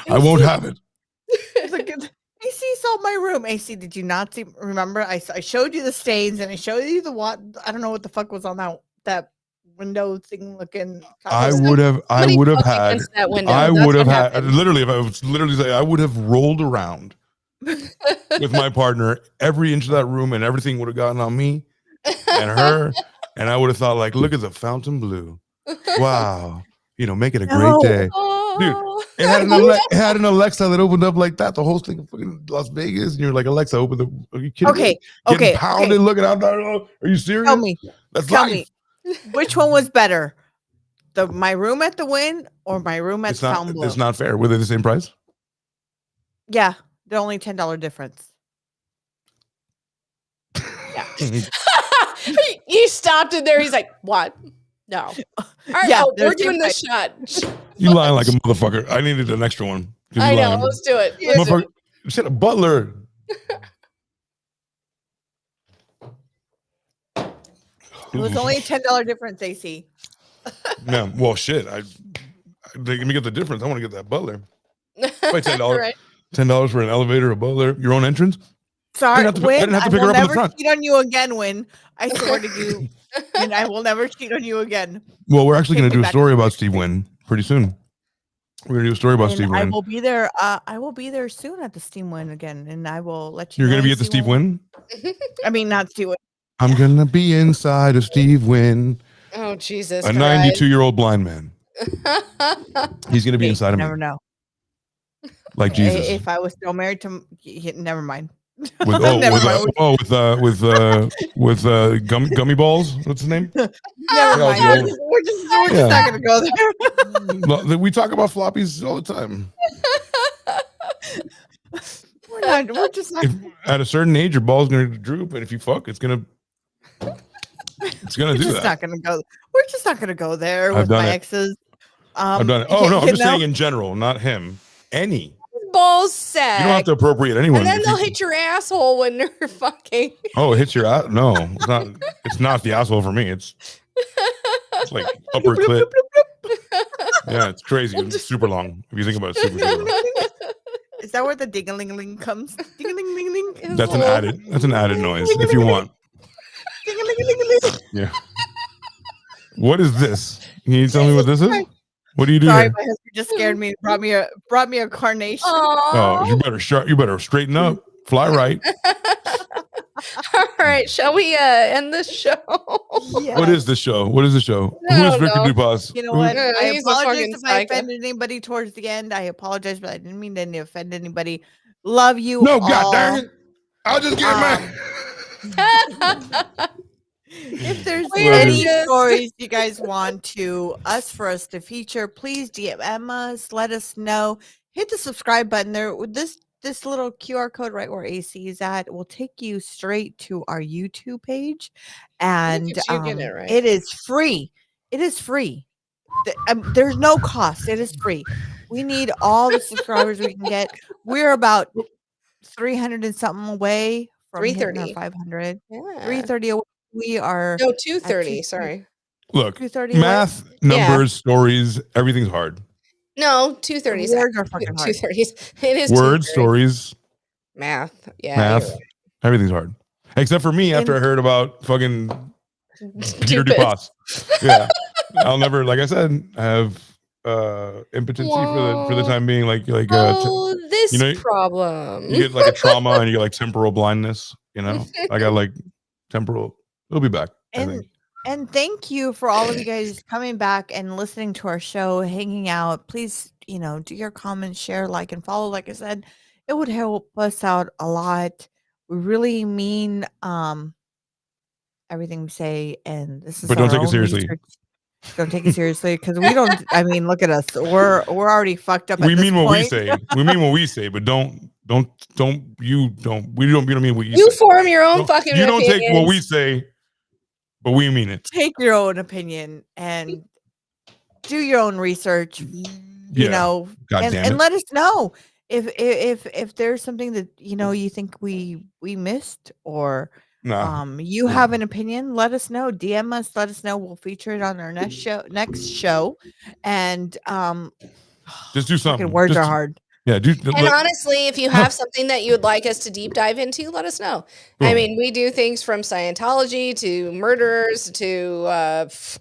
I won't have it. It's like, AC saw my room. AC, did you not see? Remember, I showed you the stains and I showed you the what? I don't know what the fuck was on that window thing looking. I would have had. Literally, if I was literally say, I would have rolled around with my partner every inch of that room, and everything would have gotten on me and her, and I would have thought like, look at the Fountain Blue. Wow, make it a great day, dude. It had an Alexa that opened up like that. The whole thing of fucking Las Vegas, and you're like, Alexa, open the. Are you kidding me? Getting pounded, looking out there. Are you serious? Tell me. That's Tell life. me. Which one was better? My room at the Wynn or my room at Fountain Blue? It's not fair. Were they the same price? Yeah, they're only $10 difference. Yeah. He stopped it there. He's like, "What? No. All right, Yeah, we're doing this shot." You lying like a motherfucker. I needed an extra one. I know. Let's do it. Motherfucker, shit, a butler. It was only a $10 difference, AC. Yeah, well, shit. Let me get the difference. I want to get that butler. Wait, $10. Right. $10 for an elevator, a butler, your own entrance. Sorry, I didn't have to pick her up in the front. I will never cheat on you again, Wynn. I swear to you, and I will never cheat on you again. Well, we're actually going to do a story about Steve Wynn pretty soon. We're going to do a story about Steve Wynn. I will be there. I will be there soon at the Steve Wynn again, and I will let you. You're going to be at the Steve Wynn? I mean, not Steve Wynn. I'm going to be inside of Steve Wynn. Oh, Jesus. A 92-year-old blind man. He's going to be inside of me. Never know. Like Jesus. If I was still married to him, never mind. With gummy balls. What's his name? Never mind. We're just not gonna go there. We talk about floppies all the time. We're just not. At a certain age, your ball's gonna droop, and if you fuck, it's gonna do that. Not gonna go. We're just not gonna go there with my exes. I've done it. Oh no, I'm just saying in general, not him. Any. Balls sack. You don't have to appropriate anyone. And then they'll hit your asshole when they're fucking. Oh, it hits your ass? No, it's not. It's not the asshole for me. It's like upper clit. Yeah, it's crazy. It's super long. If you think about it, super long. Is that where the ding-a-ling-a-ling comes? Ding-a-ling-ling-ling. That's an added noise if you want. Ding-a-ling-a-ling-a-ling. Yeah. What is this? Can you tell me what this is? What do you do? Sorry, here? my husband just scared me. Brought me a carnation. Oh, you better straighten up. Fly right. All right, shall we end this show? Yes. What is the show? What is the show? I Who is don't Victor know. Dupas? You know what? Yeah, I he's a apologize fucking if I psycho. offended anybody towards the end. I apologize, but I didn't mean to offend anybody. Love you No, all. god dang it! I'll just get mad. If there's We are any just- stories you guys want for us to feature, please DM us. Let us know. Hit the subscribe button there. With this little QR code right where AC is at will take you straight to our YouTube page, and at you getting it right. it is free. It is free. There's no cost. It is free. We need all the subscribers we can get. We're about 300 and something away from hitting our 330. 500. Yeah. 330 away. We are No, at 230. Sorry. Look, 230 away. math, numbers, stories, everything's hard. No, 230. Words are fucking hard. 230s. It is Words, 230. Stories, Math. Yeah. math, you're right. everything's hard. Except for me after I heard about fucking Peter Dupas. Yeah. I'll never, like I said, have impotency for the time being. Like this you know, problem. you get like a trauma and you get like temporal blindness, you know? I got like temporal. It'll be back, I think. And thank you for all of you guys coming back and listening to our show, hanging out. Please, do your comments, share, like, and follow. Like I said, it would help us out a lot. We really mean everything we say, and this is. But don't our take it own seriously. research. Don't take it seriously because we don't. I mean, look at us. We're already fucked up. We at this mean what we point. say. We mean what we say, but don't you don't mean what you You say. form your own fucking You don't opinions. take what we say, but we mean it. Take your own opinion and do your own research. You know, God damn it. and let us know if there's something that you think we missed or you have an opinion. Let us know. DM us. Let us know. We'll feature it on our next show. And just do something. Words are hard. Yeah, and honestly, if you have something that you would like us to deep dive into, let us know. I mean, we do things from Scientology to murderers to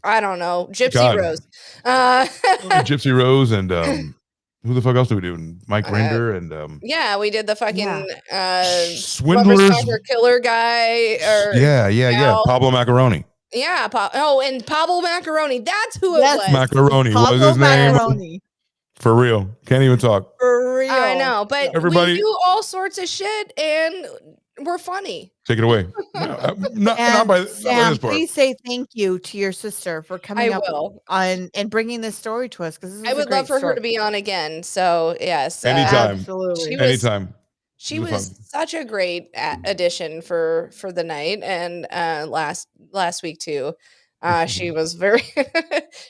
I don't know, Gypsy Rose. Gypsy Rose and who the fuck else do we do? Mike Rinder and yeah, we did the fucking swindlers, killer guy. Or yeah. Pablo Macaroni. Yeah, and Pablo Macaroni. That's who it was. Macaroni was his name. For real. Can't even talk. For real. I know, but everybody, we do all sorts of shit and we're funny. Take it away. Not by Sam, this part. please say thank you to your sister for coming up on and bringing this story to us because I would love for her to be on again. So yes, anytime, absolutely, anytime. She was such a great addition for the night and last week too. She was very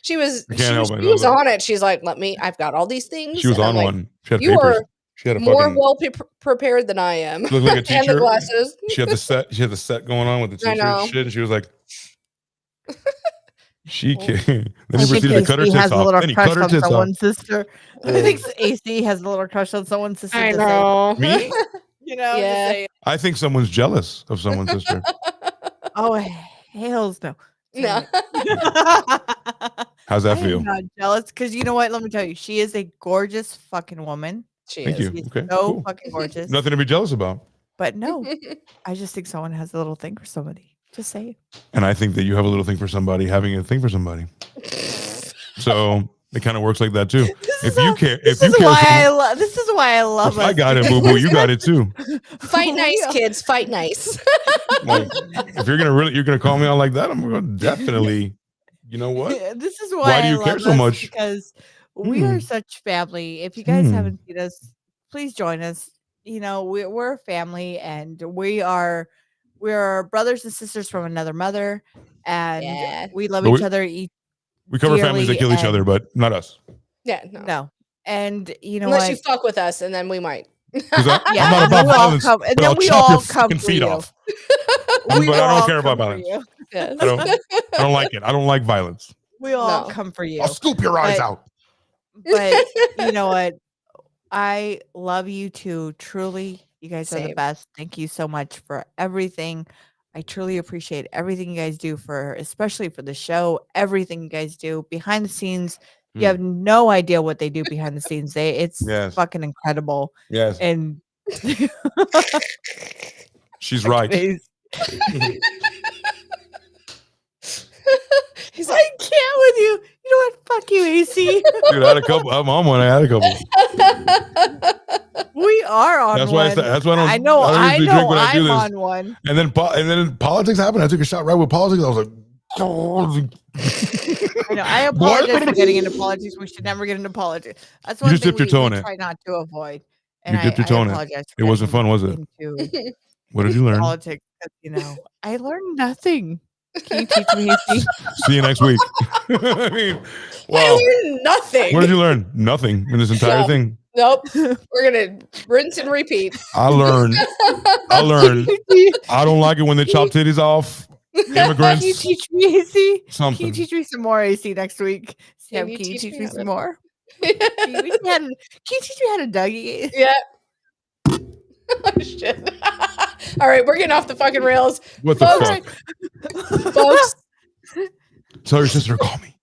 she was on it. She's like, I've got all these things. She was on like, one. She had you papers. are she had a more fucking, well prepared than I am. Looked like a teacher. And the glasses. She had the set going on with the t-shirt shit, and she was like, she can't. Then he proceeded to cut her tits off. Then he cut her tits off. Sister. I think AC has a little crush on someone's sister. I know. Me? Yeah. I think someone's jealous of someone's sister. Oh, hells no. No. How's that feel? I'm not jealous because you know what? Let me tell you, she is a gorgeous fucking woman. Thank you. She's okay, so cool. fucking gorgeous. Nothing to be jealous about. But no, I just think someone has a little thing for somebody. Just say it. And I think that you have a little thing for somebody having a thing for somebody. So it kind of works like that too. This is why I love I got it, boo boo. You got it too. Fight nice, kids. Fight nice. Like, if you're gonna call me out like that, I'm gonna definitely. You know what? This is why do you care so much? Because we are such family. If you guys haven't seen us, please join us. We're a family, and we're brothers and sisters from another mother, and we love each other. We cover families that kill each other, but not us. Yeah, no. And unless you fuck with us, and then we might. I'm not about violence, and then we all come for feet you. off. But I don't care about violence. Yes. I don't like it. I don't like violence. We all come for you. I'll scoop your eyes out. But you know what? I love you too. Truly, you guys are the best. Thank you so much for everything. I truly appreciate everything you guys do especially for the show, everything you guys do behind the scenes. You have no idea what they do behind the scenes. It's fucking incredible. Yes. And she's right. He's I can't with you. You know what? Fuck you, AC. Dude, I had a couple. I'm on one. I had a couple. We are on That's one. why. That's why I don't. I usually know. drink when I do I'm this. on one. And then politics happened. I took a shot right with politics. I was like, I know. I apologize for getting into politics. We should never get into politics. That's one thing we try not to avoid. And you dipped your toe in it. It wasn't fun, was it? What did you learn? Politics, I learned nothing. Can you teach me? See you next week. I mean, wow. I learned nothing. What did you learn? Nothing in this entire thing. Nope. We're gonna rinse and repeat. I learned. I don't like it when they chop titties off. Immigrants. Can you teach me, AC? Something. Can you teach me some more, AC, next week? Sam, can you teach me some more? Can you teach me how to Dougie? Yeah. Oh, shit. All right, we're getting off the fucking rails. What the fuck? Folks. Tell your sister to call me.